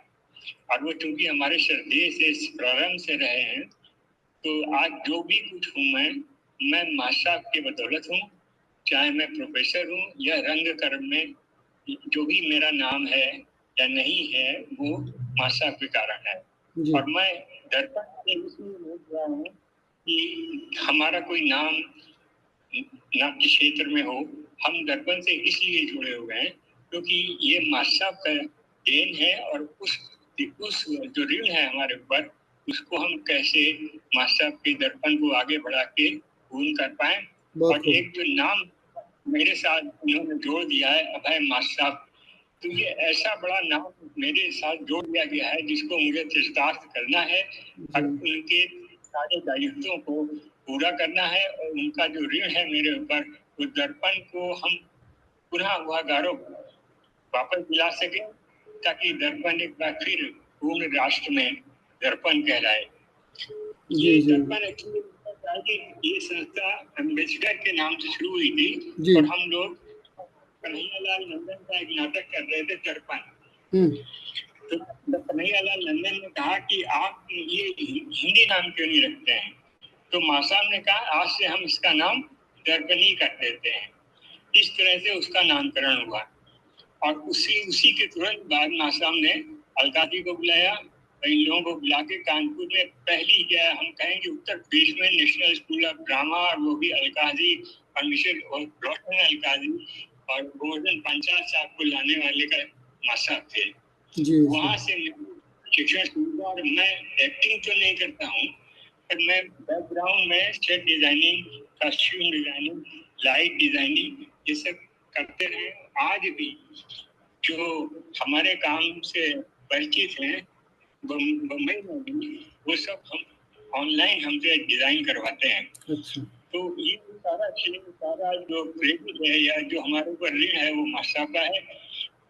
और वो चूंकि हमारे श्रद्धेय से प्रारंभ से रहे हैं तो आज जो भी कुछ हूँ मैं मासा के बदौलत हूँ। चाहे मैं प्रोफेसर हूँ या रंग कर्म में जो भी मेरा नाम है या नहीं है वो मासा के कारण है। और मैं दर्पण से इसलिए बोल रहा हूँ कि हमारा कोई नाम नाट्य क्षेत्र में हो, हम दर्पण से इसलिए जुड़े हुए हैं क्योंकि ये मासा का देन है और उस जो ऋण है हमारे ऊपर उसको हम कैसे मासा के दर्पण को आगे बढ़ा के पूर्ण कर पाए। और एक जो नाम मेरे साथ उन्होंने जोड़ दिया है अभय मासा, तो ये ऐसा बड़ा नाम मेरे साथ जोड़ दिया गया है जिसको मुझे चरितार्थ करना है और उनके सारे दायित्वों को पूरा करना है और उनका जो ऋण है मेरे ऊपर उस दर्पण को हम पुनः वह गौरव वापस दिला सके ताकि दर्पण एक बार फिर पूर्ण राष्ट्र में दर्पण कहलाए। ये दर्पण एक्चुअली ये संस्था अम्बेसडर के नाम से शुरू हुई थी और हम लोग कन्हैयालाल नंदन का एक नाटक कर रहे थे दर्पण। तो कन्हैयालाल नंदन ने कहा कि आप ये हिंदी नाम क्यों नहीं रखते हैं, तो मासाम ने कहा आज से हम इसका नाम दर्पणी कर देते हैं। इस तरह से उसका नामकरण हुआ और उसी के तुरंत बाद मासाम ने अलकाजी को बुलाया और इन लोगों को बुला के कानपुर में पहली क्या हम कहेंगे उत्तर प्रदेश में नेशनल स्कूल ऑफ ड्रामा और वो भी अलकाजी और मिसेस रोशन अलकाजी और गोवर्धन पांचाल साहब को लाने वाले का मासा थे। वहां से शिक्षण शुरू हुआ और मैं एक्टिंग तो नहीं करता हूँ पर मैं बैकग्राउंड में set designing, costume designing, light designing ये सब करते रहे। आज भी जो हमारे काम से परिचित हैं बम्बई में भी, वो सब हम ऑनलाइन हमसे डिजाइन करवाते हैं। अच्छा। तो ये सारा जो क्रेडिट है या जो हमारे ऊपर ऋण है वो मास्टर का है।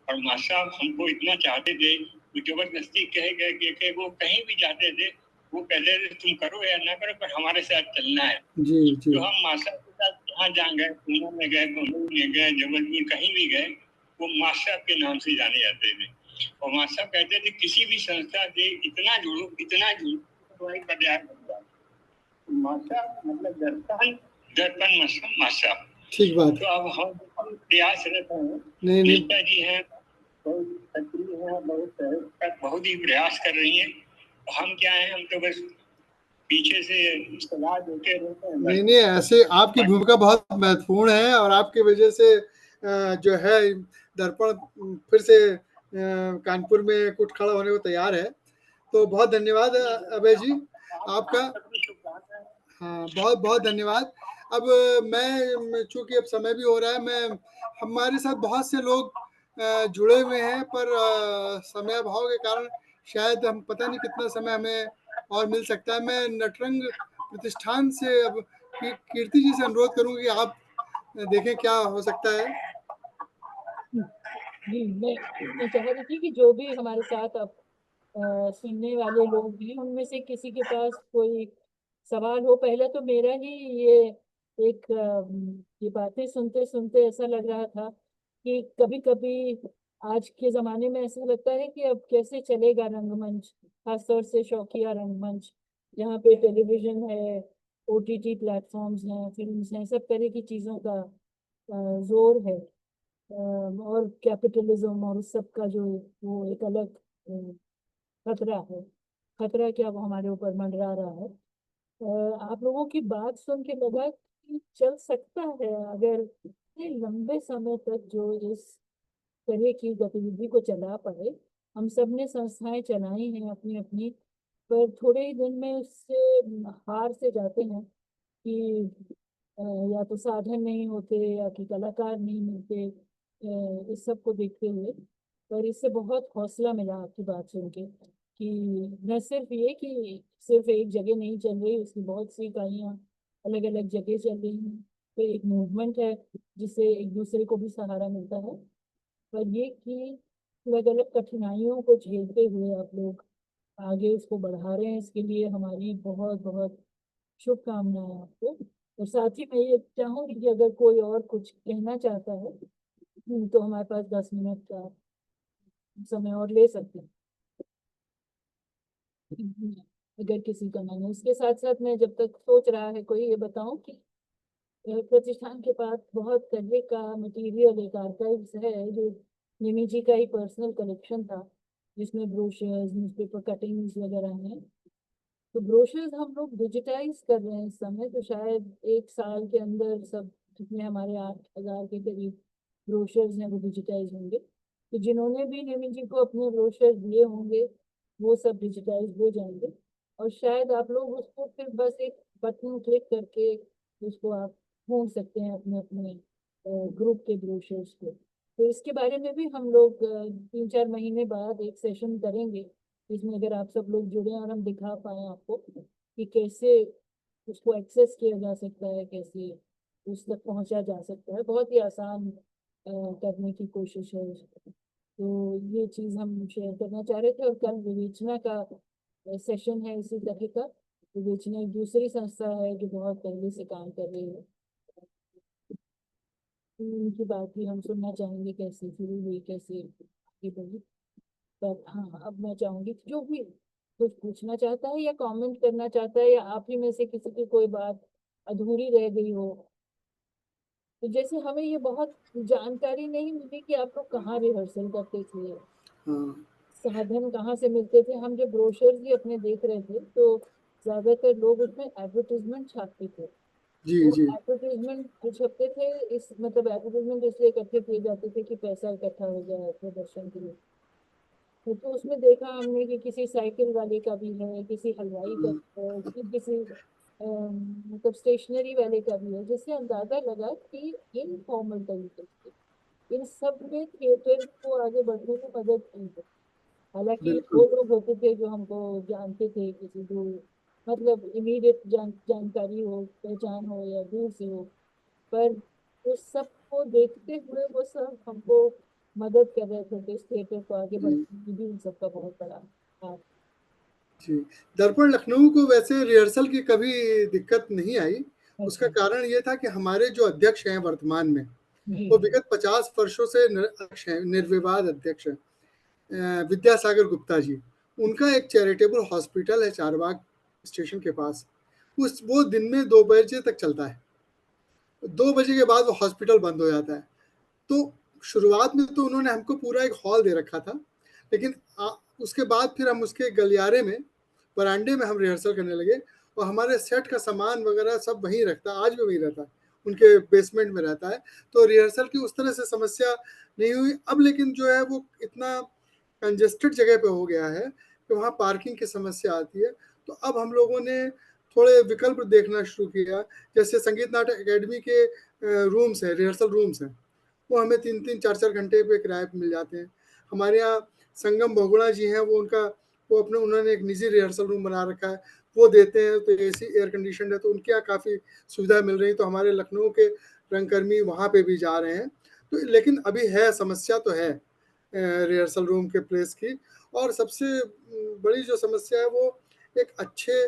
और मास्टर हमको इतना चाहते थे, वो जबरदस्ती कह गए कि वो कहीं भी जाते थे वो कहते थे तुम करो या ना करो पर हमारे साथ चलना है। जी जी। तो हम मास्टर के साथ जहाँ जहाँ गए, पुणे में गए, बम्बई में गए, जबलपुर कहीं भी गए, वो मास्टर के नाम से जाने जाते थे। और मास्टर कहते थे किसी भी संस्था से इतना जुड़ो तो एक प्रयास बनता है। मास्टर मतलब दर्पण मास्टर। ठीक बात। तो अब हम प्रयास रहते हैं। नहीं नीता जी हैं, बहुत सक्रिय हैं, बहुत ही प्रयास कर रही हैं। हम क्या हैं, हम तो बस पीछे से सलाह देते रहते हैं। नहीं, ऐसे आपकी भूमिका बहुत महत्वपूर्ण है और आपकी वजह से जो है दर्पण फिर से कानपुर में कुछ खड़ा होने को तैयार है। तो बहुत धन्यवाद अभय जी आपका। हाँ, बहुत बहुत धन्यवाद। अब मैं चूंकि अब समय भी हो रहा है, हमारे साथ बहुत से लोग जुड़े हुए हैं, पर समय अभाव के कारण शायद हम पता नहीं कितना समय हमें और मिल सकता है। मैं नटरंग प्रतिष्ठान से अब कीर्ति जी से अनुरोध करूंगी कि आप देखें क्या हो सकता है। जी, मैं चाह रही थी कि जो भी हमारे साथ अब सुनने वाले लोग हैं उनमें से किसी के पास कोई सवाल हो। पहले तो मेरा ही ये बातें सुनते सुनते ऐसा लग रहा था कि कभी कभी आज के जमाने में ऐसा लगता है कि अब कैसे चलेगा रंगमंच, खासतौर से शौकिया रंगमंच, जहाँ पे टेलीविजन है, ओटीटी प्लेटफॉर्म्स हैं, फिल्म्स हैं, सब तरह की चीजों का जोर है। और कैपिटलिज्म और उस सब का जो वो एक अलग खतरा है। खतरा क्या, वो हमारे ऊपर मंडरा रहा है। आप लोगों की बात सुन के लगा कि चल सकता है अगर इतने लंबे समय तक जो इस तरह की गतिविधि को चला पाए। हम सब ने संस्थाएं चलाई हैं अपनी अपनी, पर थोड़े ही दिन में उससे हार से जाते हैं कि या तो साधन नहीं होते या कि कलाकार नहीं मिलते, इस सब को देखते हुए। पर इससे बहुत हौसला मिला आपकी बात सुन के कि न सिर्फ ये कि सिर्फ एक जगह नहीं चल रही, उसकी बहुत सी इकाइयाँ अलग अलग जगह चल रही हैं। तो एक मूवमेंट है जिससे एक दूसरे को भी सहारा मिलता है। पर ये कि अलग अलग कठिनाइयों को झेलते हुए आप लोग आगे उसको बढ़ा रहे हैं, इसके लिए हमारी बहुत बहुत शुभकामनाएं आपको। और साथ ही मैं ये चाहूंगी कि अगर कोई और कुछ कहना चाहता है तो हमारे पास 10 मिनट का समय और ले सकते हैं अगर किसी का मन है। इसके साथ साथ मैं जब तक सोच रहा है कोई, ये बताऊं कि प्रतिष्ठान के पास बहुत तरह का मटेरियल, एक आर्काइव्स है जो निमी जी का ही पर्सनल कलेक्शन था, जिसमें ब्रोशर्स, न्यूज़पेपर कटिंग्स वगैरह हैं। तो ब्रोशर्स हम लोग डिजिटाइज कर रहे हैं इस समय, तो शायद 1 साल के अंदर सब जितने हमारे 8,000 के करीब ब्रोशर्स हैं वो डिजिटाइज होंगे। तो जिन्होंने भी निमी जी को अपने ब्रोशर्स दिए होंगे वो सब डिजिटाइज हो जाएंगे। और शायद आप लोग उसको फिर बस एक बटन क्लिक करके उसको आप ढूंढ सकते हैं अपने अपने ग्रुप के ब्रोशर्स को। तो इसके बारे में भी हम लोग 3-4 महीने बाद एक सेशन करेंगे, इसमें अगर आप सब लोग जुड़े और हम दिखा पाए आपको कि कैसे उसको एक्सेस किया जा सकता है, कैसे उस तक पहुंचा जा सकता है। बहुत ही आसान करने की कोशिश है उसको। तो ये चीज़ हम शेयर करना चाह रहे थे। और कल विवेचना का सेशन है इसी तरह का। विवेचना एक दूसरी संस्था है जो बहुत पहले से काम कर रही है, उनकी बात भी हम सुनना चाहेंगे, कैसे शुरू हुई, कैसे आगे बढ़ी। पर हाँ, अब मैं चाहूंगी कि जो भी कुछ पूछना चाहता है या कमेंट करना चाहता है, या आप ही में से किसी की कोई बात अधूरी रह गई हो, तो जैसे हमें ये बहुत जानकारी नहीं मिली कि आप लोग कहाँ रिहर्सल करते थे, साधन कहाँ से मिलते थे। हम जब ब्रोशर्स भी अपने देख रहे थे तो ज्यादातर लोग उसमें एडवर्टीजमेंट छापते थे। जी तो जी। एडवर्टीजमेंट जो छपते थे, इस मतलब एडवर्टीजमेंट इसलिए इकट्ठे किए जाते थे कि पैसा इकट्ठा हो जाए प्रदर्शन के लिए। तो उसमें देखा हमने कि किसी साइकिल वाले का भी है, किसी हलवाई का है, किसी मतलब स्टेशनरी वाले का भी है, जिससे अंदाजा लगा कि इनफॉर्मल तरीके से इन सब में थिएटर को आगे बढ़ने में मदद की है। हालांकि बिल्कुल वो लोग होते थे जो हमको जानते थे किसी दूर, मतलब इमीडिएट जानकारी हो, पहचान हो या दूर से हो, पर उस सब को देखते हुए वो सब हमको मदद कर रहे थे, तो इस थिएटर को आगे जी बढ़ने में भी उन सबका बहुत बड़ा हाथ। जी। दर्पण लखनऊ को वैसे रिहर्सल की कभी दिक्कत नहीं आई। उसका अच्छा। कारण ये था कि हमारे जो अध्यक्ष हैं वर्तमान में, जी वो जी। विगत 50 वर्षों से अध्यक्ष हैं, निर्विवाद अध्यक्ष हैं, विद्यासागर गुप्ता जी। उनका एक चैरिटेबल हॉस्पिटल है चारबाग स्टेशन के पास। वो दिन में 2 बजे तक चलता है। 2 बजे के बाद वो हॉस्पिटल बंद हो जाता है। तो शुरुआत में तो उन्होंने हमको पूरा एक हॉल दे रखा था, लेकिन उसके बाद फिर हम उसके गलियारे में, बरामदे में हम रिहर्सल करने लगे, और हमारे सेट का सामान वगैरह सब वहीं रखता है, आज भी वहीं रहता है, उनके बेसमेंट में रहता है। तो रिहर्सल की उस तरह से समस्या नहीं हुई। अब लेकिन जो है वो इतना कंजेस्टेड जगह पे हो गया है कि वहाँ पार्किंग की समस्या आती है। तो अब हम लोगों ने थोड़े विकल्प देखना शुरू किया, जैसे संगीत नाटक अकेडमी के रूम्स हैं, रिहर्सल रूम्स हैं, वो हमें 3-3 4-4 घंटे पे किराए पे मिल जाते हैं। हमारे यहाँ संगम बहुगुणा जी हैं, वो अपने उन्होंने एक निजी रिहर्सल रूम बना रखा है, वो देते हैं, तो एसी एयर कंडीशन है, तो उनके यहाँ काफ़ी सुविधा मिल रही है। तो हमारे लखनऊ के रंगकर्मी वहाँ पे भी जा रहे हैं। तो लेकिन अभी है, समस्या तो है रिहर्सल रूम के प्लेस की। और सबसे बड़ी जो समस्या है वो एक अच्छे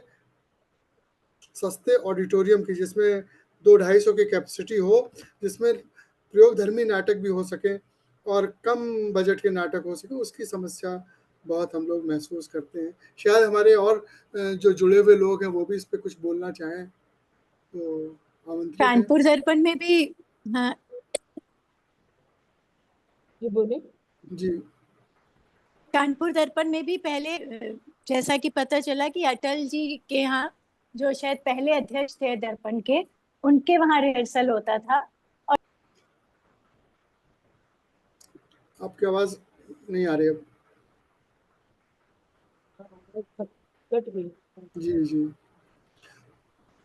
सस्ते ऑडिटोरियम की, जिसमें 200-250 की कैपेसिटी हो, जिसमें प्रयोगधर्मी नाटक भी हो सके और कम बजट के नाटक हो सके, उसकी समस्या बहुत हम लोग महसूस करते हैं। शायद हमारे और जो जुड़े हुए लोग हैं वो भी इस पे कुछ बोलना चाहें तो आमंत्रित हैं। कानपुर दर्पण में भी, हाँ जी बोले। जी कानपुर दर्पण में भी पहले जैसा कि पता चला कि अटल जी के यहाँ, जो शायद पहले अध्यक्ष थे दर्पण के, उनके वहाँ रिहर्सल होता था। और आपकी आवाज़ नहीं आ रही अब। कट गई। जी जी।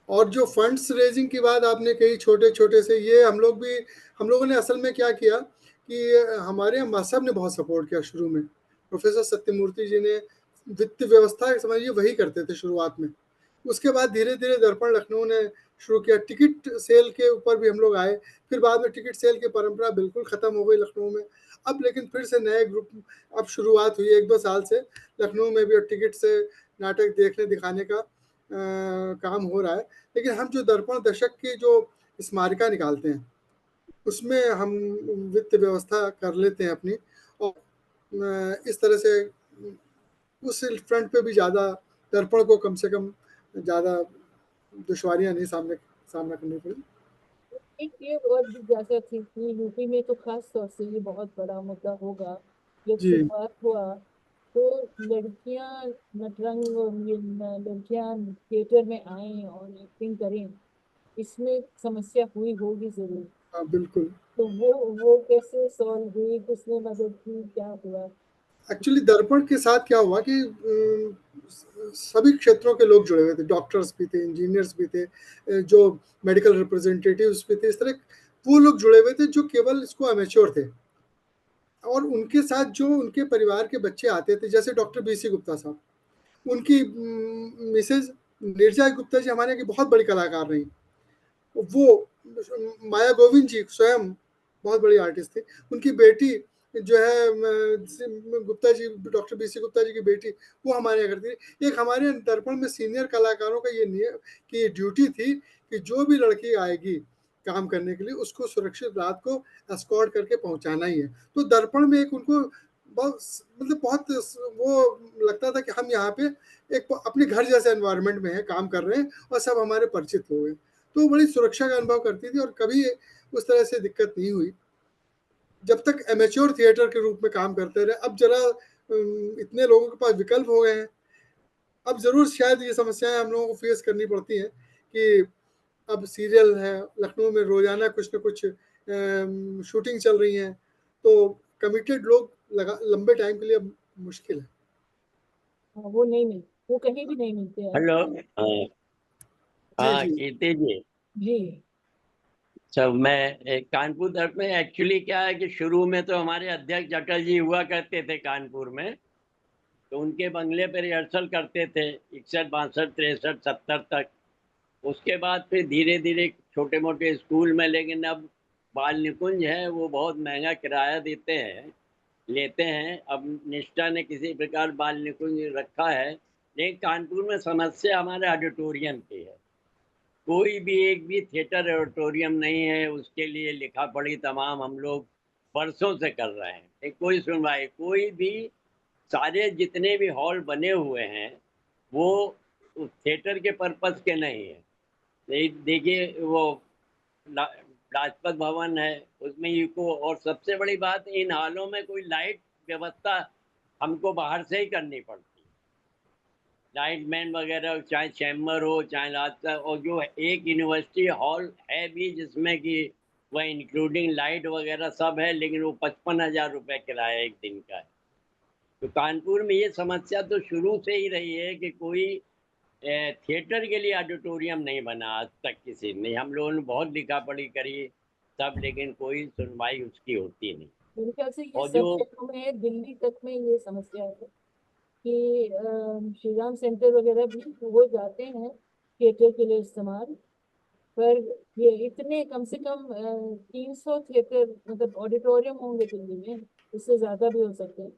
और जो फंड्स रेजिंग की बात आपने कही, छोटे छोटे से, ये हम लोगों ने असल में क्या किया कि हमारे यहाँ मसाब ने बहुत सपोर्ट किया शुरू में। प्रोफेसर सत्यमूर्ति जी ने वित्त व्यवस्था समझिए वही करते थे शुरुआत में। उसके बाद धीरे धीरे दर्पण लखनऊ ने शुरू किया, टिकट सेल के ऊपर भी हम लोग आए। फिर बाद में टिकट सेल की परंपरा बिल्कुल ख़त्म हो गई लखनऊ में। अब लेकिन फिर से नए ग्रुप अब शुरुआत हुई 1-2 साल से लखनऊ में भी टिकट से नाटक देखने दिखाने का काम हो रहा है। लेकिन हम जो दर्पण दशक की जो स्मारिका निकालते हैं, उसमें हम वित्त व्यवस्था कर लेते हैं अपनी, और इस तरह से उस फ्रंट पे भी ज़्यादा दर्पण को कम से कम ज़्यादा दुश्वारियां नहीं सामना करनी पड़ी। एक ये और जिज्ञासा थी कि यूपी में तो खास तौर से ये बहुत बड़ा मुद्दा होगा। जब जी शुरुआत हुआ तो लड़कियां नटरंग और ये लड़कियां थिएटर में आए और एक्टिंग करें, इसमें समस्या हुई होगी जरूर। हाँ बिल्कुल। तो वो कैसे सॉल्व हुई, किसने मदद की, क्या हुआ? एक्चुअली दर्पण के साथ क्या हुआ कि सभी क्षेत्रों के लोग जुड़े हुए थे, डॉक्टर्स भी थे, इंजीनियर्स भी थे, जो मेडिकल रिप्रेजेंटेटिव्स भी थे, इस तरह वो लोग जुड़े हुए थे जो केवल इसको अमेच्योर थे। और उनके साथ जो उनके परिवार के बच्चे आते थे, जैसे डॉक्टर बीसी गुप्ता साहब, उनकी मिसेज नीरजा गुप्ता जी हमारे यहाँ की बहुत बड़ी कलाकार रही। वो माया गोविंद जी स्वयं बहुत बड़ी आर्टिस्ट थी। उनकी बेटी जो है गुप्ता जी, डॉक्टर बीसी गुप्ता जी की बेटी, वो हमारे यहाँ करती थी। एक हमारे दर्पण में सीनियर कलाकारों का ये नियम की ड्यूटी थी कि जो भी लड़की आएगी काम करने के लिए, उसको सुरक्षित रात को एस्कॉर्ट करके पहुंचाना ही है। तो दर्पण में एक उनको बहुत मतलब बहुत वो लगता था कि हम यहाँ पे एक अपने घर जैसे एनवायरनमेंट में है, काम कर रहे हैं और सब हमारे परिचित हो गए। तो बड़ी सुरक्षा का अनुभव करती थी और कभी उस तरह से दिक्कत नहीं हुई, जब तक एमेच्योर थिएटर के रूप में काम करते रहे। अब जरा इतने लोगों के पास विकल्प हो गए हैं, अब जरूर शायद ये समस्याएं हम लोगों को फेस करनी पड़ती हैं कि अब सीरियल है लखनऊ में, रोजाना कुछ न कुछ शूटिंग चल रही है, तो कमिटेड लोग लंबे टाइम के लिए अब मुश्किल है। वो नहीं मिल, वो कहीं भी नहीं मिलते हैं। हेलो। हाँ जी कीर्ति जी। जी सब मैं कानपुर दर्पण में एक्चुअली क्या है कि शुरू में तो हमारे अध्यक्ष अटल जी हुआ करते थे कानपुर में, तो उनके बंगले पर रिहर्सल करते थे 61, 62, 63, 70 तक। उसके बाद फिर धीरे धीरे छोटे मोटे स्कूल में, लेकिन अब बाल निकुंज है वो बहुत महंगा किराया लेते हैं। अब निष्ठा ने किसी प्रकार बाल निकुंज रखा है, लेकिन कानपुर में समस्या हमारे ऑडिटोरियम की है। कोई भी एक भी थिएटर ऑडिटोरियम नहीं है, उसके लिए लिखा पढ़ी तमाम हम लोग वर्षों से कर रहे हैं, लेकिन कोई सुनवाई, कोई भी, सारे जितने भी हॉल बने हुए हैं वो थिएटर के पर्पस के नहीं है। देखिए वो राजपथ भवन है, उसमें इको, और सबसे बड़ी बात इन हॉलों में कोई लाइट व्यवस्था हमको बाहर से ही करनी पड़ती है। लाइट मैन वगैरह, चाहे चैम्बर हो चाहे रास्ता, और जो एक यूनिवर्सिटी हॉल है भी जिसमें कि वह इंक्लूडिंग लाइट वगैरह सब है, लेकिन वो 55,000 रुपये किराया एक दिन का है। तो कानपुर में ये समस्या तो शुरू से ही रही है कि कोई थिएटर के लिए ऑडिटोरियम नहीं बना आज तक किसी ने। हम लोगों ने बहुत लिखा पढ़ी करी सब, लेकिन कोई सुनवाई उसकी होती नहीं। मेरे ख्याल से ये और सब जो क्षेत्रों में है, दिल्ली तक में ये समस्या है कि श्री राम सेंटर वगैरह भी वो जाते हैं थिएटर के लिए इस्तेमाल, पर ये इतने कम से कम 300 थिएटर मतलब ऑडिटोरियम होंगे दिल्ली में, इससे ज्यादा भी हो सकते हैं,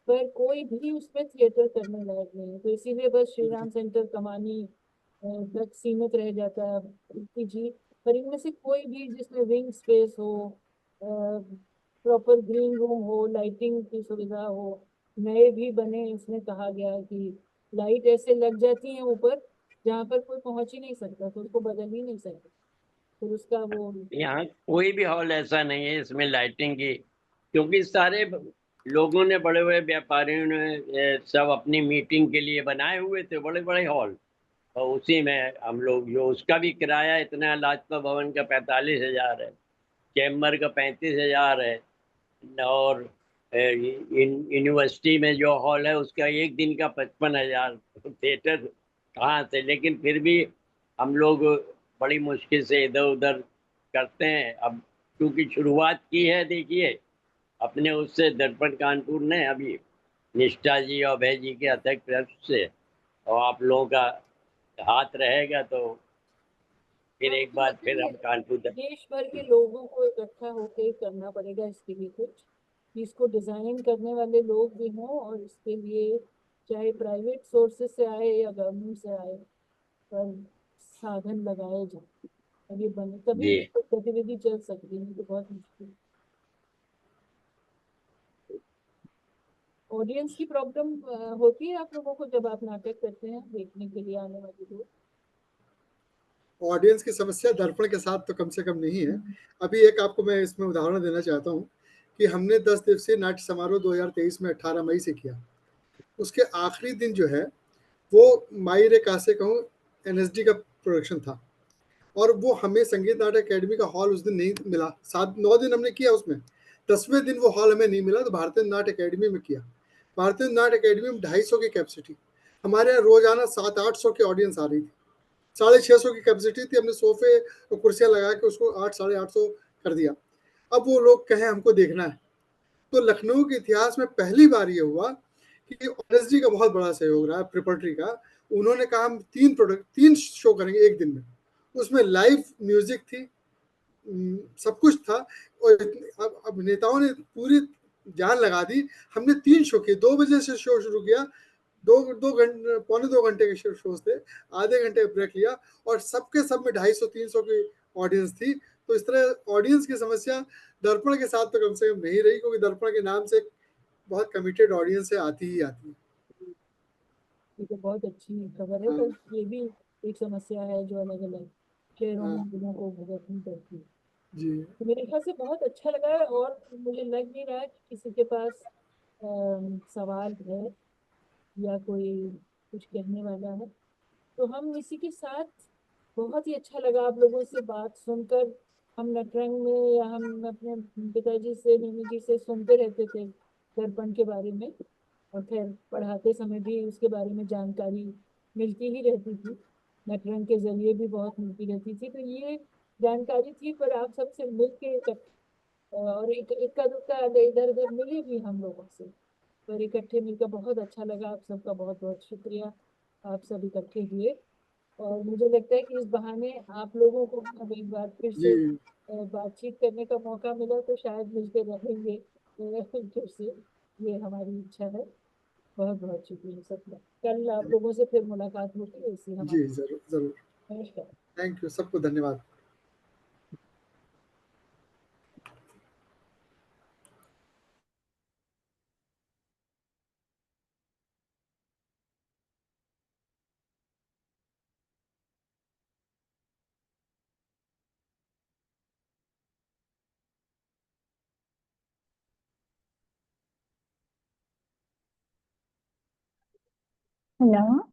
पर कोई भी उसमें थिएटर करने लायक नहीं है। तो इसीलिए बस श्री राम सेंटर कमानी तक सीमित रह जाता है जी। पर इनमें से कोई भी जिसमें विंग स्पेस हो, प्रॉपर ग्रीन रूम हो, लाइटिंग की सुविधा हो, नए भी बने, इसमें कहा गया है कि लाइट ऐसे लग जाती है ऊपर जहाँ पर कोई पहुंच ही नहीं सकता, तो उसको बदल ही नहीं सकता, फिर उसका वो यहाँ कोई भी हॉल ऐसा नहीं है इसमें लाइटिंग की, क्योंकि सारे लोगों ने, बड़े बड़े व्यापारियों ने सब अपनी मीटिंग के लिए बनाए हुए थे बड़े बड़े हॉल, और उसी में हम लोग, जो उसका भी किराया इतना, लाजपत भवन का 45,000 है, चैम्बर का 35,000 है, और यूनिवर्सिटी में जो हॉल है उसका एक दिन का 55,000। थिएटर कहाँ से, लेकिन फिर भी हम लोग बड़ी मुश्किल से इधर उधर करते हैं। अब क्योंकि शुरुआत की है, देखिए अपने उससे दर्पण कानपुर ने अभी निष्ठा जी और अभय जी के अध्यक्ष से, और आप लोगों का हाथ रहेगा तो फिर एक बार मतलब फिर हम कानपुर देश भर के लोगों को इकट्ठा होकर करना पड़ेगा इसके लिए कुछ, कि इसको डिजाइन करने वाले लोग भी हों, और इसके लिए चाहे प्राइवेट सोर्सेस से आए या गवर्नमेंट से आए, पर साधन लगाए जाए, और ये बने तभी जी। गतिविधि चल सकती है, तो बहुत मुश्किल। ऑडियंस की प्रॉब्लम होती है आप लोगों को जब आप नाटक करते हैं, देखने के लिए आने वाले लोग? ऑडियंस की समस्या दर्पण के साथ तो कम से कम नहीं है। अभी एक आपको मैं इसमें उदाहरण देना चाहता हूँ कि हमने 10 दिवसीय नाट्य समारोह 2023 में 18 मई से किया। उसके आखिरी दिन जो है वो माई रे कासे कहूँ एनएसडी का प्रोडक्शन था, और वो हमें संगीत नाटक अकेडमी का हॉल उस दिन नहीं मिला। 7-9 दिन हमने किया, उसमें 10वें दिन वो हॉल हमें नहीं मिला, तो भारतीय नाट्य अकेडमी में किया। भारतीय नाट्य अकेडमी में 250 की कैपेसिटी, हमारे यहाँ रोजाना 700-800 की ऑडियंस आ रही थी, 650 की कैपेसिटी थी। हमने सोफे और कुर्सियां लगा के उसको 800-850 कर दिया। अब वो लोग कहें हमको देखना है, तो लखनऊ के इतिहास में पहली बार ये हुआ कि ऑनेस्टी का बहुत बड़ा सहयोग रहा है, प्रिपरेटरी का। उन्होंने कहा हम 3 शो करेंगे एक दिन में, उसमें लाइव म्यूजिक थी, सब कुछ था, और अभिनेताओं ने पूरी जान लगा दी। हमने 3 शो किए, 2 बजे से शो शुरू किया, 2 घंटे, पौने 2 घंटे के शोज थे, आधे घंटे ब्रेक लिया, और सबके सब में 250-300 की ऑडियंस थी। तो इस तरह ऑडियंस की समस्या दर्पण के साथ तो कम से कम नहीं रही, क्योंकि दर्पण के नाम से बहुत कमिटेड ऑडियंस है, आती ही आती है। ये तो बहुत अच्छी खबर है, पर ये भी एक समस्या है जो अलग अलग शहरों में लोगों को भुगतनी पड़ती है जी। तो मेरे ख्याल से बहुत अच्छा लगा है, और मुझे लग नहीं रहा है कि किसी के पास सवाल है या कोई कुछ कहने वाला है। तो हम इसी के साथ, बहुत ही अच्छा लगा आप लोगों से बात सुनकर। हम नटरंग में या हम अपने पिताजी से, मम्मी जी से सुनते रहते थे दर्पण के बारे में, और खैर पढ़ाते समय भी उसके बारे में जानकारी मिलती ही रहती थी, नटरंग के जरिए भी बहुत मिलती रहती थी। तो ये जानकारी थी, पर आप सबसे मिल के और एक इक्का दुक्का इधर उधर मिले भी हम लोगों से, पर इकट्ठे मिलकर बहुत अच्छा लगा। आप सबका बहुत बहुत शुक्रिया, आप सब इकट्ठे हुए। और मुझे लगता है कि इस बहाने आप लोगों को अब एक बार फिर जी से बातचीत करने का मौका मिला तो शायद मिलते रहेंगे फिर से, ये हमारी इच्छा है। बहुत बहुत शुक्रिया सबका। कल आप लोगों से फिर मुलाकात होगी, ऐसी जी हमारी। जरूर जरूर। नमस्कार। थैंक यू, सबको धन्यवाद। हेलो।